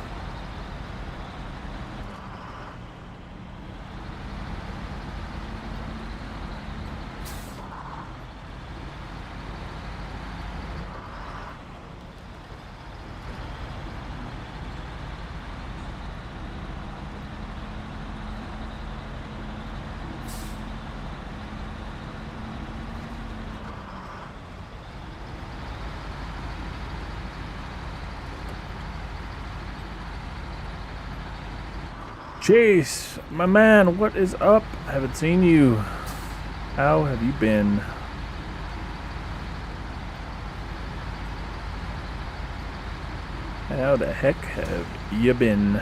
Chase, my man, what is up? Haven't seen you. How have you been? How the heck have you been?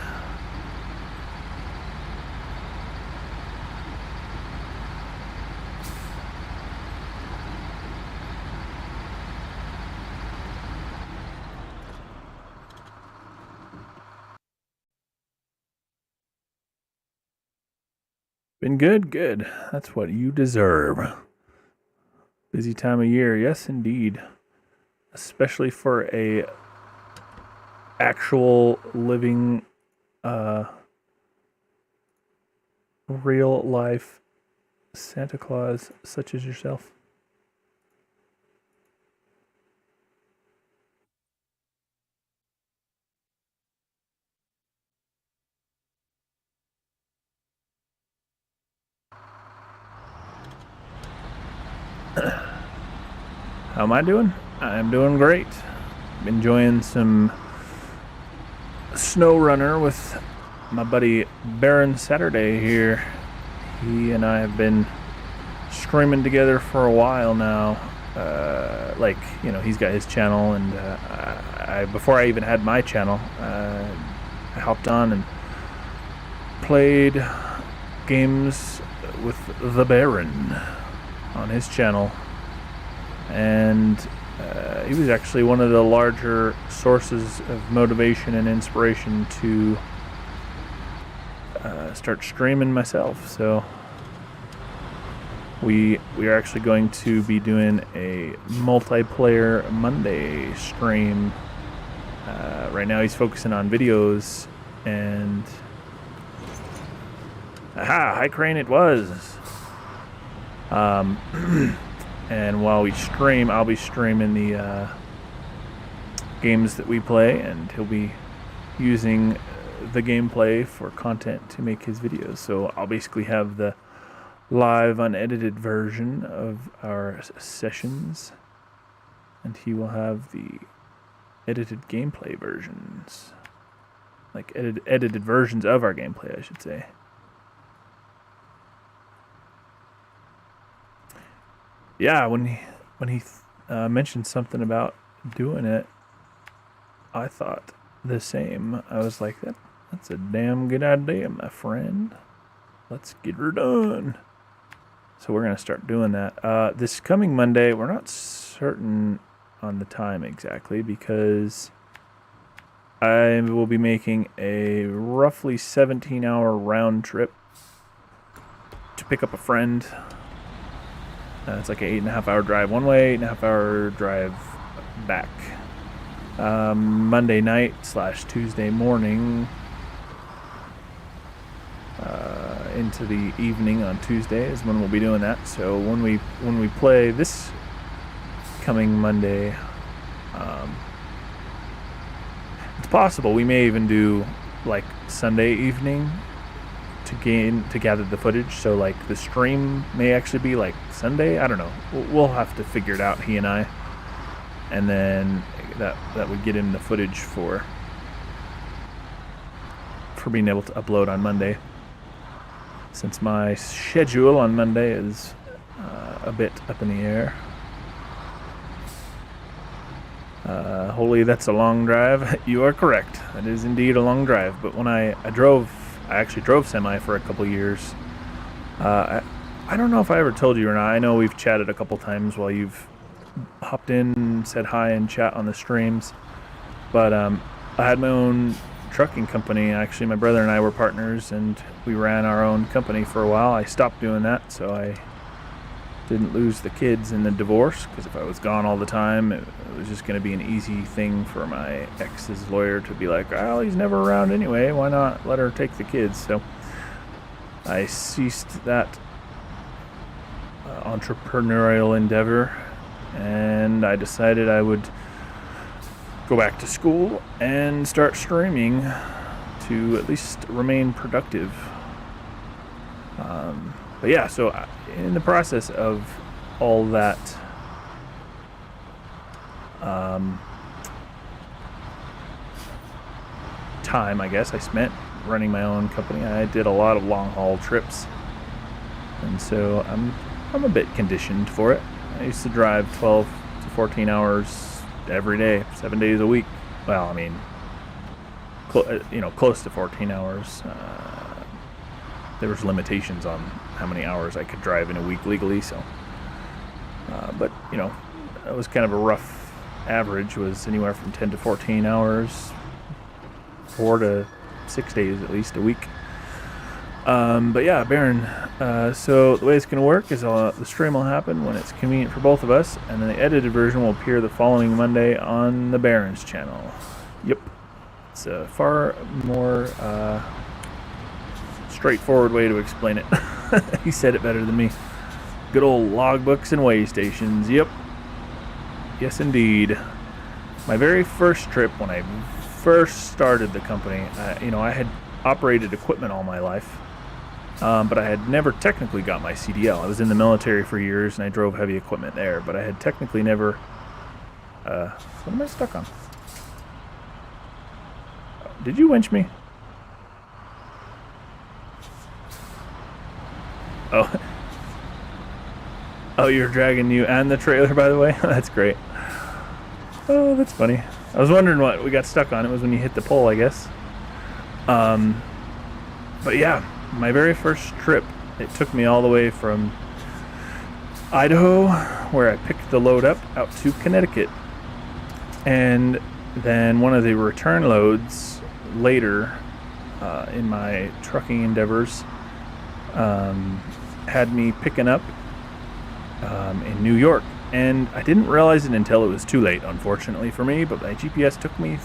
Been good? Good. That's what you deserve. Busy time of year, yes indeed. Especially for a actual living real life Santa Claus such as yourself. How am I doing? I'm doing great. Enjoying some SnowRunner with my buddy Baron Saturday here. He and I have been streaming together for a while now. He's got his channel, and before I even had my channel, I hopped on and played games with the Baron on his channel. And he was actually one of the larger sources of motivation and inspiration to start streaming myself. So we are actually going to be doing a multiplayer Monday stream. Right now he's focusing on videos, and high crane it was. And while we stream, I'll be streaming the games that we play, and he'll be using the gameplay for content to make his videos. So I'll basically have the live unedited version of our sessions, and he will have the edited gameplay versions, like edited versions of our gameplay, I should say. Yeah, when he mentioned something about doing it, I thought the same. I was like, that's a damn good idea, my friend. Let's get her done. So we're gonna start doing that. This coming Monday, we're not certain on the time exactly, because I will be making a roughly 17-hour round trip to pick up a friend. It's like an 8.5-hour drive one way, 8.5-hour drive back. Monday night / Tuesday morning into the evening on Tuesday is when we'll be doing that. So when we play this coming Monday, it's possible we may even do like Sunday evening to gather the footage. So like the stream may actually be like Sunday. I don't know. We'll have to figure it out, he and I, and then that would get in the footage for being able to upload on Monday, since my schedule on Monday is a bit up in the air. Holy, that's a long drive. You are correct. That is indeed a long drive. But when I actually drove semi for a couple years. I don't know if I ever told you or not. I know we've chatted a couple times while you've hopped in and said hi and chat on the streams. But I had my own trucking company. Actually, my brother and I were partners, and we ran our own company for a while. I stopped doing that, so I Didn't lose the kids in the divorce, because if I was gone all the time, it was just going to be an easy thing for my ex's lawyer to be like, well, he's never around anyway, why not let her take the kids? So I ceased that entrepreneurial endeavor, and I decided I would go back to school and start streaming to at least remain productive. But yeah, so in the process of all that time, I guess, I spent running my own company, I did a lot of long haul trips, and so I'm a bit conditioned for it. I used to drive 12 to 14 hours every day, 7 days a week. Well, I mean, close to 14 hours. There was limitations on how many hours I could drive in a week legally, so but that was kind of a rough average, was anywhere from 10 to 14 hours, 4 to 6 days at least a week. But yeah, Baron, so the way it's going to work is the stream will happen when it's convenient for both of us, and then the edited version will appear the following Monday on the Baron's channel. Yep. It's a far more straightforward way to explain it. He said it better than me. Good old logbooks and way stations. Yep. Yes, indeed. My very first trip, when I first started the company, I had operated equipment all my life, but I had never technically got my CDL. I was in the military for years, and I drove heavy equipment there, but I had technically never... what am I stuck on? Did you winch me? Oh, you're dragging you and the trailer, by the way? That's great. Oh, that's funny. I was wondering what we got stuck on. It was when you hit the pole, I guess. But yeah, my very first trip, it took me all the way from Idaho, where I picked the load up, out to Connecticut. And then one of the return loads later in my trucking endeavors had me picking up in New York, and I didn't realize it until it was too late, unfortunately for me, but my GPS took me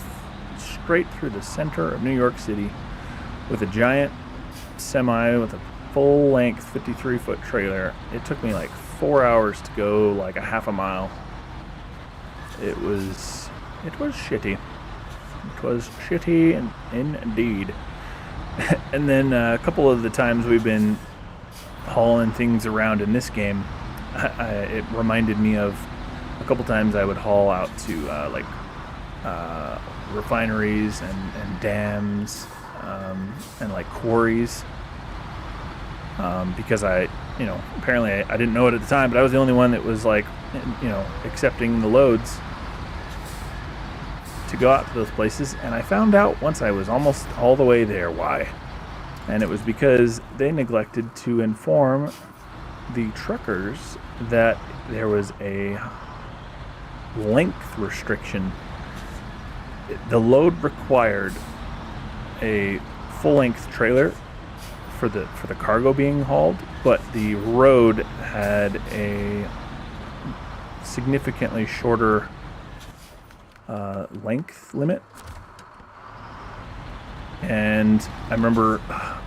straight through the center of New York City with a giant semi with a full-length 53-foot trailer. It took me like 4 hours to go like a half a mile. It was shitty. It was shitty indeed. And then a couple of the times we've been hauling things around in this game, it reminded me of a couple times I would haul out to refineries and dams and like quarries, because apparently I didn't know it at the time, but I was the only one that was like accepting the loads to go out to those places, and I found out once I was almost all the way there why. And it was because they neglected to inform the truckers that there was a length restriction. The load required a full-length trailer for the cargo being hauled, but the road had a significantly shorter length limit. And I remember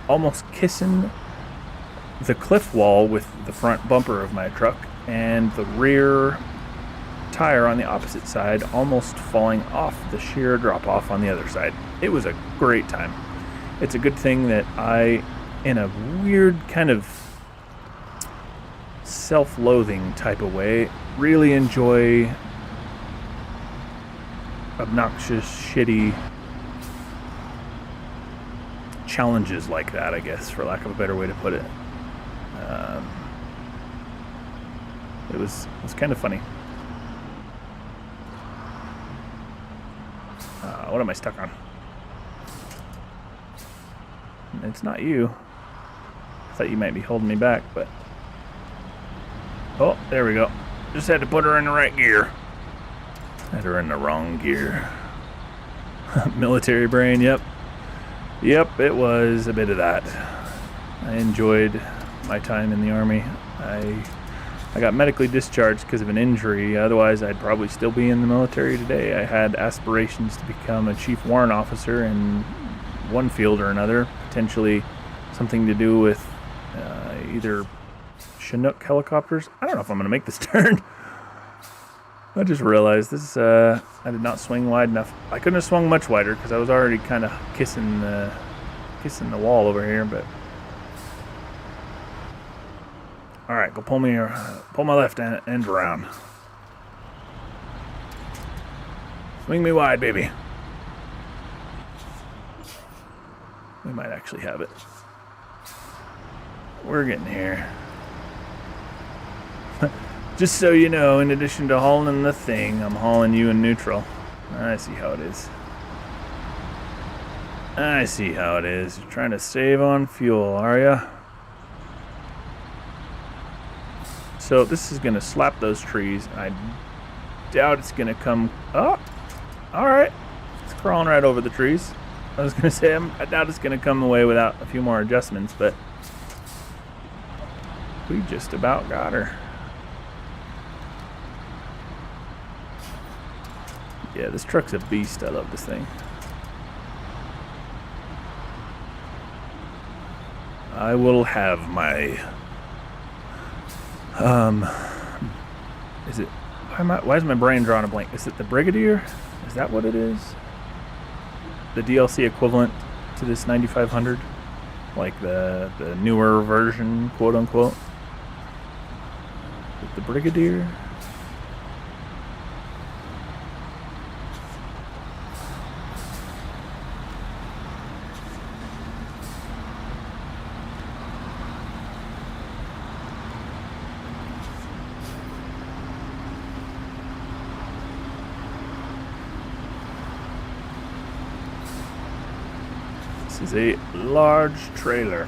almost kissing the cliff wall with the front bumper of my truck, and the rear tire on the opposite side almost falling off the sheer drop off on the other side. It was a great time. It's a good thing that I, in a weird kind of self-loathing type of way, really enjoy obnoxious, shitty challenges like that, I guess, for lack of a better way to put it. It was kind of funny. What am I stuck on? It's not you. I thought you might be holding me back, but... Oh, there we go. Just had to put her in the right gear. Had her in the wrong gear. Military brain, yep. Yep, it was a bit of that. I enjoyed my time in the Army. I I got medically discharged because of an injury. Otherwise, I'd probably still be in the military today. I had aspirations to become a chief warrant officer in one field or another, potentially something to do with either Chinook helicopters. I don't know if I'm going to make this turn. I just realized this. I did not swing wide enough. I couldn't have swung much wider because I was already kind of kissing the wall over here. But all right, go pull my left end around. Swing me wide, baby. We might actually have it. We're getting here. Just so you know, in addition to hauling the thing, I'm hauling you in neutral. I see how it is. I see how it is. You're trying to save on fuel, are ya? So this is going to slap those trees. I doubt it's going to come... Oh! Alright. It's crawling right over the trees. I was going to say, I doubt it's going to come away without a few more adjustments, but... we just about got her. Yeah, this truck's a beast. I love this thing. I will have my... Is it... Why is my brain drawing a blank? Is it the Brigadier? Is that what it is? The DLC equivalent to this 9500? Like the newer version, quote unquote? Is it the Brigadier? This is a large trailer.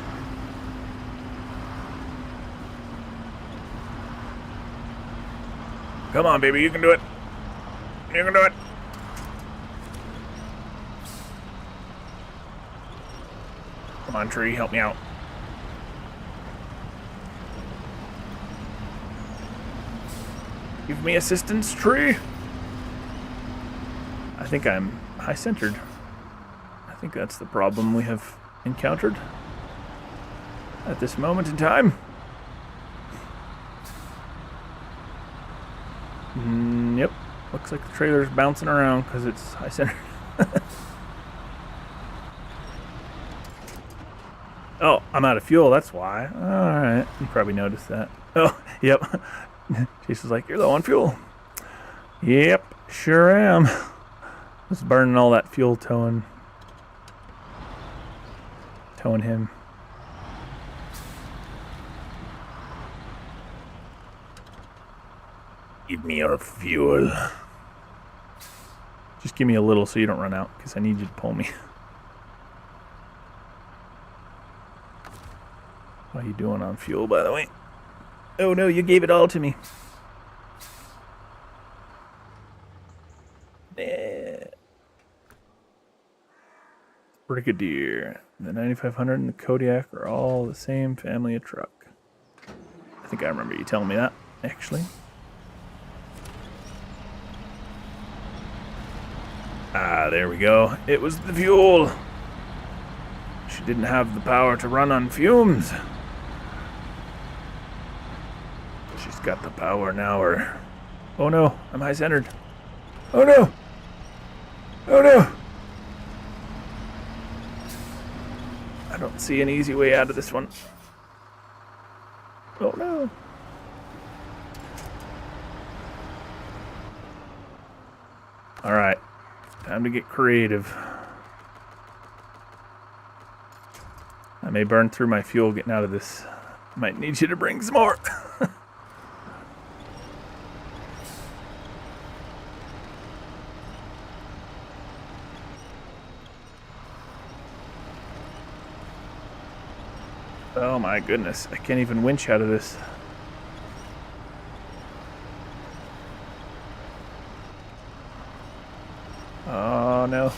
Come on, baby, you can do it. You can do it. Come on, tree, help me out. Give me assistance, tree. I think I'm high-centered. I think that's the problem we have encountered at this moment in time. Yep, looks like the trailer's bouncing around because it's high-centered. Oh, I'm out of fuel, that's why. Alright, you probably noticed that. Oh, yep. Chase was like, you're low on fuel. Yep, sure am. Just burning all that fuel towing him. Give me your fuel. Just give me a little so you don't run out, because I need you to pull me. How you doing on fuel, by the way? Oh no, you gave it all to me. Brigadier, the 9500 and the Kodiak are all the same family of truck. I think I remember you telling me that, actually. Ah, there we go. It was the fuel. She didn't have the power to run on fumes. She's got the power now, or... Oh no, I'm high-centered. Oh no! Oh no! I don't see an easy way out of this one. Oh no! Alright, time to get creative. I may burn through my fuel getting out of this. Might need you to bring some more. Oh my goodness, I can't even winch out of this. Oh no.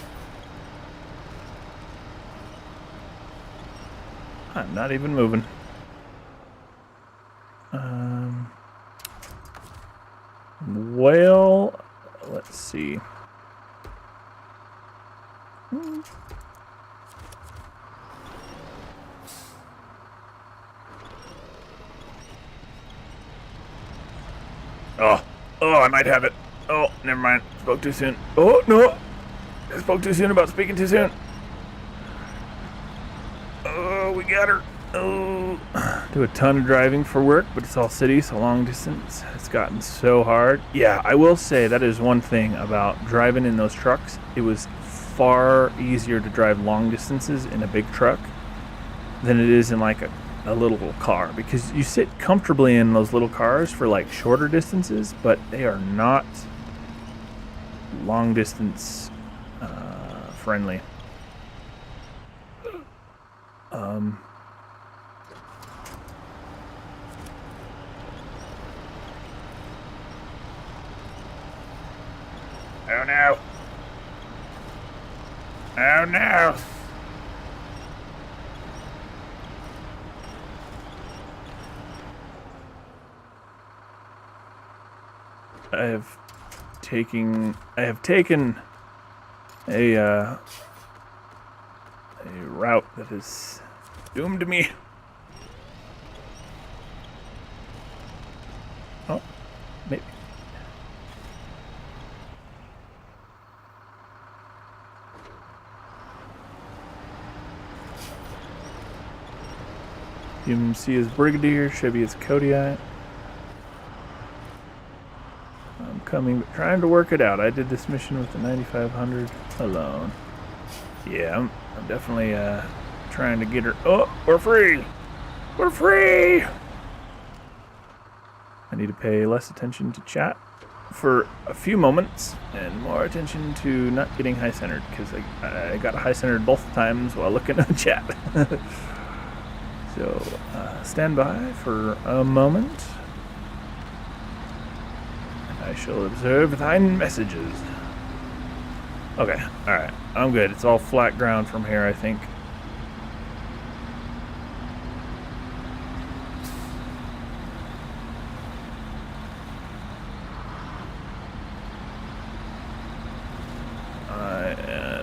I'm not even moving. Oh, I might have it. Oh, never mind. Spoke too soon. Oh, no. I spoke too soon about speaking too soon. Oh, we got her. Oh. Do a ton of driving for work, but it's all city, so long distance. It's gotten so hard. Yeah, I will say that is one thing about driving in those trucks. It was far easier to drive long distances in a big truck than it is in like a little car, because you sit comfortably in those little cars for like shorter distances, but they are not long distance friendly. Oh no. Oh no. I have taken a route that is doomed to me. Oh, maybe. UMC is Brigadier, Chevy is Kodiak. I'm coming, but trying to work it out. I did this mission with the 9500 alone. Yeah, I'm definitely trying to get her. Oh, we're free! We're free! I need to pay less attention to chat for a few moments and more attention to not getting high-centered, because I got high-centered both times while looking at the chat. So, stand by for a moment. And I shall observe thine messages. Okay, alright. I'm good. It's all flat ground from here, I think.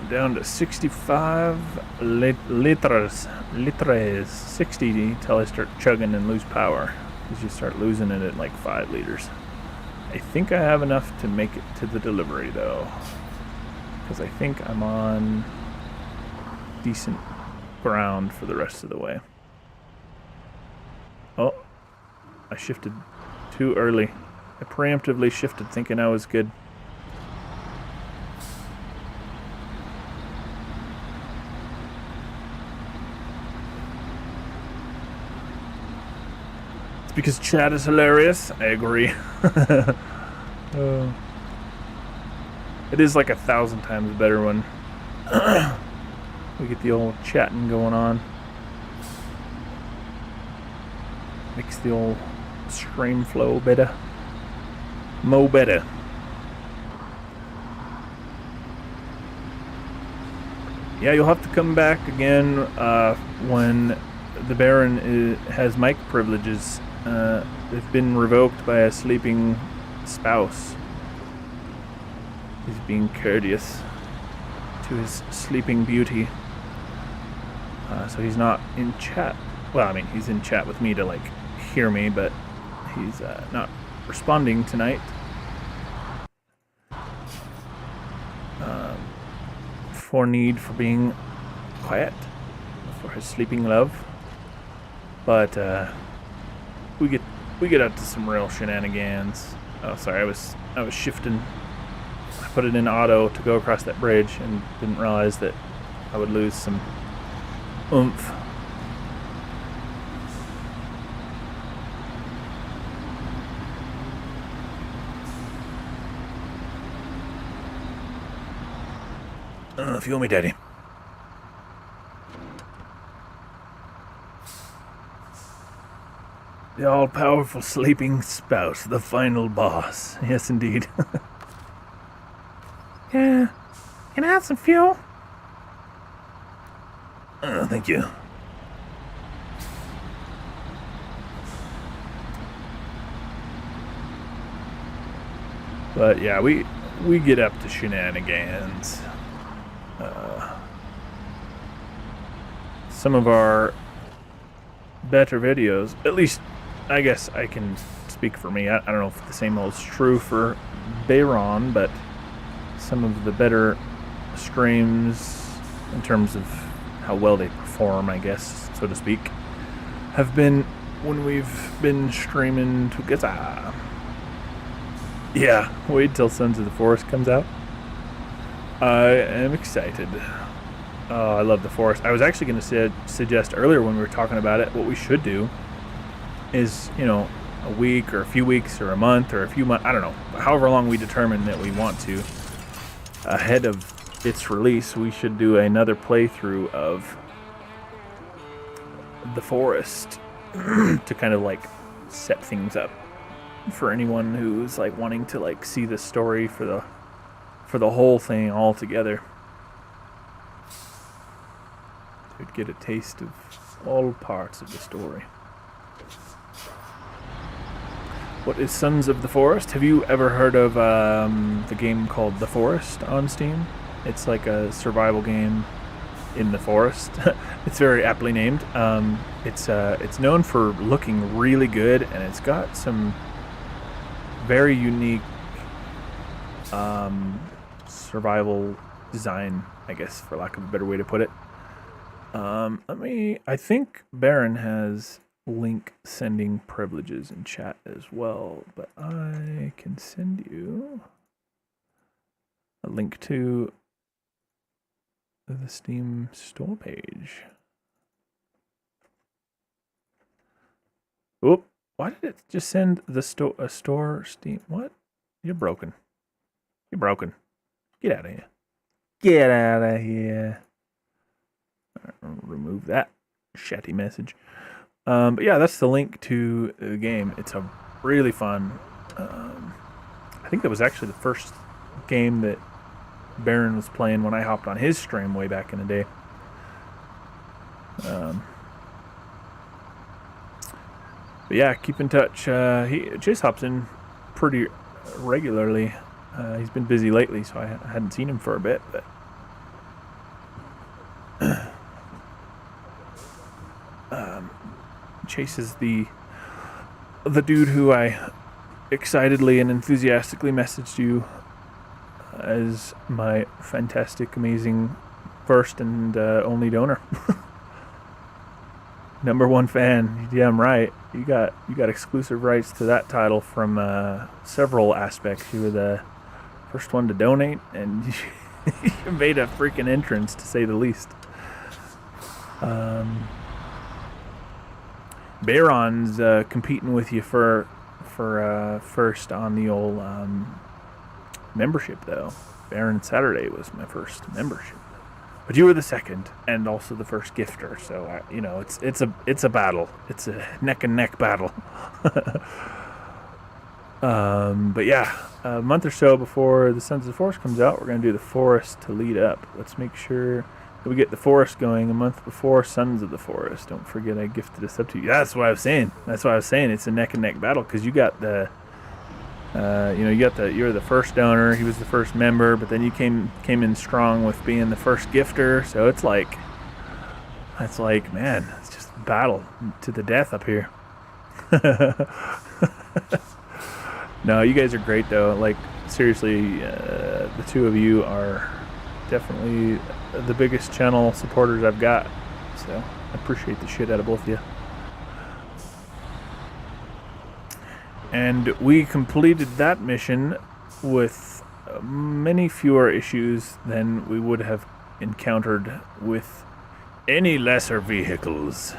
Down to 65 litres, 60 until I start chugging and lose power, because you start losing it at like 5 liters. I think I have enough to make it to the delivery though, because I think I'm on decent ground for the rest of the way. Oh, I shifted too early. I preemptively shifted thinking I was good. Because chat is hilarious. I agree. It is like 1,000 times better when we get the old chatting going on. Makes the old stream flow better. Mo better. Yeah, you'll have to come back again when the Baron has mic privileges. They've been revoked by a sleeping spouse. He's being courteous to his sleeping beauty. So he's not in chat. Well, I mean, he's in chat with me to, like, hear me, but he's not responding tonight. For need for being quiet for his sleeping love. But, we get up to some real shenanigans. Oh, sorry, I was shifting. I put it in auto to go across that bridge and didn't realize that I would lose some oomph. Fuel me, Daddy. The all-powerful sleeping spouse, the final boss. Yes, indeed. Yeah. Can I have some fuel? Oh, thank you. But yeah, we get up to shenanigans. some of our better videos. At least, I guess I can speak for me. I don't know if the same holds true for Bayron, but some of the better streams in terms of how well they perform, I guess, so to speak, have been when we've been streaming together. Yeah, wait till Sons of the Forest comes out. I am excited. Oh, I love the forest. I was actually going to suggest earlier when we were talking about it, what we should do is, you know, a week or a few weeks or a month or a few months, I don't know, however long we determine that we want to, ahead of its release, we should do another playthrough of the forest to kind of like set things up for anyone who's like wanting to like see the story for the whole thing all together. To get a taste of all parts of the story. What is Sons of the Forest? Have you ever heard of the game called The Forest on Steam? It's like a survival game in the forest. It's very aptly named. It's known for looking really good, and it's got some very unique survival design, I guess, for lack of a better way to put it. I think Baron has link sending privileges in chat as well, but I can send you a link to the Steam store page. Oop, why did it just send the store Steam? What? You're broken. You're broken. Get out of here. Get out of here. Remove that shatty message. But yeah, that's the link to the game. It's a really fun. I think that was actually the first game that Baron was playing when I hopped on his stream way back in the day. But yeah, keep in touch. Chase hops in pretty regularly. He's been busy lately, so I hadn't seen him for a bit, but Chase is the dude who I excitedly and enthusiastically messaged you as my fantastic, amazing first and only donor. Number one fan. Yeah, I'm right. You got exclusive rights to that title from several aspects. You were the first one to donate, and you made a freaking entrance, to say the least. Bayron's competing with you for first on the old membership, though. Baron Saturday was my first membership, but you were the second and also the first gifter. So you know, it's a battle. It's a neck and neck battle. But yeah, a month or so before the Sons of the Forest comes out, we're gonna do the Forest to lead up. Let's make sure we get the Forest going a month before Sons of the Forest. Don't forget I gifted a sub to you. That's what I was saying. It's a neck and neck battle, because you got the, you're the first donor. He was the first member, but then you came in strong with being the first gifter. So it's like, man, it's just battle to the death up here. No, you guys are great though. Like, seriously, the two of you are definitely the biggest channel supporters I've got, so I appreciate the shit out of both of you. And we completed that mission with many fewer issues than we would have encountered with any lesser vehicles.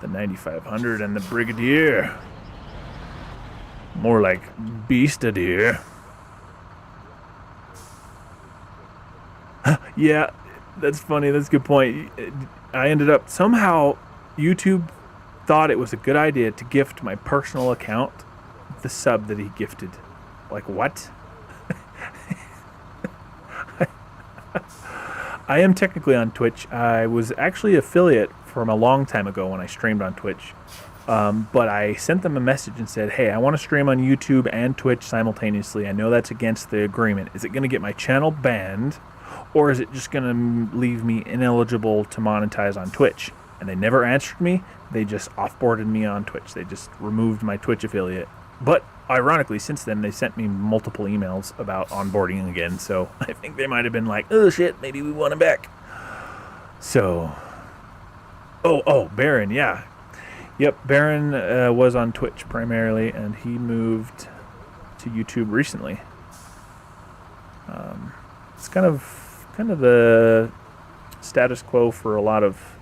The 9500 and the Brigadier. More like Beastadier. Yeah, that's funny. That's a good point. I ended up, somehow, YouTube thought it was a good idea to gift my personal account the sub that he gifted. Like, what? I am technically on Twitch. I was actually affiliate from a long time ago when I streamed on Twitch. But I sent them a message and said, hey, I want to stream on YouTube and Twitch simultaneously. I know that's against the agreement. Is it going to get my channel banned? or is it just going to leave me ineligible to monetize on Twitch? And they never answered me. They just offboarded me on Twitch. They just removed my Twitch affiliate. But ironically, since then, they sent me multiple emails about onboarding again. So I think they might have been like, oh shit, maybe we want him back. So, oh, Baron, yeah. Yep, Baron was on Twitch primarily, and he moved to YouTube recently. It's kind of the status quo for a lot of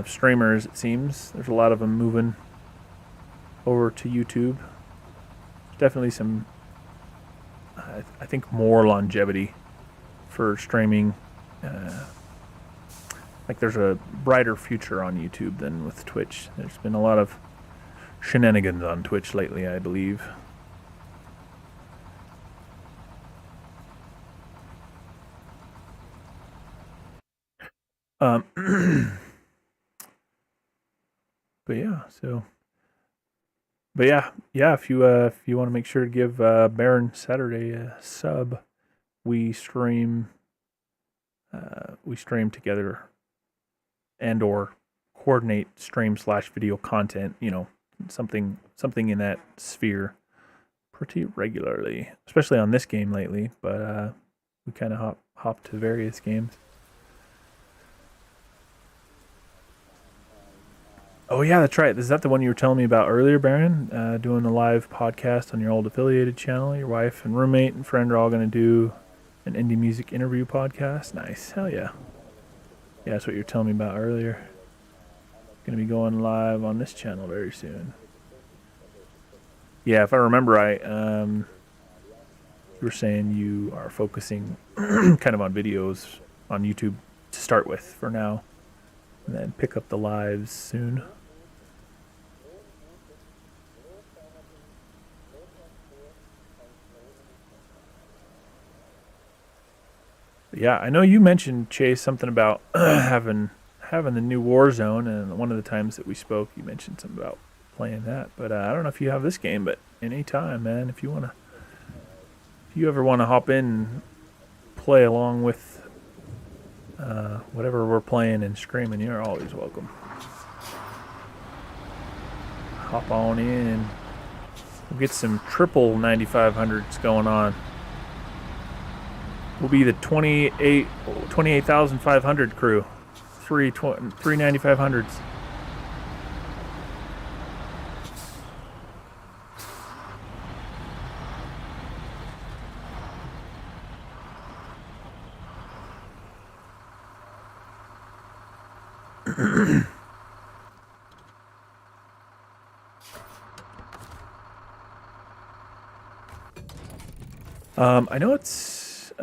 streamers, it seems. There's a lot of them moving over to YouTube. Definitely some, I think, more longevity for streaming. Like there's a brighter future on YouTube than with Twitch. There's been a lot of shenanigans on Twitch lately, I believe. But yeah, so. But yeah. If you want to make sure to give Baron Saturday a sub, we stream together, and or coordinate stream/video content. You know, something in that sphere, pretty regularly, especially on this game lately. But we kind of hop to various games. Oh yeah, that's right. Is that the one you were telling me about earlier, Baron? Doing a live podcast on your old affiliated channel. Your wife and roommate and friend are all going to do an indie music interview podcast. Nice. Hell yeah. Yeah, that's what you were telling me about earlier. Going to be going live on this channel very soon. Yeah, if I remember right, you were saying you are focusing kind of on videos on YouTube to start with for now, and then pick up the lives soon. Yeah, I know you mentioned, Chase, something about having the new Warzone, and one of the times that we spoke, you mentioned something about playing that. But I don't know if you have this game, but anytime, man, if you ever want to hop in and play along with whatever we're playing and screaming, you're always welcome. Hop on in. We'll get some triple 9500s going on. We'll be the 28,500 crew. Three 9500s. I know it's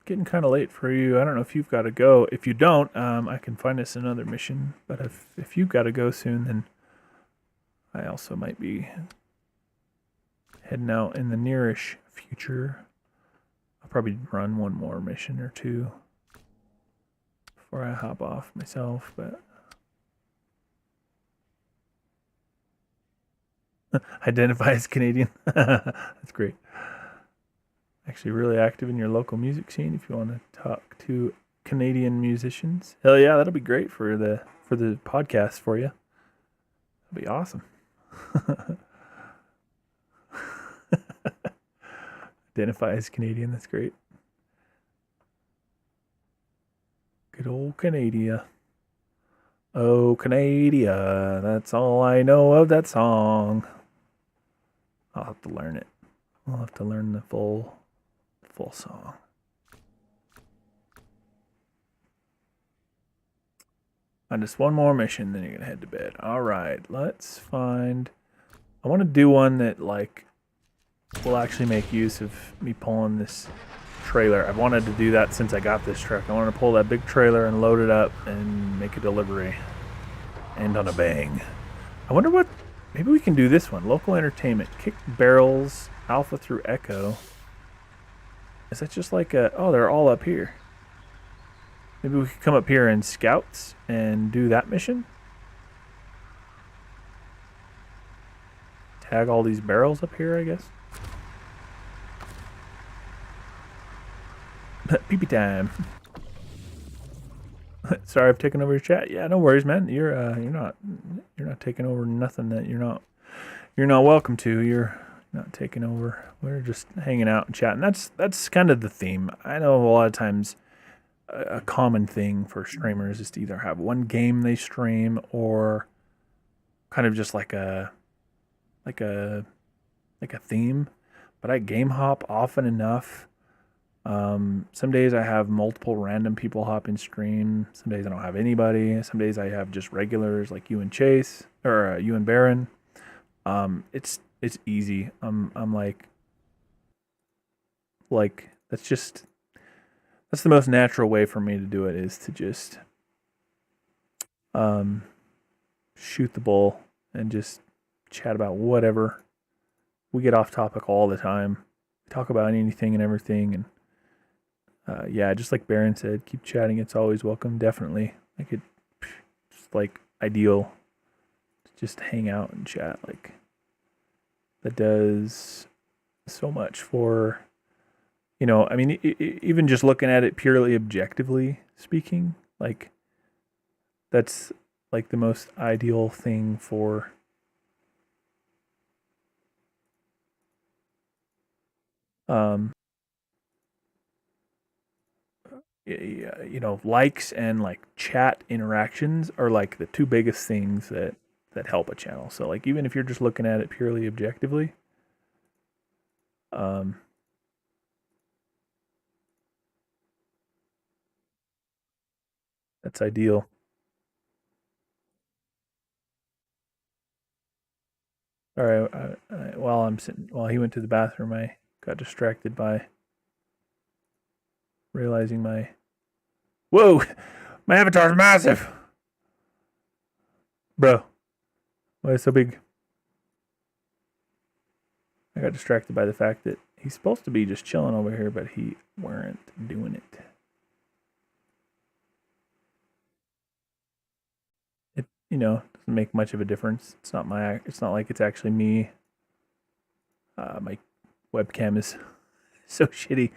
getting kind of late for you. I don't know if you've got to go. If you don't, I can find us another mission. But if you've got to go soon, then I also might be heading out in the nearish future. I'll probably run one more mission or two before I hop off myself, but identify as Canadian. That's great. Actually really active in your local music scene if you want to talk to Canadian musicians. Hell yeah, that'll be great for the podcast for you. That'd be awesome. Identify as Canadian, that's great. Good old Canada. Oh, Canada, that's all I know of that song. I'll have to learn it. I'll have to learn the full song. And just one more mission, then you're gonna head to bed. All right, let's find. I want to do one that like will actually make use of me pulling this trailer. I've wanted to do that since I got this truck. I want to pull that big trailer and load it up and make a delivery. End on a bang. I wonder what. Maybe we can do this one. Local entertainment. Kick barrels. Alpha through Echo. Is that just like a... Oh, they're all up here. Maybe we could come up here in Scouts and do that mission? Tag all these barrels up here, I guess. Pee time. Sorry, I've taken over your chat. Yeah, no worries, man. You're not taking over nothing that you're not welcome to. You're not taking over. We're just hanging out and chatting. That's kind of the theme. I know a lot of times a common thing for streamers is to either have one game they stream or kind of just like a like a theme. But I game hop often enough. Some days I have multiple random people hop in stream. Some days I don't have anybody. Some days I have just regulars like you and Chase or you and Baron. It's easy. I'm like that's the most natural way for me to do it is to just um shoot the bull and just chat about whatever. We get off topic all the time. We talk about anything and everything and yeah, just like Baron said, keep chatting. It's always welcome. Definitely. Like it just like ideal to just hang out and chat. Like that does so much for I mean, even just looking at it purely objectively speaking, like that's like the most ideal thing for um likes and like chat interactions are like the two biggest things that help a channel. So like even if you're just looking at it purely objectively, um that's ideal. All right, while he went to the bathroom, I got distracted by realizing my whoa, my avatar's massive, bro. Why is it so big? I got distracted by the fact that he's supposed to be just chilling over here, but he weren't doing it. It doesn't make much of a difference. It's not my. It's not like it's actually me. My webcam is so shitty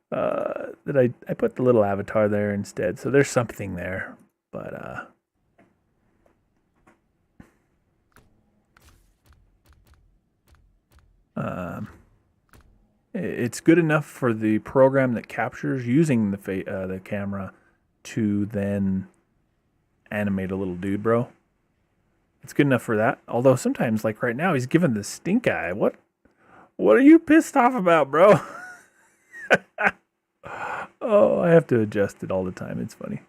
that I put the little avatar there instead. So there's something there, but um, it's good enough for the program that captures using the camera to then animate a little dude, bro. It's good enough for that. Although sometimes, like right now, he's giving the stink eye. What are you pissed off about, bro? Oh, I have to adjust it all the time. It's funny.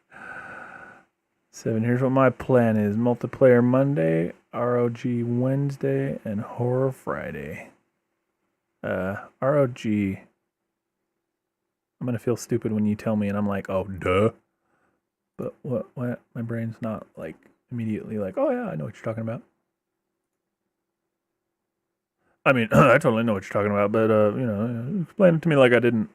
7. Here's what my plan is: multiplayer Monday, ROG Wednesday, and Horror Friday. ROG. I'm gonna feel stupid when you tell me, and I'm like, oh, duh. But what? My brain's not like immediately like, oh yeah, I know what you're talking about. I mean, I totally know what you're talking about, but explain it to me like I didn't.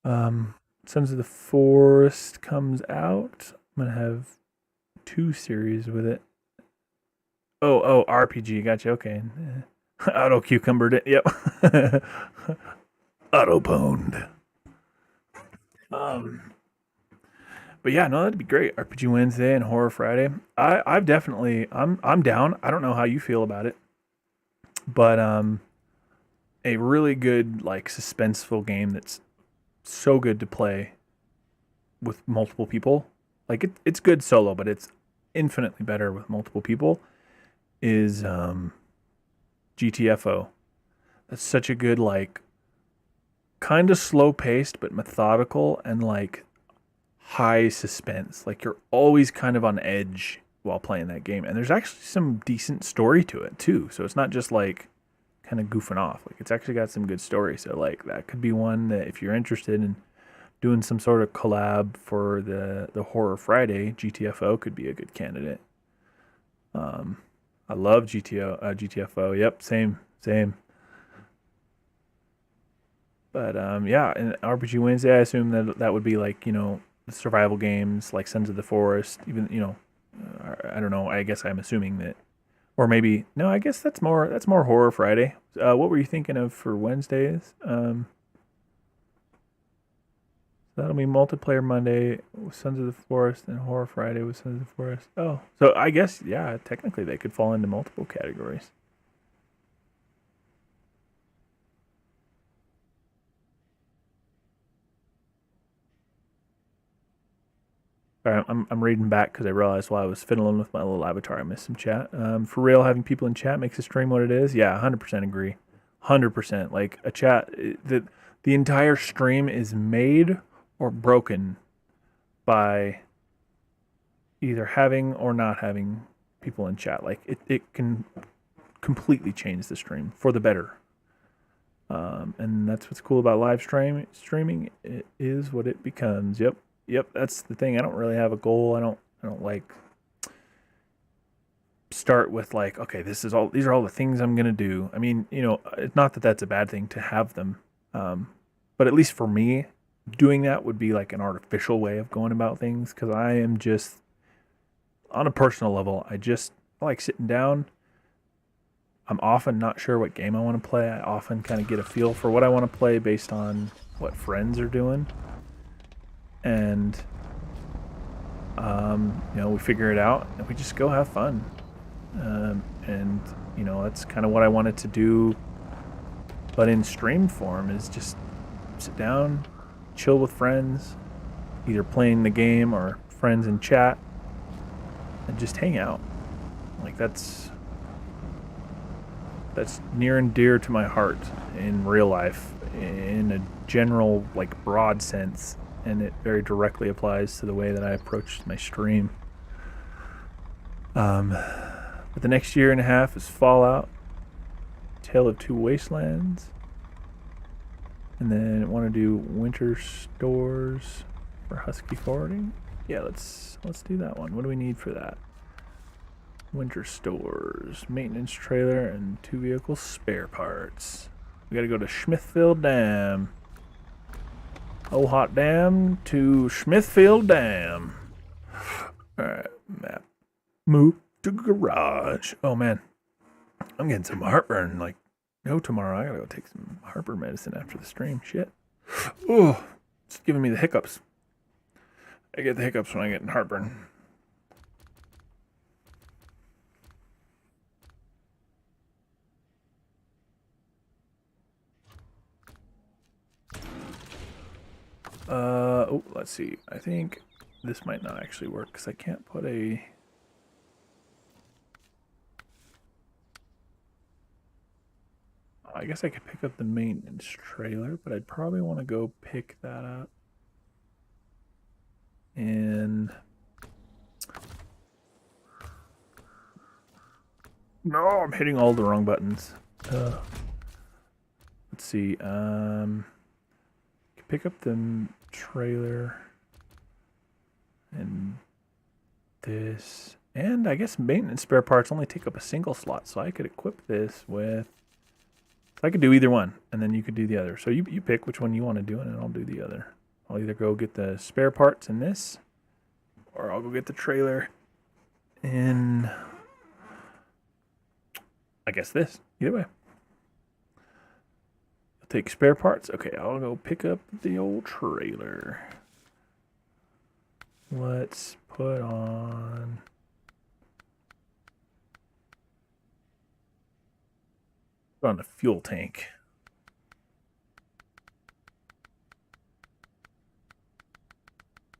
Um, Sons of the Forest comes out. I'm gonna have 2 series with it. Oh, RPG. Gotcha. Okay. Auto cucumbered it. Yep. Auto pwned. Um, but yeah, no, that'd be great. RPG Wednesday and Horror Friday. I've definitely I'm down. I don't know how you feel about it, but a really good like suspenseful game that's so good to play with multiple people. Like it's good solo, but it's infinitely better with multiple people. Is GTFO. That's such a good like kind of slow paced but methodical and like high suspense. Like you're always kind of on edge while playing that game. And there's actually some decent story to it too. So it's not just like kind of goofing off. Like it's actually got some good story. So like that could be one that if you're interested in doing some sort of collab for the Horror Friday, GTFO could be a good candidate. I love GTFO. Yep, same. But yeah, and RPG Wednesday, I assume that would be like the survival games like Sons of the Forest, even I don't know. I guess I'm assuming that, or maybe no. I guess that's more Horror Friday. What were you thinking of for Wednesdays? That'll be multiplayer Monday with Sons of the Forest and Horror Friday with Sons of the Forest. Oh, so I guess yeah, technically they could fall into multiple categories. All right, I'm reading back because I realized while I was fiddling with my little avatar, I missed some chat. For real, having people in chat makes the stream what it is. Yeah, 100% agree. 100%. Like a chat, the entire stream is made or broken by either having or not having people in chat. Like it can completely change the stream for the better. And that's what's cool about live streaming. It is what it becomes. Yep, that's the thing. I don't really have a goal. I don't like start with like, okay, these are all the things I'm gonna do. I mean, it's not that that's a bad thing to have them, but at least for me, doing that would be like an artificial way of going about things because I am just on a personal level. I like sitting down. I'm often not sure what game I want to play. I often kind of get a feel for what I want to play based on what friends are doing. And we figure it out and we just go have fun, and that's kind of what I wanted to do, but in stream form is just sit down, chill with friends, either playing the game or friends in chat, and just hang out. Like that's near and dear to my heart in real life, in a general like broad sense. And it very directly applies to the way that I approach my stream. But the next year and a half is Fallout, Tale of Two Wastelands, and then I want to do winter stores for Husky forwarding. Yeah, let's do that one. What do we need for that? Winter stores, maintenance trailer, and 2 vehicle spare parts. We gotta go to Smithfield Dam. Oh, hot dam to Smithfield Dam. Alright, map. Move to garage. Oh, man. I'm getting some heartburn. Like, no tomorrow. I gotta go take some heartburn medicine after the stream. Shit. Oh, it's giving me the hiccups. I get the hiccups when I get heartburn. Let's see. I think this might not actually work because I can't put a... I guess I could pick up the maintenance trailer, but I'd probably want to go pick that up. And... No, I'm hitting all the wrong buttons. Let's see. Pick up the trailer and this, and I guess maintenance spare parts only take up a single slot, so I could equip this with, I could do either one and then you could do the other. So you pick which one you want to do and then I'll do the other. I'll either go get the spare parts in this, or I'll go get the trailer in, I guess this. Either way. Take spare parts. Okay, I'll go pick up the old trailer. Let's put on... Put on the fuel tank.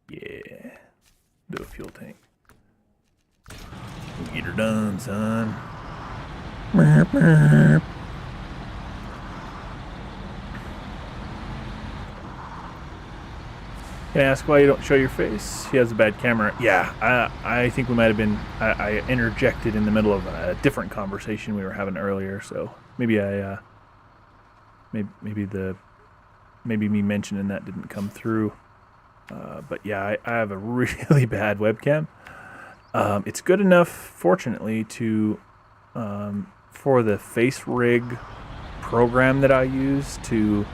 Yeah. Do a fuel tank. Get her done, son. Burp, burp. Can I ask why you don't show your face? He has a bad camera. Yeah, I think we might have been... I interjected in the middle of a different conversation we were having earlier, so maybe I... maybe me mentioning that didn't come through. But yeah, I have a really bad webcam. It's good enough, fortunately, to... for the face rig program that I use to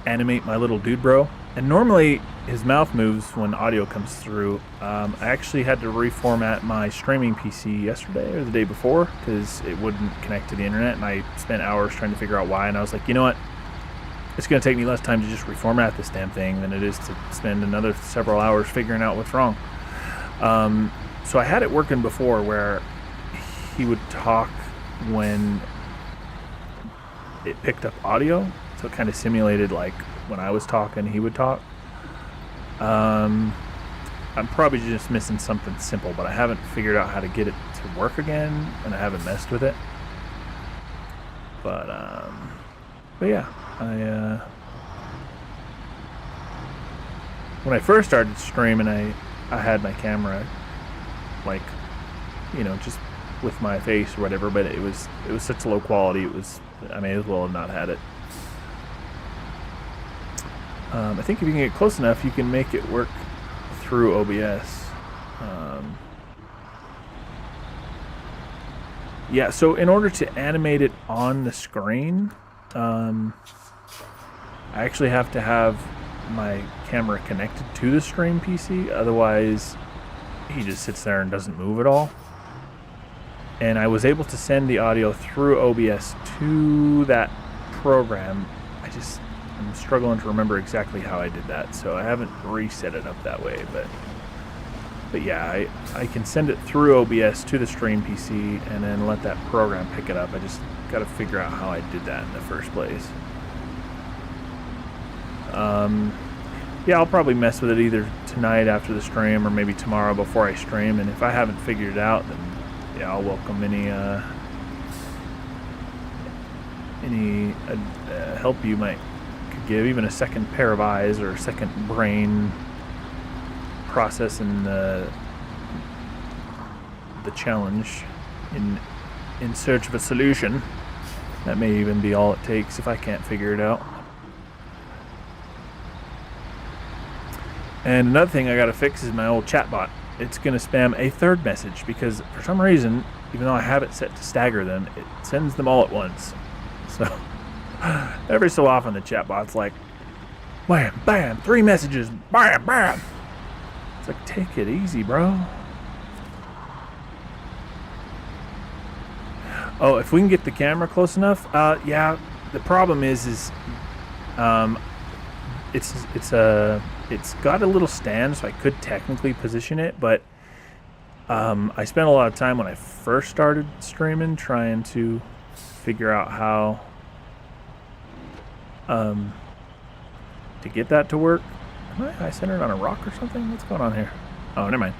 animate my little dude bro. And normally his mouth moves when audio comes through. I actually had to reformat my streaming PC yesterday or the day before because it wouldn't connect to the internet, and I spent hours trying to figure out why. And I was like, you know what? It's going to take me less time to just reformat this damn thing than it is to spend another several hours figuring out what's wrong. So I had it working before where he would talk when it picked up audio, so it kind of simulated like when I was talking, he would talk. I'm probably just missing something simple, but I haven't figured out how to get it to work again, and I haven't messed with it. But yeah, when I first started streaming, I had my camera like, you know, just with my face or whatever, but it was such low quality. I may as well have not had it. I think if you can get close enough, you can make it work through OBS. Yeah, so in order to animate it on the screen, I actually have to have my camera connected to the stream PC. Otherwise, he just sits there and doesn't move at all. And I was able to send the audio through OBS to that program. I'm struggling to remember exactly how I did that, so I haven't reset it up that way, but yeah, I can send it through OBS to the stream PC and then let that program pick it up. I just got to figure out how I did that in the first place. Yeah, I'll probably mess with it either tonight after the stream or maybe tomorrow before I stream, and if I haven't figured it out, then yeah, I'll welcome any help you might give, even a second pair of eyes or a second brain processing the challenge in search of a solution. That may even be all it takes if I can't figure it out. And another thing I gotta fix is my old chatbot. It's gonna spam a third message because for some reason, even though I have it set to stagger them, it sends them all at once. So every so often the chatbot's like, bam, bam, 3 messages, bam, bam. It's like, take it easy, bro. Oh, if we can get the camera close enough, yeah. The problem is it's got a little stand, so I could technically position it, but I spent a lot of time when I first started streaming trying to figure out how to get that to work. Am I centered on a rock or something? What's going on here? Oh, never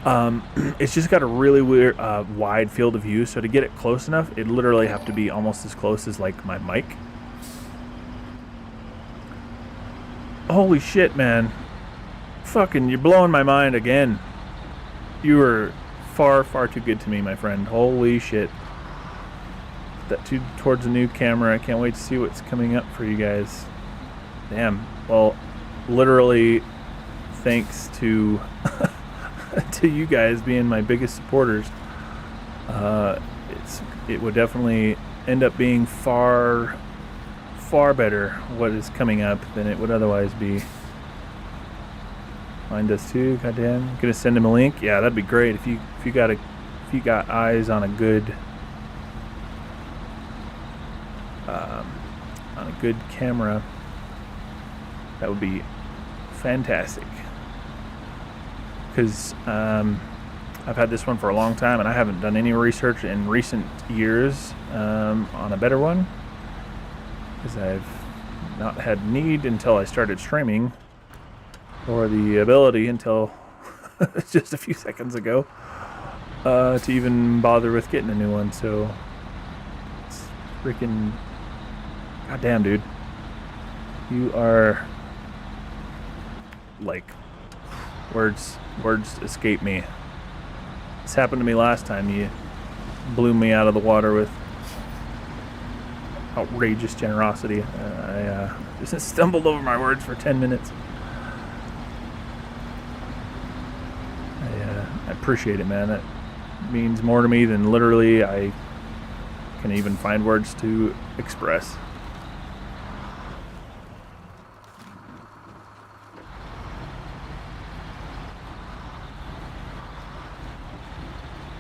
mind. It's just got a really weird wide field of view, so to get it close enough, it literally have to be almost as close as like my mic. Holy shit, man. Fucking, you're blowing my mind again. You are far, far too good to me, my friend. Holy shit. Put that towards a new camera. I can't wait to see what's coming up for you guys. Damn. Well, literally, thanks to to you guys being my biggest supporters, it would definitely end up being far better what is coming up than it would otherwise be. Mine does too. Goddamn, gonna send him a link. Yeah, that'd be great if you got eyes on a good camera. That would be fantastic. Because I've had this one for a long time and I haven't done any research in recent years on a better one. Because I've not had need until I started streaming, or the ability until just a few seconds ago to even bother with getting a new one. So it's freaking goddamn, dude. You are like words escape me. This happened to me last time. You blew me out of the water with outrageous generosity. I just stumbled over my words for 10 minutes. I appreciate it, man. That means more to me than literally I can even find words to express.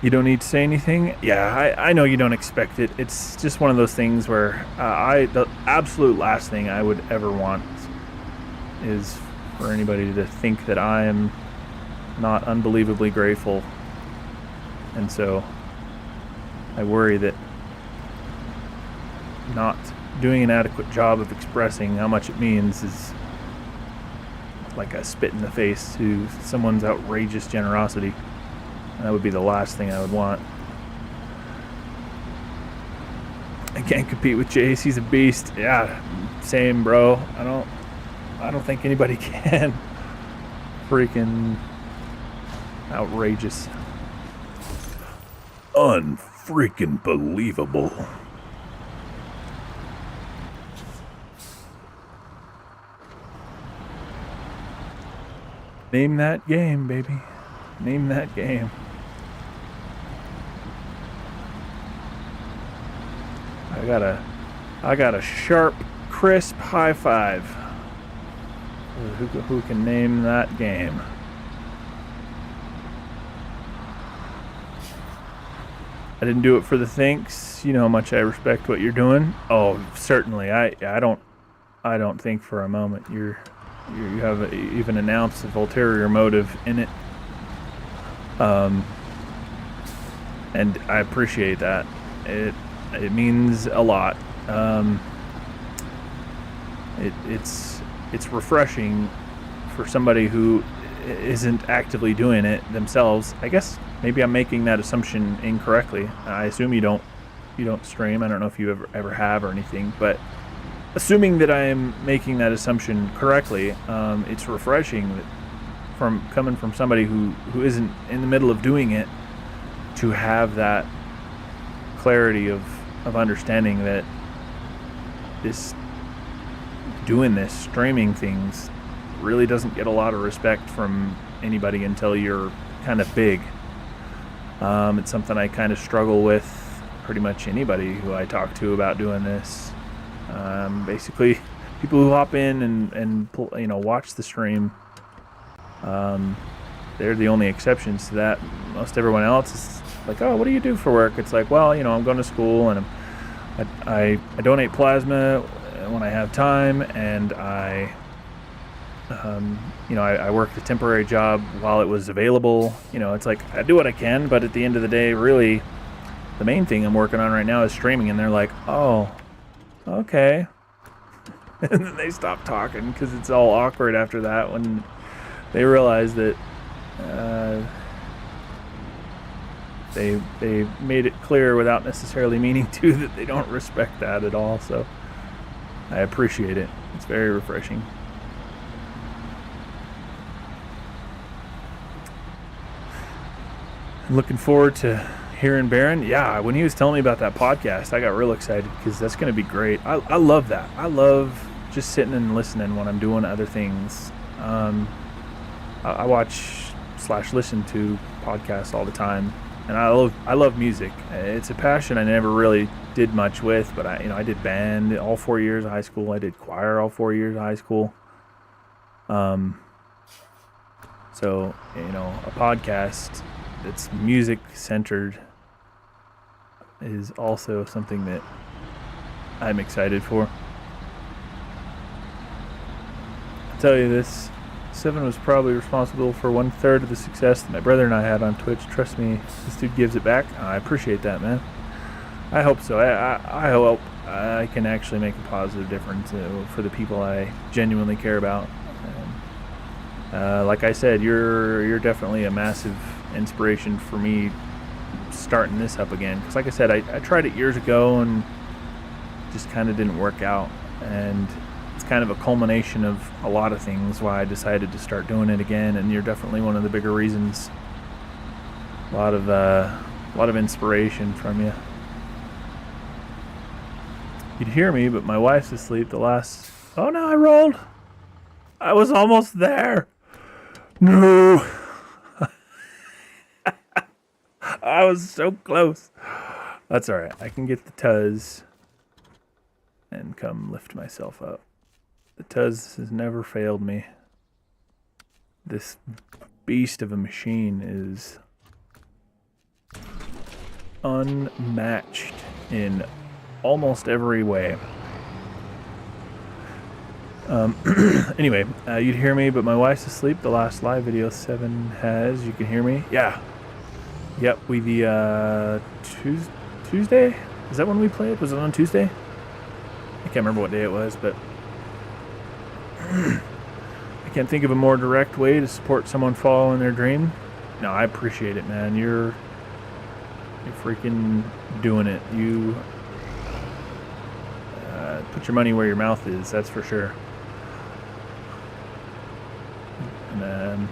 You don't need to say anything. Yeah, I know you don't expect it. It's just one of those things where the absolute last thing I would ever want is for anybody to think that I am not unbelievably grateful. And so I worry that not doing an adequate job of expressing how much it means is like a spit in the face to someone's outrageous generosity. That would be the last thing I would want. I can't compete with Jace. He's a beast. Yeah, same, bro. I don't think anybody can. Freaking outrageous. Unfreaking believable. Name that game, baby. Name that game. I got a sharp, crisp high five. Who can name that game? I didn't do it for the thanks. You know how much I respect what you're doing. Oh, certainly. I don't think for a moment you have even an ounce of ulterior motive in it. And I appreciate that. It means a lot. It's refreshing for somebody who isn't actively doing it themselves. I guess maybe I'm making that assumption incorrectly. I assume you don't stream. I don't know if you ever have or anything, but assuming that I am making that assumption correctly, it's refreshing that coming from somebody who isn't in the middle of doing it to have that clarity of understanding that this streaming things really doesn't get a lot of respect from anybody until you're kind of big. It's something I kind of struggle with pretty much anybody who I talk to about doing this. Basically, people who hop in and watch the stream, they're the only exceptions to that. Most everyone else is like, oh, what do you do for work? It's like, well, I'm going to school and I donate plasma when I have time, and I worked a temporary job while it was available. It's like I do what I can, but at the end of the day, really, the main thing I'm working on right now is streaming. And they're like, oh, okay. And then they stop talking because it's all awkward after that when they realize that they made it clear without necessarily meaning to that they don't respect that at all. So I appreciate it. It's very refreshing. I'm looking forward to hearing Baron. Yeah, when he was telling me about that podcast, I got real excited because that's going to be great. I love that. I love just sitting and listening when I'm doing other things. I watch/listen to podcasts all the time, and I love music. It's a passion I never really did much with, but I did band all 4 years of high school. I did choir all 4 years of high school. So a podcast that's music centered is also something that I'm excited for. I'll tell you this. Seven was probably responsible for 1/3 of the success that my brother and I had on Twitch. Trust me, this dude gives it back. I appreciate that, man. I hope so. I hope I can actually make a positive difference for the people I genuinely care about. And, like I said, you're definitely a massive inspiration for me starting this up again. Because like I said, I tried it years ago and just kind of didn't work out. And it's kind of a culmination of a lot of things why I decided to start doing it again, and you're definitely one of the bigger reasons. A lot of inspiration from you. You'd hear me, but my wife's asleep. Oh no, I rolled. I was almost there. No. I was so close. That's all right. I can get the Tuz and come lift myself up. The Tuz has never failed me. This beast of a machine is unmatched in almost every way. Anyway, you'd hear me, but my wife's asleep. The last live video 7 has. You can hear me? Yeah. Yep, Tuesday? Is that when we played? Was it on Tuesday? I can't remember what day it was, but I can't think of a more direct way to support someone following their dream. No, I appreciate it, man. You're freaking doing it. You put your money where your mouth is, that's for sure. And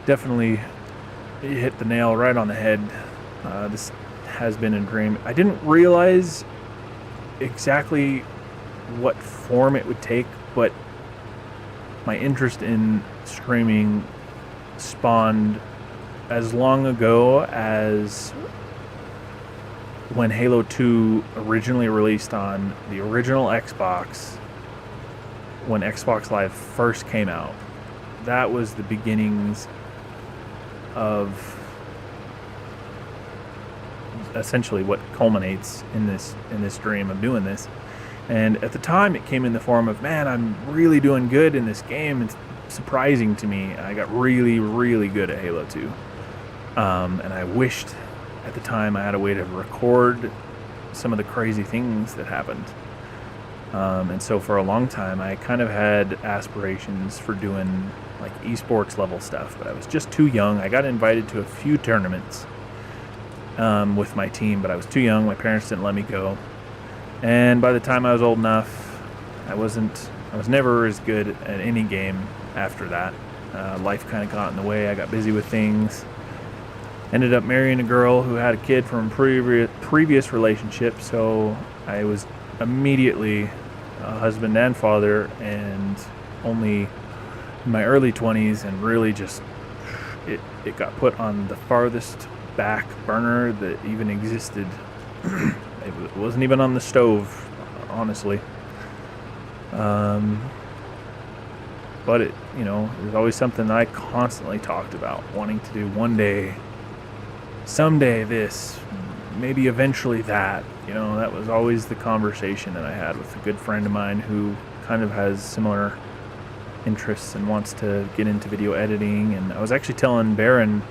definitely you hit the nail right on the head. This has been a dream. I didn't realize exactly what form it would take, but my interest in streaming spawned as long ago as when Halo 2 originally released on the original Xbox, when Xbox Live first came out. That was the beginnings of essentially what culminates in this dream of doing this. And at the time it came in the form of, man, I'm really doing good in this game. It's surprising to me. I got really, really good at Halo 2. And I wished at the time I had a way to record some of the crazy things that happened. And so for a long time I kind of had aspirations for doing like esports level stuff, but I was just too young. I got invited to a few tournaments with my team, but I was too young. My parents didn't let me go. And by the time I was old enough, I was never as good at any game after that. Life kind of got in the way. I got busy with things. Ended up marrying a girl who had a kid from a previous relationship, so I was immediately a husband and father, and only in my early 20s, and really just it got put on the farthest back burner that even existed. It wasn't even on the stove, honestly. But it was always something that I constantly talked about, wanting to do one day, someday this, maybe eventually that. That was always the conversation that I had with a good friend of mine who kind of has similar interests and wants to get into video editing. And I was actually telling Baron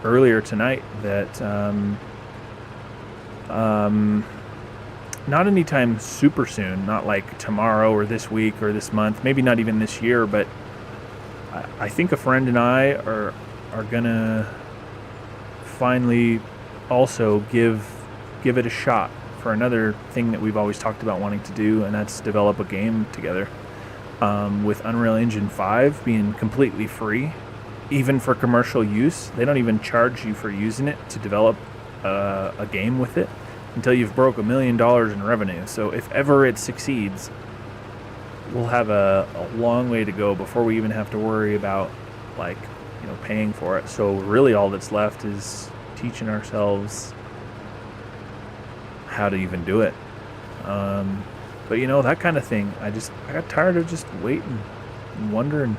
earlier tonight that not anytime super soon, not like tomorrow or this week or this month, maybe not even this year, but I think a friend and I are gonna finally also give it a shot for another thing that we've always talked about wanting to do, and that's develop a game together. With Unreal Engine 5 being completely free, even for commercial use. They don't even charge you for using it to develop a game with it until you've broke $1 million in revenue. So if ever it succeeds, we'll have a long way to go before we even have to worry about paying for it. So really all that's left is teaching ourselves how to even do it. But that kind of thing, I got tired of just waiting and wondering,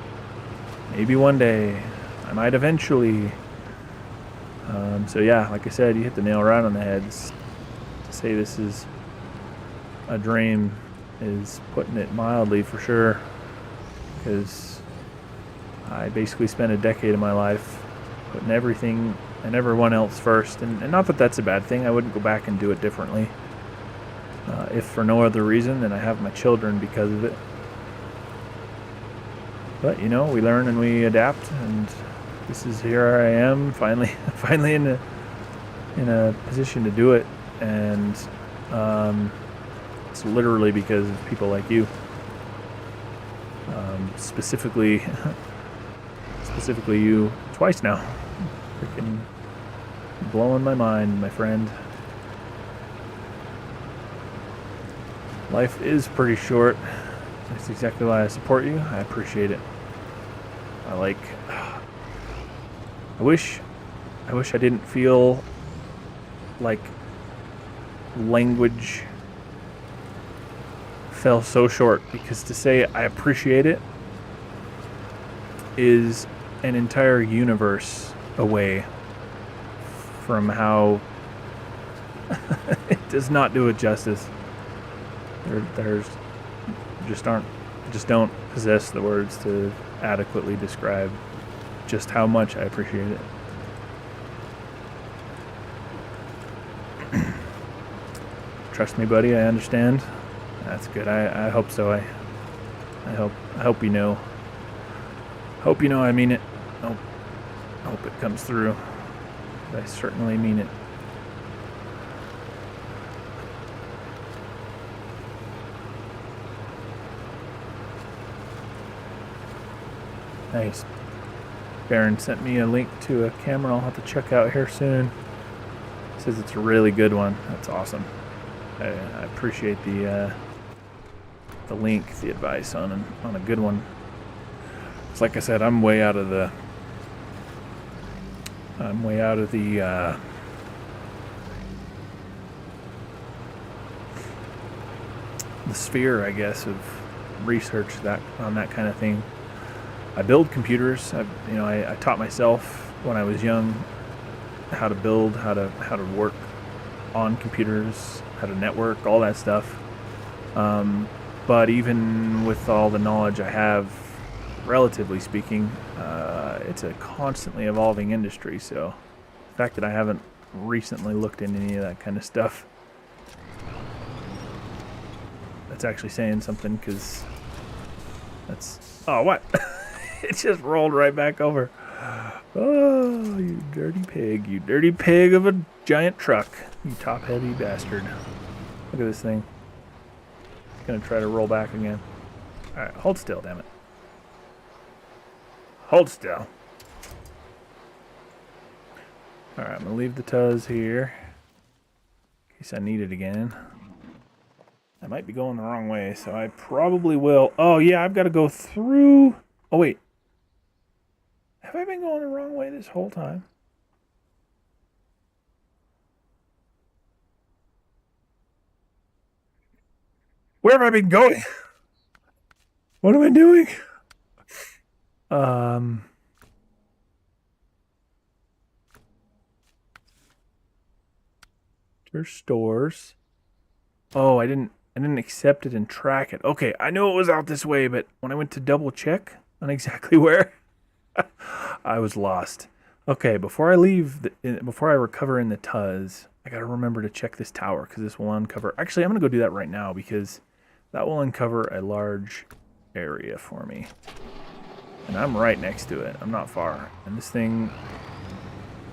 maybe one day I might eventually. So yeah, like I said, you hit the nail right on the head. To say this is a dream is putting it mildly, for sure, because I basically spent a decade of my life putting everything and everyone else first, and not that that's a bad thing. I wouldn't go back and do it differently, if for no other reason than I have my children because of it. But we learn and we adapt, and here I am finally in a position to do it. And it's literally because of people like you, specifically you twice now. Freaking blowing my mind, my friend. Life is pretty short. That's exactly why I support you. I appreciate it. I wish I didn't feel like language fell so short, because to say I appreciate it is an entire universe away from how it does not do it justice. There's just don't possess the words to adequately describe just how much I appreciate it. Trust me, buddy. I understand. That's good. I hope so. I hope you know. Hope you know I mean it. Hope it comes through. I certainly mean it. Nice. Baron sent me a link to a camera I'll have to check out here soon. Says it's a really good one. That's awesome. I appreciate the link, the advice on a good one. It's like I said, I'm way out of the sphere, I guess, of research on that kind of thing. I build computers. I taught myself when I was young how to build, how to work on computers, how to network, all that stuff. But even with all the knowledge I have, relatively speaking, it's a constantly evolving industry. So the fact that I haven't recently looked into any of that kind of stuff, that's actually saying something, because that's... Oh, what? It just rolled right back over. Oh, you dirty pig. You dirty pig of a giant truck. You top-heavy bastard. Look at this thing. It's going to try to roll back again. Alright, hold still, damn it. Hold still. Alright, I'm going to leave the Tuz here, in case I need it again. I might be going the wrong way, so I probably will. Oh, yeah, I've got to go through... Oh, wait. Have I been going the wrong way this whole time? Where have I been going? What am I doing? There's stores. Oh, I didn't accept it and track it. Okay, I knew it was out this way, but when I went to double check on exactly where, I was lost. Okay, before I leave, before I recover in the Tuz, I gotta remember to check this tower, because this will uncover... Actually, I'm gonna go do that right now, because that will uncover a large area for me. And I'm right next to it. I'm not far. And this thing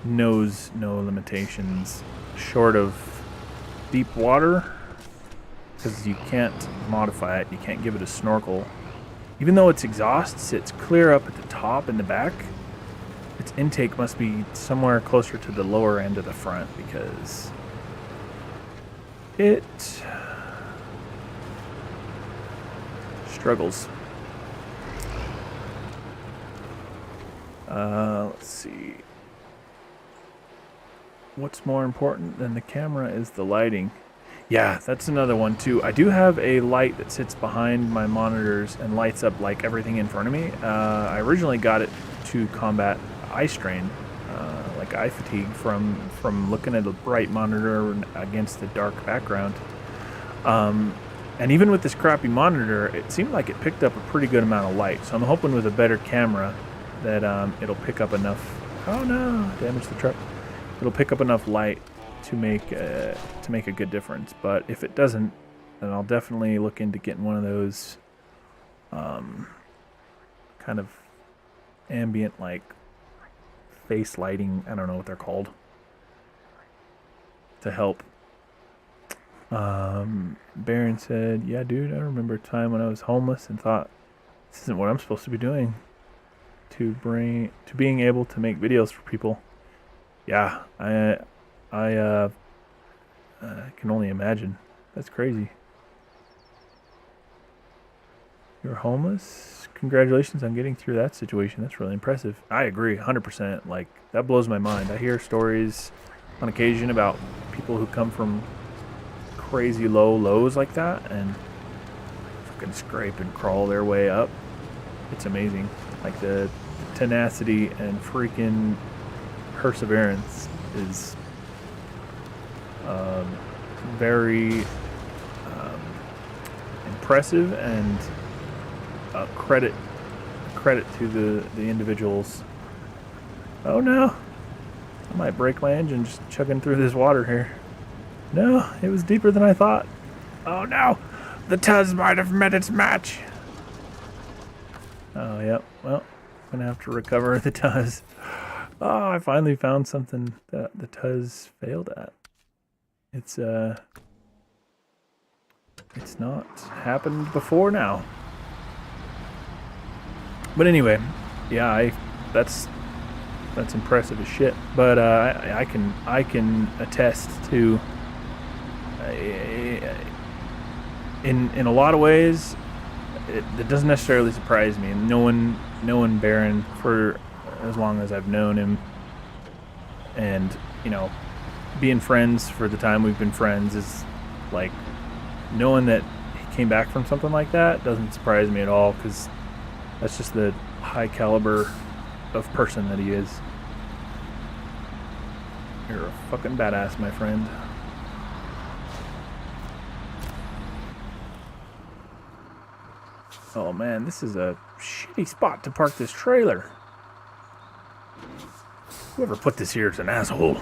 knows no limitations short of deep water, because you can't modify it. You can't give it a snorkel. Even though its exhaust sits clear up at the top and the back, its intake must be somewhere closer to the lower end of the front, because it struggles. Let's see. What's more important than the camera is the lighting. Yeah, that's another one too. I do have a light that sits behind my monitors and lights up like everything in front of me. I originally got it to combat eye strain, like eye fatigue from looking at a bright monitor against a dark background. And even with this crappy monitor, it seemed like it picked up a pretty good amount of light. So I'm hoping with a better camera that it'll pick up enough. Oh no! Damaged the truck. It'll pick up enough light to make a good difference. But if it doesn't, then I'll definitely look into getting one of those kind of ambient, like, face lighting, I don't know what they're called, to help. Baron said, yeah dude, I remember a time when I was homeless and thought, this isn't what I'm supposed to be doing, to being able to make videos for people. Yeah, I can only imagine. That's crazy. You're homeless? Congratulations on getting through that situation. That's really impressive. I agree, 100%. Like, that blows my mind. I hear stories on occasion about people who come from crazy low lows like that and fucking scrape and crawl their way up. It's amazing. Like, the tenacity and freaking perseverance is Very impressive, and credit to the individuals. Oh no! I might break my engine just chugging through this water here. No, it was deeper than I thought. Oh no! The Tuz might have met its match. Oh, yep. Well, I'm gonna have to recover the Tuz. Oh, I finally found something that the Tuz failed at. It's not happened before now. But anyway, yeah, that's impressive as shit. But I can attest to in a lot of ways it doesn't necessarily surprise me. And knowing Baron for as long as I've known him, and being friends for the time we've been friends, is like knowing that he came back from something like that doesn't surprise me at all, because that's just the high caliber of person that he is. You're a fucking badass, my friend. Oh man, this is a shitty spot to park this trailer. Whoever put this here is an asshole.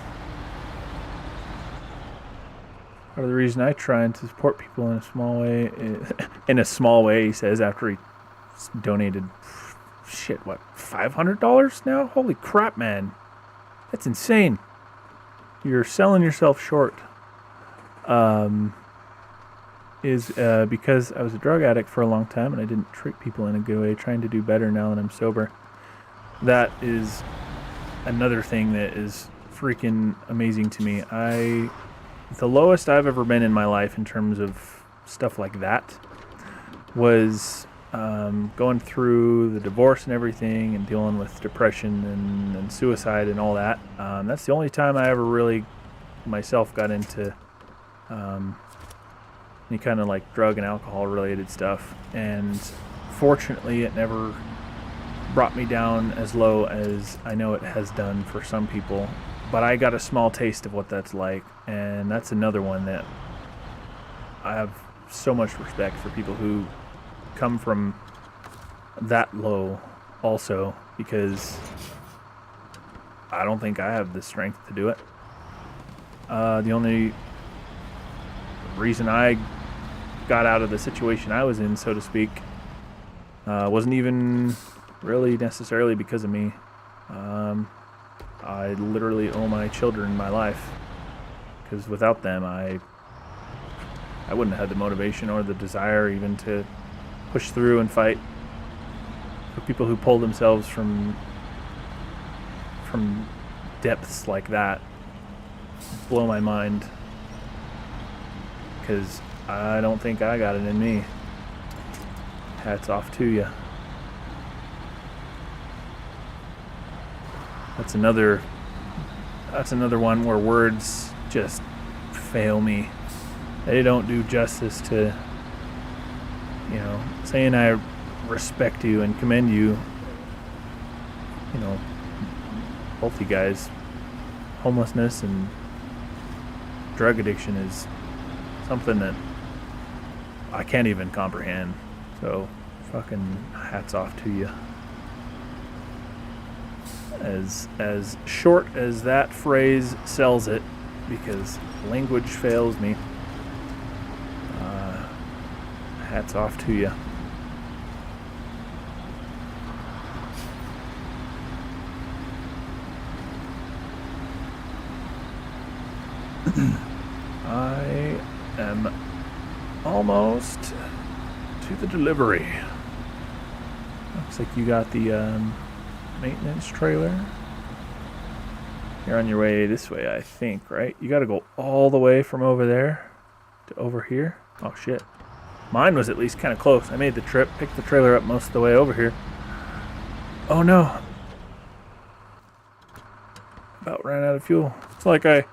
Part of the reason I try and support people in a small way, he says, after he donated, shit, what, $500 now? Holy crap, man. That's insane. You're selling yourself short. Is because I was a drug addict for a long time and I didn't treat people in a good way, trying to do better now that I'm sober. That is another thing that is freaking amazing to me. The lowest I've ever been in my life in terms of stuff like that was going through the divorce and everything, and dealing with depression and suicide and all that. That's the only time I ever really myself got into any kind of like drug and alcohol related stuff, and fortunately it never brought me down as low as I know it has done for some people. But I got a small taste of what that's like, and that's another one that I have so much respect for, people who come from that low also, because I don't think I have the strength to do it. The only reason I got out of the situation I was in, so to speak, wasn't even really necessarily because of me. I literally owe my children my life, because without them I wouldn't have had the motivation or the desire even to push through and fight. For people who pull themselves from depths like that blow my mind, because I don't think I got it in me. Hats off to you. That's another one where words just fail me. They don't do justice to, saying I respect you and commend you. Both you guys, homelessness and drug addiction is something that I can't even comprehend. So, fucking hats off to you. As short as that phrase sells it, because language fails me, hats off to you. I am almost to the delivery. Looks like you got the maintenance trailer. You're on your way this way, I think, right? You gotta go all the way from over there to over here. Oh shit. Mine was at least kind of close. I made the trip, picked the trailer up most of the way over here. Oh no. About ran out of fuel. It's a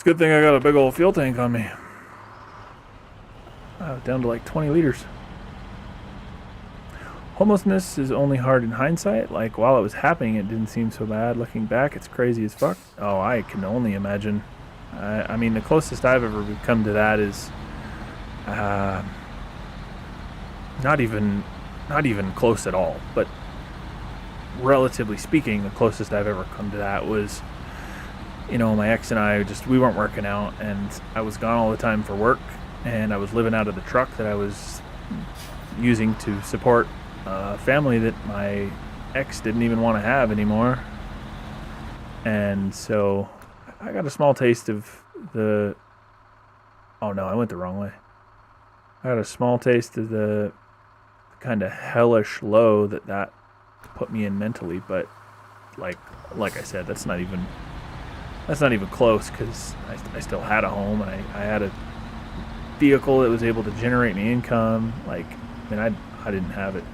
good thing I got a big old fuel tank on me. Down to like 20 liters. Homelessness is only hard in hindsight. Like, while it was happening, it didn't seem so bad. Looking back, it's crazy as fuck. Oh, I can only imagine I mean, the closest I've ever come to that is not even close at all. But relatively speaking, the closest I've ever come to that was, my ex and I we weren't working out, and I was gone all the time for work, and I was living out of the truck that I was using to support a family that my ex didn't even want to have anymore. And so I got a small taste of the... Oh no, I went the wrong way. I got a small taste of the kind of hellish low that put me in mentally, but like I said, that's not even close, because I still had a home, and I had a vehicle that was able to generate me income. Like, I mean, I didn't have it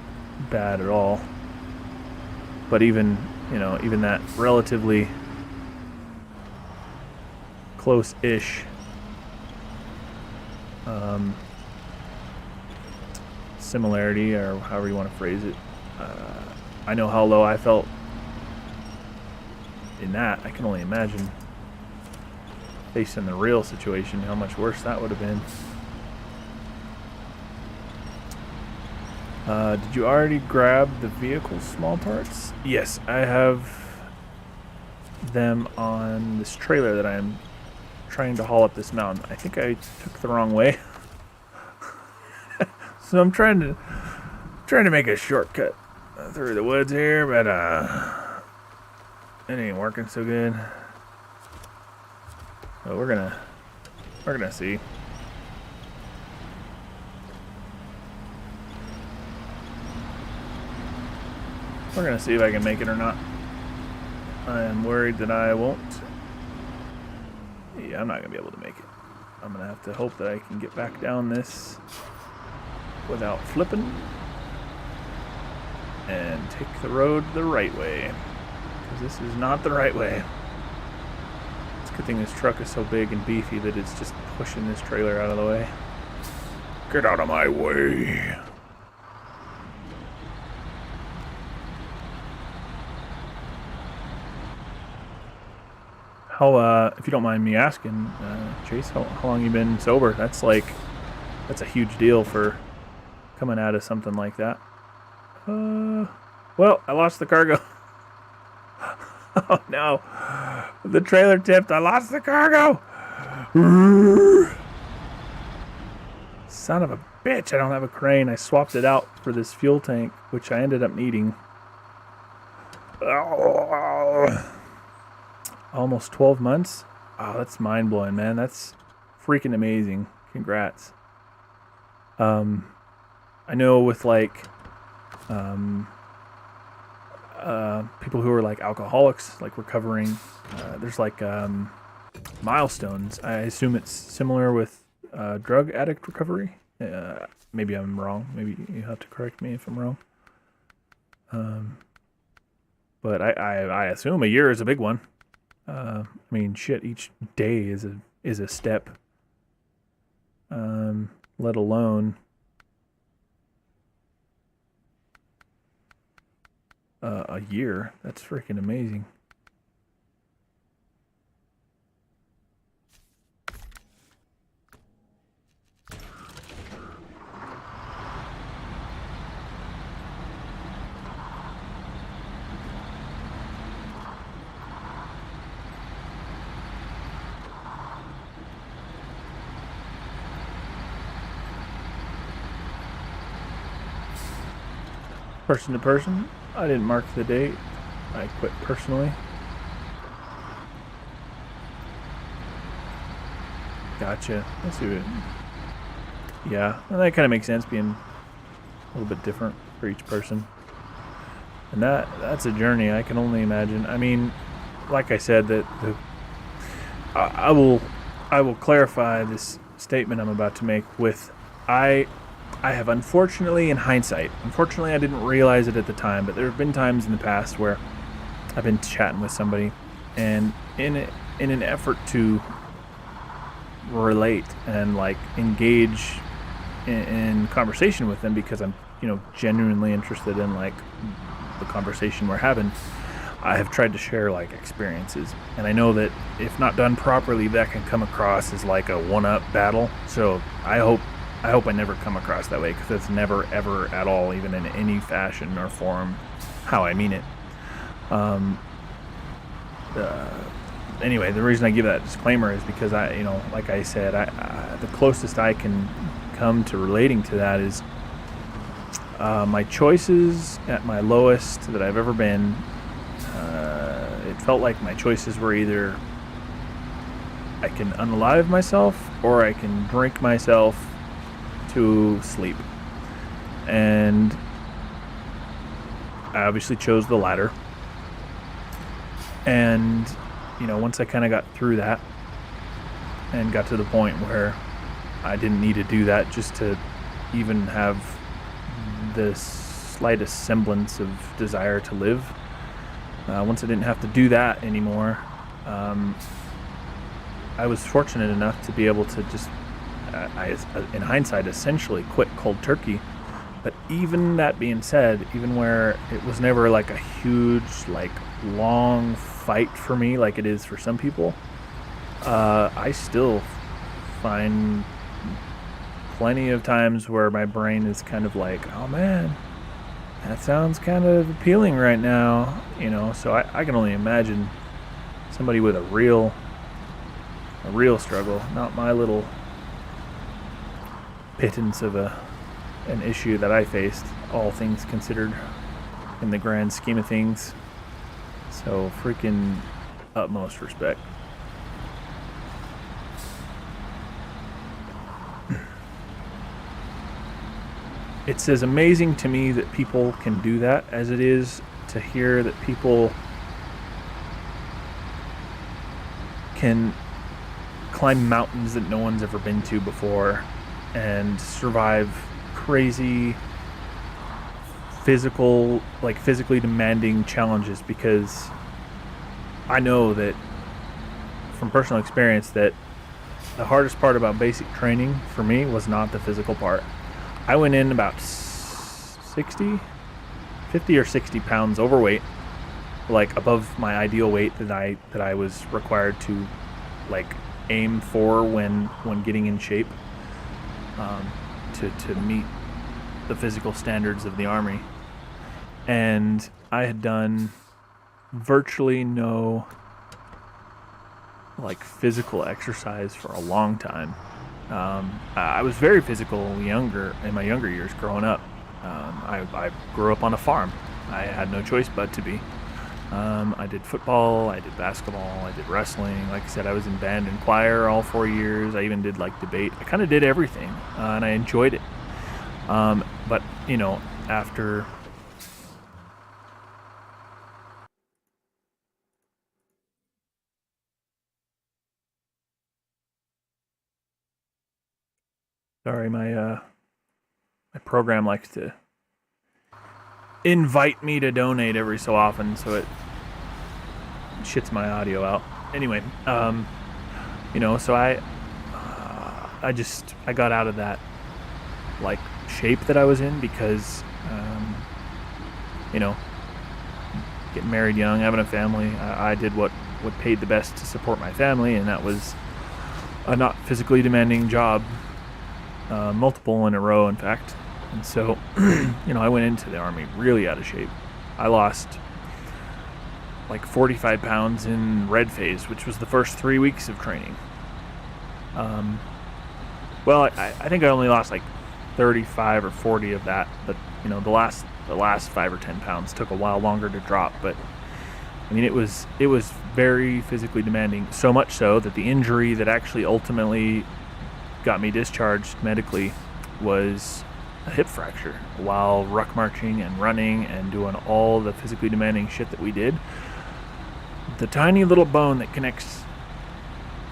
bad at all. But even that relatively close-ish similarity, or however you want to phrase it, I know how low I felt in that. I can only imagine, based on the real situation, how much worse that would have been. Did you already grab the vehicle's small parts? Yes, I have them on this trailer that I'm trying to haul up this mountain. I think I took the wrong way. So I'm trying to make a shortcut through the woods here, but it ain't working so good. So we're gonna see. We're gonna see if I can make it or not. I am worried that I won't. Yeah, I'm not gonna be able to make it. I'm gonna have to hope that I can get back down this without flipping and take the road the right way, because this is not the right way. It's a good thing this truck is so big and beefy that it's just pushing this trailer out of the way. Get out of my way. How, if you don't mind me asking, Chase, how long you been sober? That's a huge deal for coming out of something like that. Well, I lost the cargo. Oh no, the trailer tipped. I lost the cargo. Son of a bitch, I don't have a crane. I swapped it out for this fuel tank, which I ended up needing. Almost 12 months? Oh, that's mind-blowing, man. That's freaking amazing. Congrats. I know with people who are like alcoholics, like recovering, there's milestones. I assume it's similar with drug addict recovery. Maybe I'm wrong. Maybe you have to correct me if I'm wrong. But I assume a year is a big one. I mean, shit, each day is a step. Let alone a year. That's freaking amazing. Person to person, I didn't mark the date. I quit personally. Gotcha. I see what. Yeah, and that kind of makes sense, being a little bit different for each person. And that's a journey. I can only imagine. I mean, like I said, I will clarify this statement I'm about to make with I have unfortunately, in hindsight, I didn't realize it at the time, but there have been times in the past where I've been chatting with somebody, and in an effort to relate and engage in conversation with them, because I'm genuinely interested in the conversation we're having, I have tried to share like experiences, and I know that if not done properly, that can come across as like a one-up battle. So I hope I never come across that way, because that's never ever at all, even in any fashion or form, how I mean it. Anyway, the reason I give that disclaimer is because like I said, the closest I can come to relating to that is my choices at my lowest that I've ever been. It felt like my choices were either I can unalive myself or I can drink myself to sleep. And I obviously chose the latter. And, once I kind of got through that and got to the point where I didn't need to do that just to even have the slightest semblance of desire to live, once I didn't have to do that anymore, I was fortunate enough to be able to just, in hindsight, essentially quit cold turkey. But even that being said, even where it was never like a huge, like long fight for me like it is for some people, I still find plenty of times where my brain is kind of like, oh man, that sounds kind of appealing right now, so I can only imagine somebody with a real struggle, not my little pittance of an issue that I faced, all things considered, in the grand scheme of things. So freaking utmost respect. It's as amazing to me that people can do that as it is to hear that people can climb mountains that no one's ever been to before and survive crazy physically demanding challenges, because I know that from personal experience that the hardest part about basic training for me was not the physical part. I went in about 50 or 60 pounds overweight, like above my ideal weight that I was required to like aim for when getting in shape, to meet the physical standards of the Army. And I had done virtually no like physical exercise for a long time. I was very physical in my younger years growing up. I grew up on a farm. I had no choice but to be. I did football, I did basketball, I did wrestling. Like I said, I was in band and choir all 4 years. I even did like debate. I kind of did everything, and I enjoyed it. But after sorry, my program likes to invite me to donate every so often, so it shits my audio out. Anyway, so I got out of that like shape that I was in because getting married young, having a family, I did what paid the best to support my family, and that was a not physically demanding job, multiple in a row, in fact. And so, I went into the Army really out of shape. I lost like 45 pounds in red phase, which was the first 3 weeks of training. Well, I think I only lost like 35 or 40 of that, but the last 5 or 10 pounds took a while longer to drop. But I mean, it was very physically demanding, so much so that the injury that actually ultimately got me discharged medically was a hip fracture while ruck marching and running and doing all the physically demanding shit that we did. The tiny little bone that connects,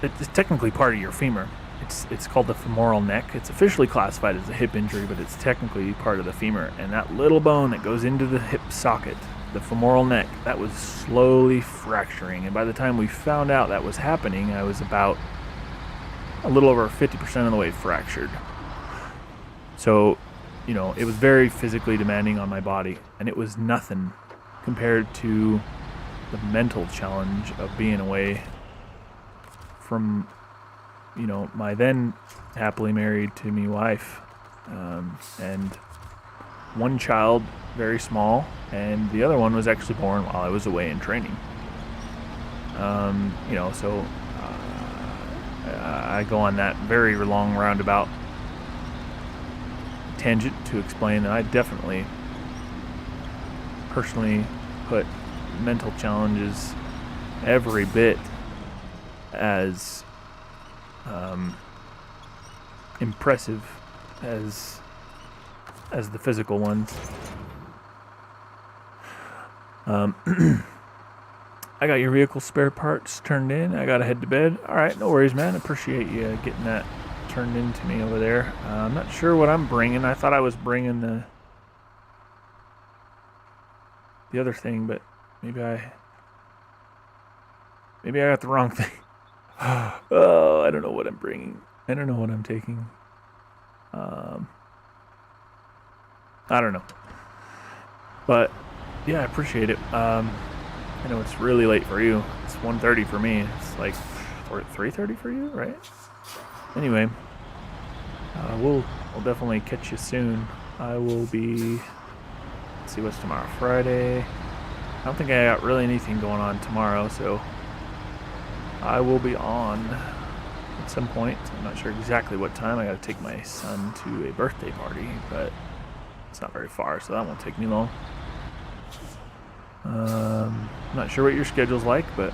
it's technically part of your femur. It's called the femoral neck. It's officially classified as a hip injury, but it's technically part of the femur. And that little bone that goes into the hip socket, the femoral neck, that was slowly fracturing. And by the time we found out that was happening, I was about a little over 50% of the way fractured. So, it was very physically demanding on my body, and it was nothing compared to the mental challenge of being away from, you know, my then happily married to me wife, and one child, very small, and the other one was actually born while I was away in training. You know, so I go on that very long roundabout tangent to explain that I definitely personally put mental challenges every bit as impressive as the physical ones. I got your vehicle spare parts turned in. I gotta head to bed. All right, no worries, man. Appreciate you getting that turned in to me over there. I'm not sure what I'm bringing. I thought I was bringing the other thing, but maybe I got the wrong thing. Oh, I don't know what I'm bringing. I don't know what I'm taking. I don't know. But yeah, I appreciate it. I know it's really late for you. It's 1:30 for me. It's like 3:30 for you, right? Anyway, we'll definitely catch you soon. I will be. Let's see what's tomorrow. Friday. I don't think I got really anything going on tomorrow, so I will be on at some point. I'm not sure exactly what time. I got to take my son to a birthday party, but it's not very far, so that won't take me long. I'm not sure what your schedule's like, but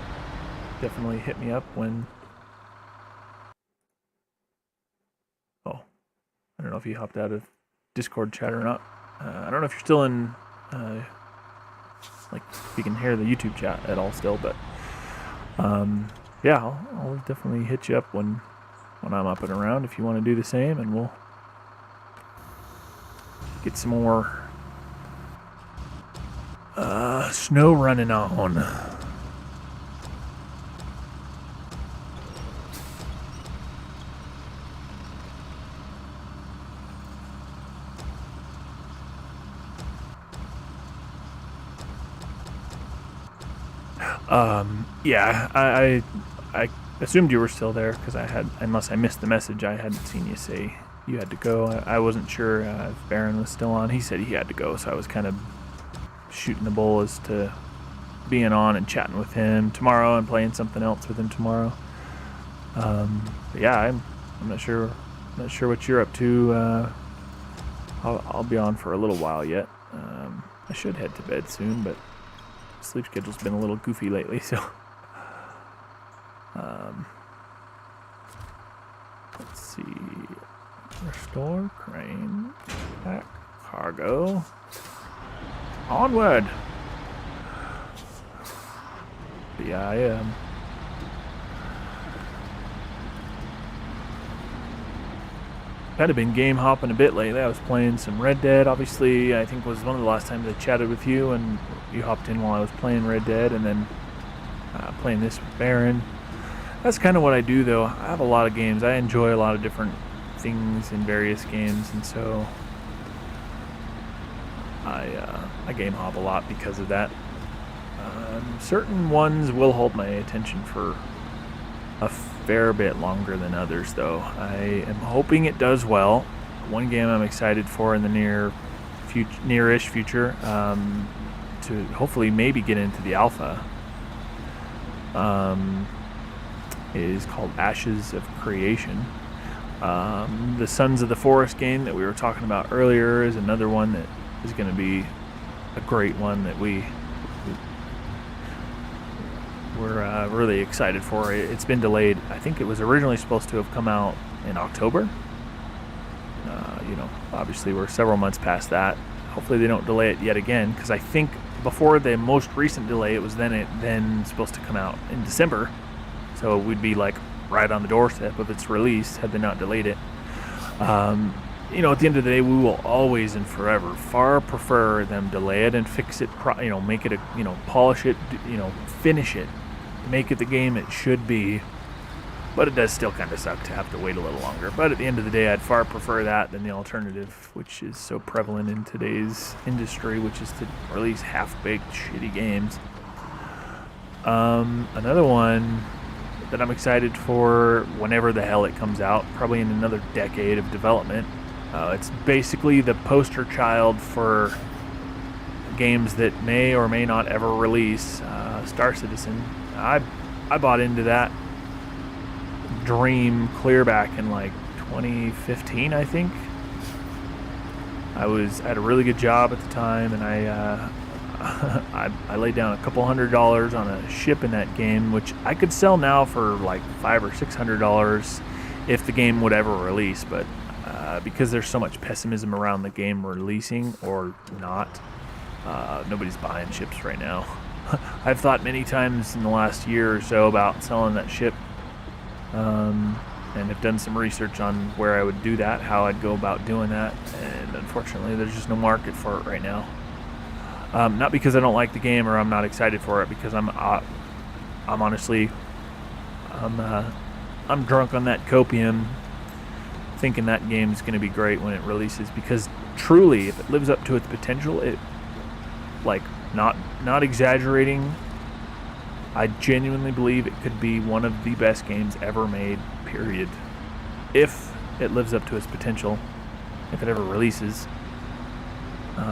definitely hit me up when. Oh, I don't know if you hopped out of Discord chat or not. I don't know if you're still in, like, if you can hear the YouTube chat at all still, but yeah, I'll definitely hit you up when I'm up and around if you want to do the same, and we'll get some more snow running on. Yeah, I assumed you were still there because unless I missed the message, I hadn't seen you say you had to go. I wasn't sure if Baron was still on. He said he had to go, so I was kind of shooting the bull as to being on and chatting with him tomorrow and playing something else with him tomorrow. But yeah, I'm not sure what you're up to. I'll be on for a little while yet. I should head to bed soon, but sleep schedule's been a little goofy lately, so let's see. Restore crane, pack cargo, onward. But yeah, I kind of been game hopping a bit lately. I was playing some Red Dead, obviously. I think was one of the last times I chatted with you, and you hopped in while I was playing Red Dead, and then playing this with Baron. That's kind of what I do, though. I have a lot of games. I enjoy a lot of different things in various games, and so I game hop a lot because of that. Certain ones will hold my attention for a fair bit longer than others, though. I am hoping it does well. One game I'm excited for in the nearish future, to hopefully maybe get into the alpha, is called Ashes of Creation. The Sons of the Forest game that we were talking about earlier is another one that is going to be a great one that we're really excited for. It's been delayed. I think it was originally supposed to have come out in October. Obviously we're several months past that. Hopefully they don't delay it yet again, because I think before the most recent delay, it was then supposed to come out in December. So we'd be like right on the doorstep of its release had they not delayed it. At the end of the day, we will always and forever far prefer them delay it and fix it, make it polish it, finish it, make it the game it should be. But it does still kind of suck to have to wait a little longer. But at the end of the day, I'd far prefer that than the alternative, which is so prevalent in today's industry, which is to release half-baked, shitty games. Another one that I'm excited for whenever the hell it comes out, probably in another decade of development. It's basically the poster child for games that may or may not ever release. Star Citizen. I bought into that dream clear back in like 2015, I think. I had a really good job at the time, and I laid down a couple $100 on a ship in that game, which I could sell now for like $500 or $600 if the game would ever release. But because there's so much pessimism around the game releasing or not, nobody's buying ships right now. I've thought many times in the last year or so about selling that ship, and have done some research on where I would do that, how I'd go about doing that, and unfortunately there's just no market for it right now. Not because I don't like the game or I'm not excited for it, because I'm honestly I'm drunk on that copium, thinking that game's going to be great when it releases, because truly, if it lives up to its potential, it, like, not exaggerating, I genuinely believe it could be one of the best games ever made, period. If it lives up to its potential, if it ever releases.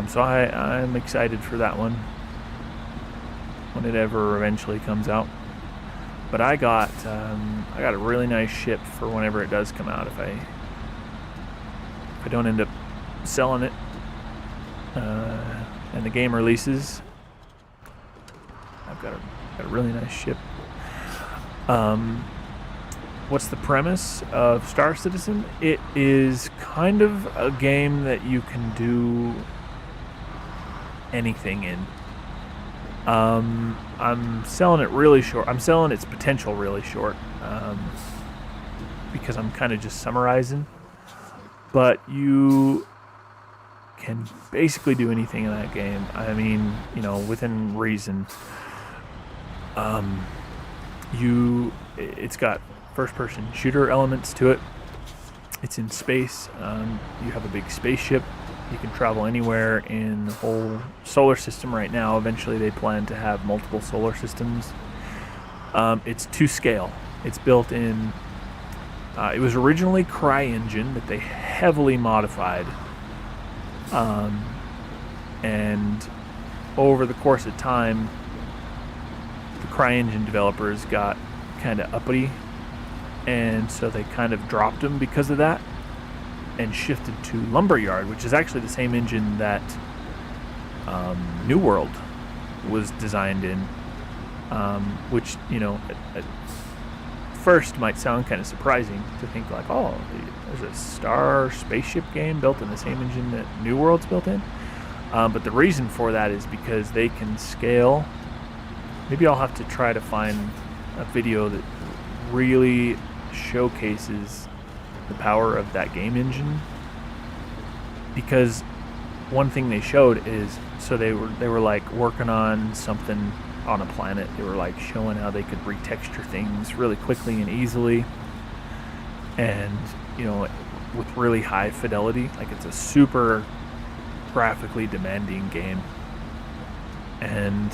So I'm excited for that one when it ever eventually comes out. But I got a really nice ship for whenever it does come out. If I don't end up selling it and the game releases, I've got a really nice ship. What's the premise of Star Citizen? It is kind of a game that you can do anything in. I'm selling it really short. I'm selling its potential really short, because I'm kind of just summarizing. But you can basically do anything in that game. I mean, within reason. It's got first-person shooter elements to it. It's in space. You have a big spaceship. You can travel anywhere in the whole solar system right now. Eventually they plan to have multiple solar systems. It's to scale. It's built in... it was originally CryEngine that they heavily modified. And over the course of time, the CryEngine developers got kind of uppity. And so they kind of dropped them because of that, and shifted to Lumberyard, which is actually the same engine that New World was designed in, which, at first might sound kind of surprising to think like, oh, there's a Star spaceship game built in the same engine that New World's built in. But the reason for that is because they can scale. Maybe I'll have to try to find a video that really showcases the power of that game engine, because one thing they showed is, so they were like working on something on a planet. They were like showing how they could retexture things really quickly and easily, and with really high fidelity. Like, it's a super graphically demanding game, and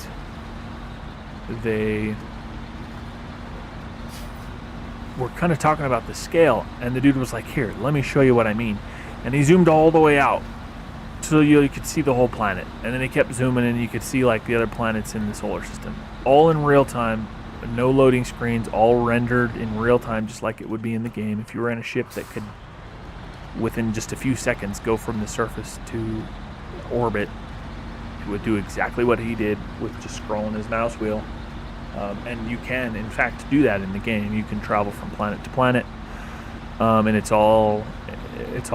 they we're kind of talking about the scale, and the dude was like, here, let me show you what I mean. And he zoomed all the way out so you could see the whole planet, and then he kept zooming and you could see like the other planets in the solar system, all in real time, no loading screens, all rendered in real time, just like it would be in the game. If you were in a ship that could, within just a few seconds, go from the surface to orbit, it would do exactly what he did with just scrolling his mouse wheel. And you can, in fact, do that in the game. You can travel from planet to planet, and it's all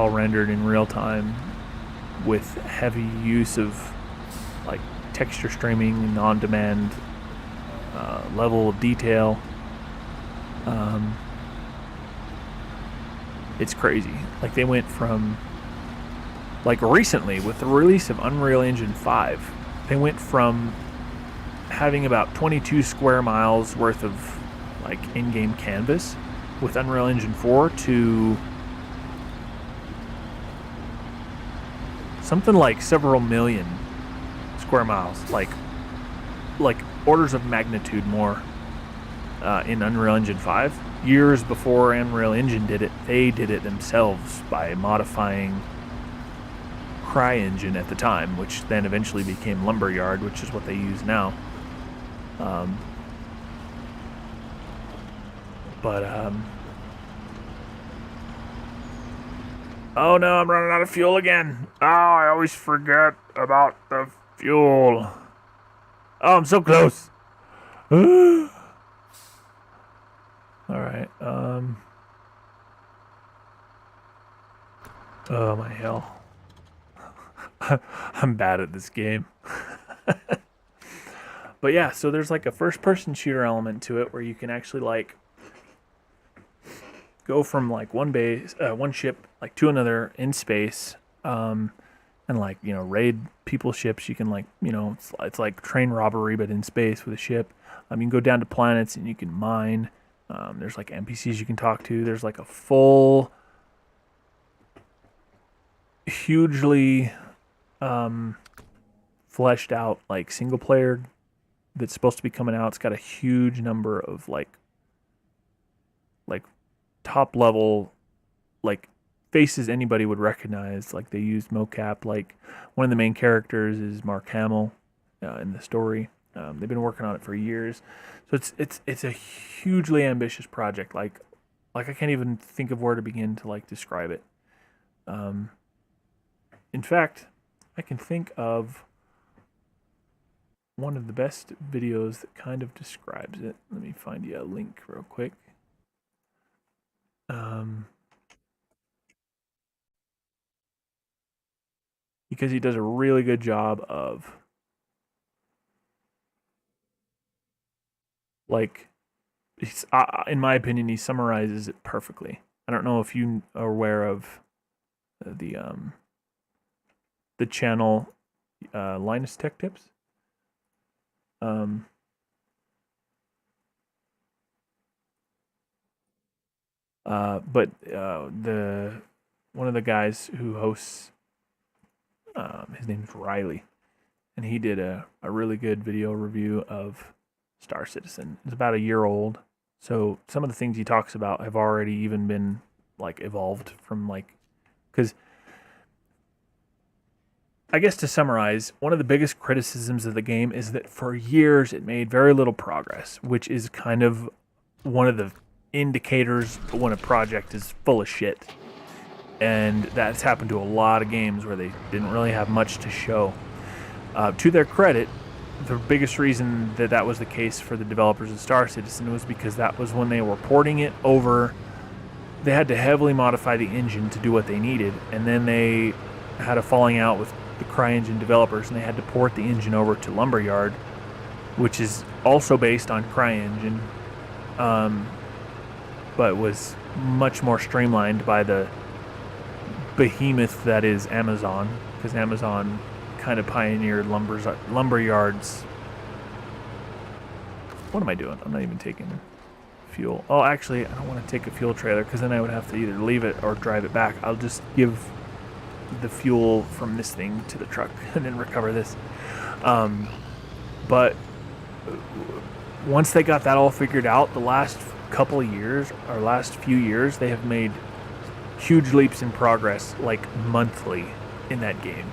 rendered in real time with heavy use of like texture streaming and on-demand level of detail. It's crazy. Like, they went from, like, recently with the release of Unreal Engine 5, they went from having about 22 square miles worth of like in-game canvas with Unreal Engine 4 to something like several million square miles, like orders of magnitude more in Unreal Engine 5. Years before Unreal Engine did it, they did it themselves by modifying CryEngine at the time, which then eventually became Lumberyard, which is what they use now. Oh no, I'm running out of fuel again. Oh, I always forget about the fuel. Oh, I'm so close. Alright, oh my hell. I'm bad at this game. But yeah, so there's like a first-person shooter element to it where you can actually like go from like one ship like to another in space, and like, you know, raid people's ships. You can like, you know, it's like train robbery but in space with a ship. You can go down to planets and you can mine. There's like NPCs you can talk to. There's like a full, hugely fleshed out like single player that's supposed to be coming out. It's got a huge number of like top level like faces anybody would recognize. Like they used mocap. Like one of the main characters is Mark Hamill in the story. They've been working on it for years, so it's a hugely ambitious project. Like I can't even think of where to begin to like describe it. In fact, I can think of one of the best videos that kind of describes it. Let me find you a link real quick. Because he does a really good job of like, in my opinion, he summarizes it perfectly. I don't know if you are aware of the channel Linus Tech Tips. But the one of the guys who hosts, his name's Riley, and he did a really good video review of Star Citizen. It's about a year old, so some of the things he talks about have already even been like evolved from like, because I guess to summarize, one of the biggest criticisms of the game is that for years it made very little progress, which is kind of one of the indicators when a project is full of shit. And that's happened to a lot of games where they didn't really have much to show. To their credit, the biggest reason that that was the case for the developers of Star Citizen was because that was when they were porting it over. They had to heavily modify the engine to do what they needed, and then they had a falling out with the CryEngine developers, and they had to port the engine over to Lumberyard, which is also based on CryEngine, but was much more streamlined by the behemoth that is Amazon, because Amazon kind of pioneered Lumberyard's. What am I doing? I'm not even taking fuel. Oh, actually, I don't want to take a fuel trailer because then I would have to either leave it or drive it back. I'll just give the fuel from this thing to the truck and then recover this. But once they got that all figured out, the last couple of years, or last few years, they have made huge leaps in progress, like monthly, in that game.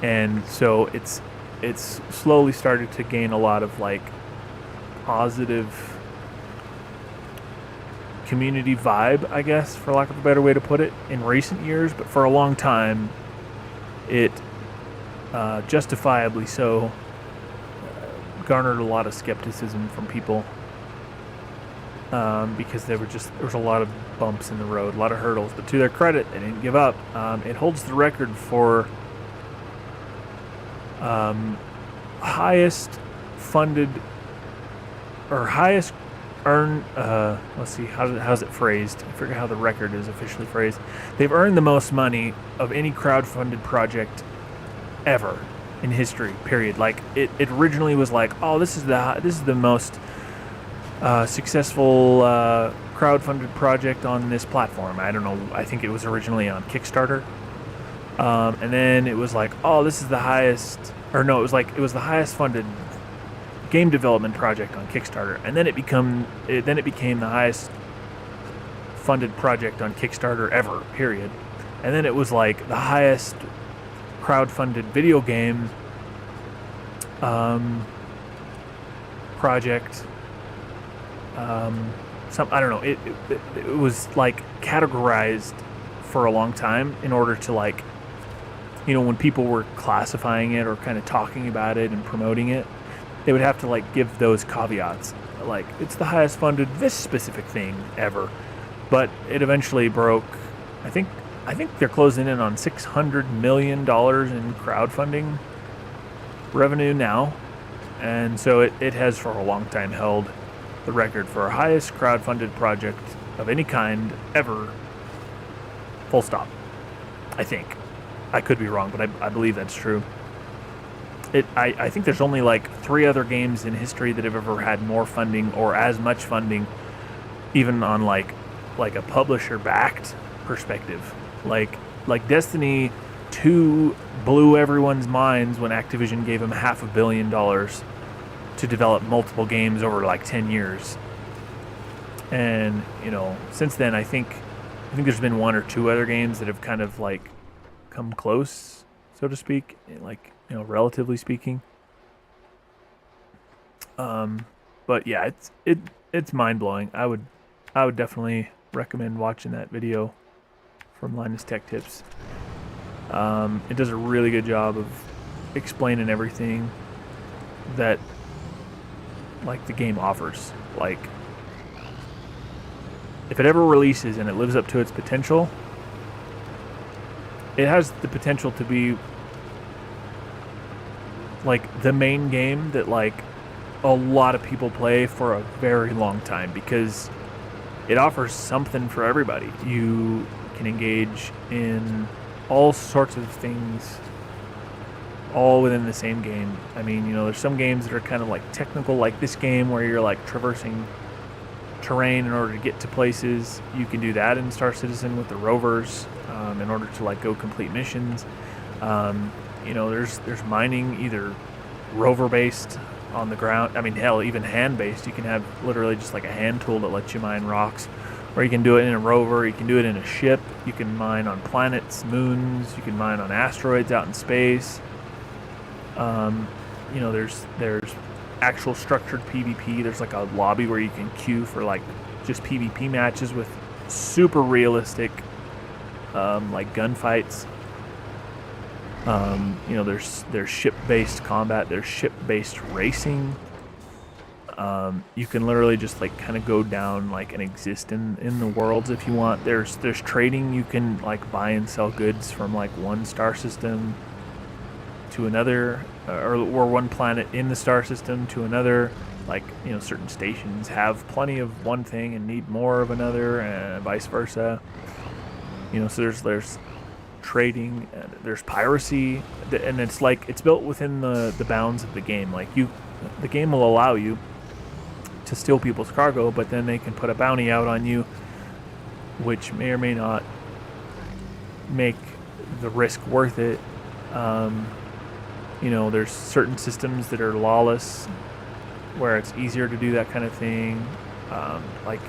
And so it's slowly started to gain a lot of like positive community vibe, I guess, for lack of a better way to put it, in recent years. But for a long time, it justifiably so garnered a lot of skepticism from people, because there was a lot of bumps in the road, a lot of hurdles. But to their credit, they didn't give up. It holds the record for highest funded or highest earned. Let's see, how's it phrased? I forget how the record is officially phrased. They've earned the most money of any crowdfunded project ever in history. Period. Like it originally was like, oh, this is the most successful crowdfunded project on this platform. I don't know. I think it was originally on Kickstarter, and then it was like, oh, this is the highest. Or no, it was the highest funded game development project on Kickstarter, and then it became the highest funded project on Kickstarter ever, period. And then it was like the highest crowdfunded video game project. I don't know. It was like categorized for a long time in order to, like, you know, when people were classifying it or kind of talking about it and promoting it, they would have to like give those caveats, like it's the highest funded this specific thing ever. But it eventually broke. I think they're closing in on $600 million in crowdfunding revenue now, and so it has for a long time held the record for highest crowdfunded project of any kind ever. Full stop. I think. I could be wrong, but I believe that's true. I think there's only like 3 other games in history that have ever had more funding or as much funding, even on like a publisher-backed perspective. Like Destiny 2 blew everyone's minds when Activision gave them $500 million to develop multiple games over like 10 years. And, you know, since then I think there's been 1 or 2 other games that have kind of like come close, so to speak, like, you know, relatively speaking. But yeah, it's mind-blowing. I would definitely recommend watching that video from Linus Tech Tips. It does a really good job of explaining everything that like the game offers. Like, if it ever releases and it lives up to its potential, it has the potential to be like the main game that like a lot of people play for a very long time, because it offers something for everybody. You can engage in all sorts of things all within the same game. I mean, you know, there's some games that are kind of like technical, like this game where you're like traversing terrain in order to get to places. You can do that in Star Citizen with the rovers in order to like go complete missions. You know, there's mining, either rover based on the ground. I mean, hell, even hand based. You can have literally just like a hand tool that lets you mine rocks, or you can do it in a rover. You can do it in a ship. You can mine on planets, moons. You can mine on asteroids out in space. You know, there's actual structured PvP. There's like a lobby where you can queue for like just PvP matches with super realistic like gunfights. You know, there's ship-based combat. There's ship-based racing. You can literally just like kind of go down like and exist in the worlds if you want. There's trading. You can like buy and sell goods from like one star system to another, or one planet in the star system to another. Like, you know, certain stations have plenty of one thing and need more of another, and vice versa. You know, so there's trading, there's piracy, and it's like it's built within the bounds of the game. Like, the game will allow you to steal people's cargo, but then they can put a bounty out on you, which may or may not make the risk worth it. You know, there's certain systems that are lawless where it's easier to do that kind of thing. Like,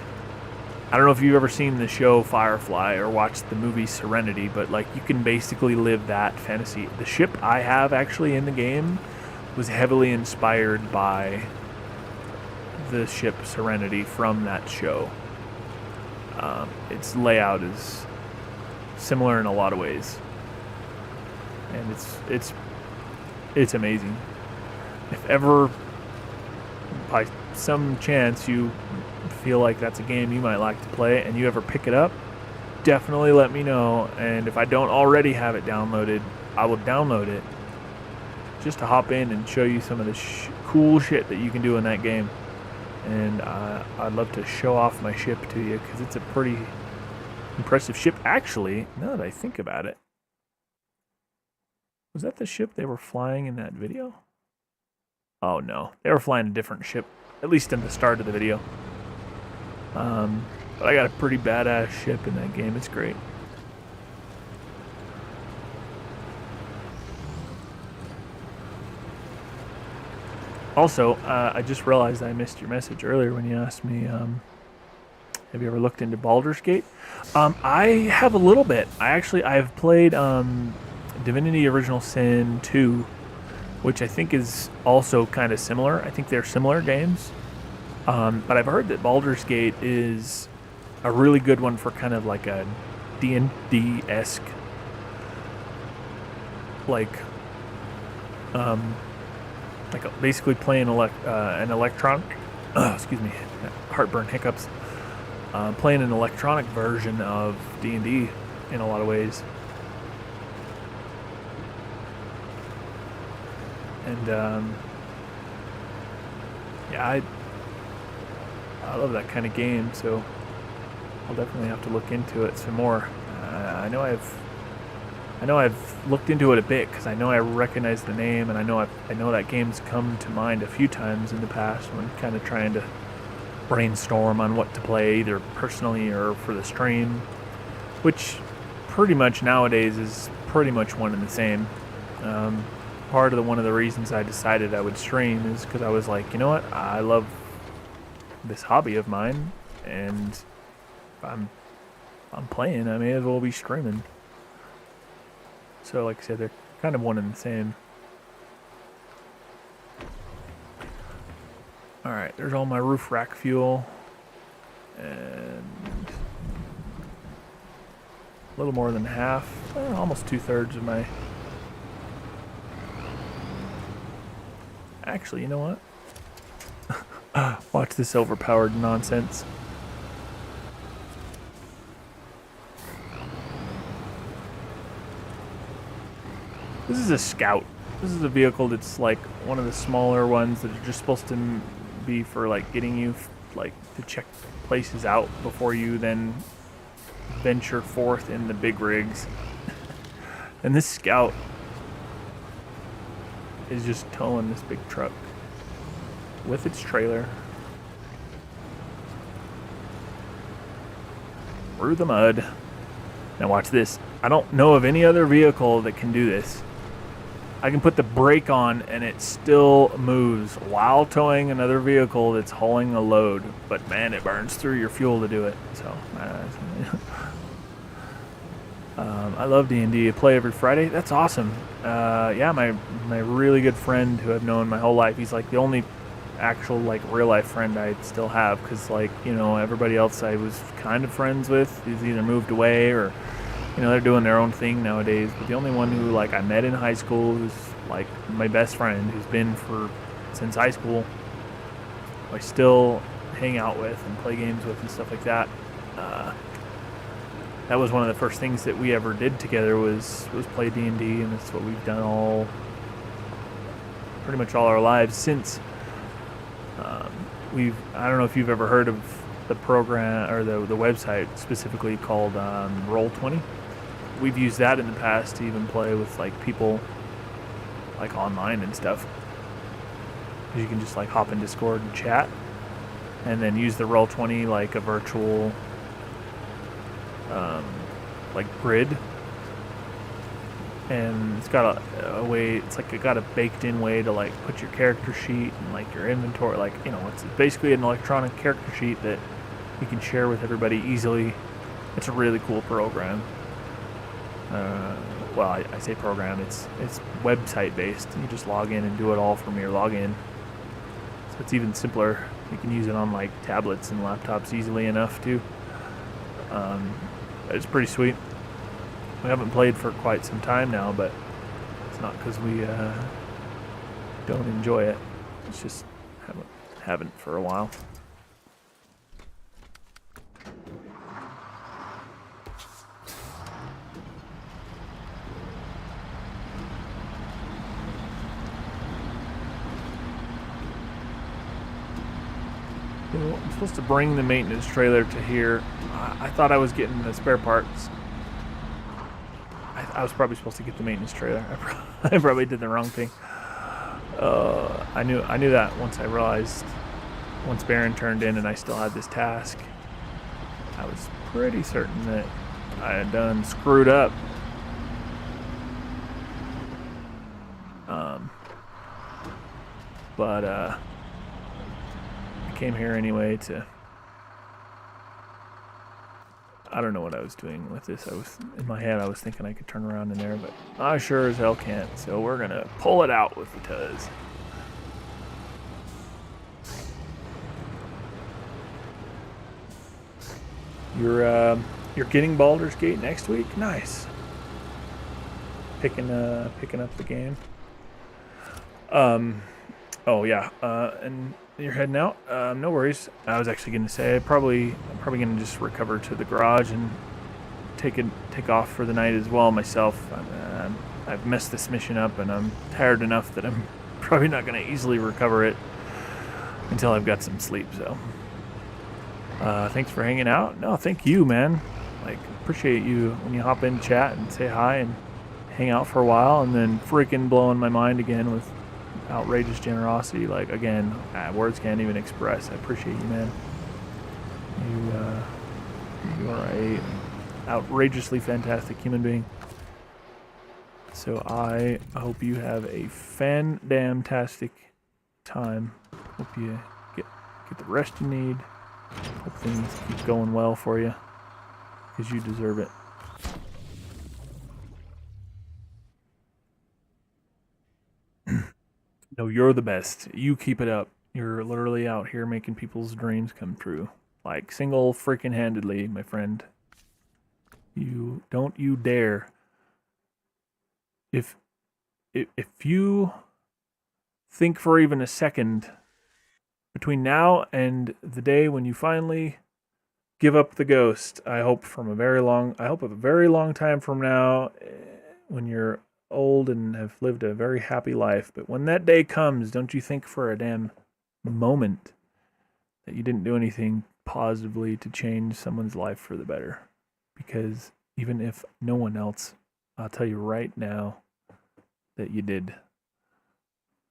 I don't know if you've ever seen the show Firefly or watched the movie Serenity, but like you can basically live that fantasy. The ship I have actually in the game was heavily inspired by the ship Serenity from that show. Its layout is similar in a lot of ways, and it's amazing. If ever by some chance you feel like that's a game you might like to play and you ever pick it up, definitely let me know. And if I don't already have it downloaded, I will download it just to hop in and show you some of the cool shit that you can do in that game. And I'd love to show off my ship to you, because it's a pretty impressive ship. Actually, now that I think about it, was that the ship they were flying in that video? Oh no, they were flying a different ship, at least in the start of the video. But I got a pretty badass ship in that game. It's great. Also, I just realized I missed your message earlier when you asked me, have you ever looked into Baldur's Gate? I have a little bit. I've played Divinity Original Sin 2, which I think is also kind of similar. I think they're similar games. But I've heard that Baldur's Gate is a really good one for kind of like a D&D-esque, like basically playing an electronic, excuse me, heartburn hiccups, playing an electronic version of D&D in a lot of ways. And yeah, I love that kind of game, so I'll definitely have to look into it some more. I know I've looked into it a bit because I know I recognize the name, and I know that game's come to mind a few times in the past when kind of trying to brainstorm on what to play, either personally or for the stream, which pretty much nowadays is pretty much one and the same. One of the reasons I decided I would stream is because I was like, you know what, I love this hobby of mine, and I'm playing, I may as well be streaming. So like I said, they're kind of one and the same. Alright, there's all my roof rack fuel, and a little more than half, almost 2/3 of my... Actually, you know what? Watch this overpowered nonsense. This is a Scout. This is a vehicle that's like one of the smaller ones that are just supposed to be for like getting you like to check places out before you then venture forth in the big rigs. And this Scout is just towing this big truck with its trailer through the mud. Now watch this. I don't know of any other vehicle that can do this. I can put the brake on and it still moves while towing another vehicle that's hauling a load. But man, it burns through your fuel to do it. So, I love D&D. I play every Friday. That's awesome. Yeah, my really good friend who I've known my whole life. He's like the only actual like real life friend I still have, because like, you know, everybody else I was kind of friends with is either moved away or, you know, they're doing their own thing nowadays. But the only one who like I met in high school, who's like my best friend, who's been since high school, I still hang out with and play games with and stuff like that. That was one of the first things that we ever did together was play D&D, and that's what we've done pretty much all our lives since. I don't know if you've ever heard of the program or the website specifically called Roll20. We've used that in the past to even play with like people like online and stuff. You can just like hop in Discord and chat, and then use the Roll20 like a virtual like grid, and it's got a way, it's like it got a baked in way to like put your character sheet and like your inventory, like, you know, it's basically an electronic character sheet that you can share with everybody easily. It's a really cool program. Well, I say program, it's website based. You just log in and do it all from your login. So it's even simpler. You can use it on like tablets and laptops easily enough too. It's pretty sweet. We haven't played for quite some time now, but it's not because we don't enjoy it. It's just haven't for a while. I'm supposed to bring the maintenance trailer to here. I thought I was getting the spare parts. I was probably supposed to get the maintenance trailer. I probably did the wrong thing. I knew that once I realized, once Baron turned in and I still had this task, I was pretty certain that I had done screwed up. but I came here anyway to. I don't know what I was doing with this. I was in my head. I was thinking I could turn around in there, but I sure as hell can't. So we're gonna pull it out with the Tuz. You're getting Baldur's Gate next week. Nice. Picking up the game. Oh yeah. And you're heading out. No worries. I was actually gonna say I'm probably gonna just recover to the garage and take off for the night as well myself. I've messed this mission up and I'm tired enough that I'm probably not gonna easily recover it until I've got some sleep. So. Thanks for hanging out. No, thank you, man. Like, appreciate you when you hop in chat and say hi and hang out for a while and then freaking blowing my mind again with outrageous generosity. Like, again, words can't even express. I appreciate you, man. You are a outrageously fantastic human being. So I hope you have a fan-damn-tastic time. Hope you get the rest you need. Hope things keep going well for you, because you deserve it. No, you're the best. You keep it up. You're literally out here making people's dreams come true. Like, single freaking handedly, my friend. Don't you dare. If you think for even a second between now and the day when you finally give up the ghost, I hope a very long time from now, when you're old and have lived a very happy life. But when that day comes, don't you think for a damn moment that you didn't do anything positively to change someone's life for the better. Because even if no one else, I'll tell you right now that you did.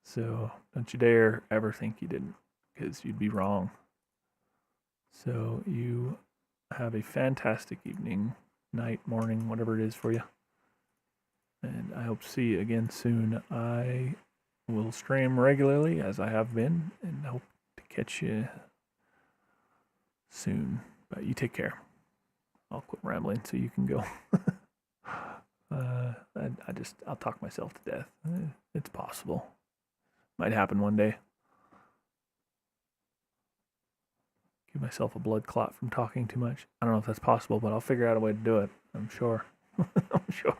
So don't you dare ever think you didn't, because you'd be wrong. So you have a fantastic evening, night, morning, whatever it is for you. And I hope to see you again soon. I will stream regularly, as I have been, and hope to catch you soon. But you take care. I'll quit rambling so you can go. I'll talk myself to death. It's possible. Might happen one day. Give myself a blood clot from talking too much. I don't know if that's possible, but I'll figure out a way to do it. I'm sure. I'm sure.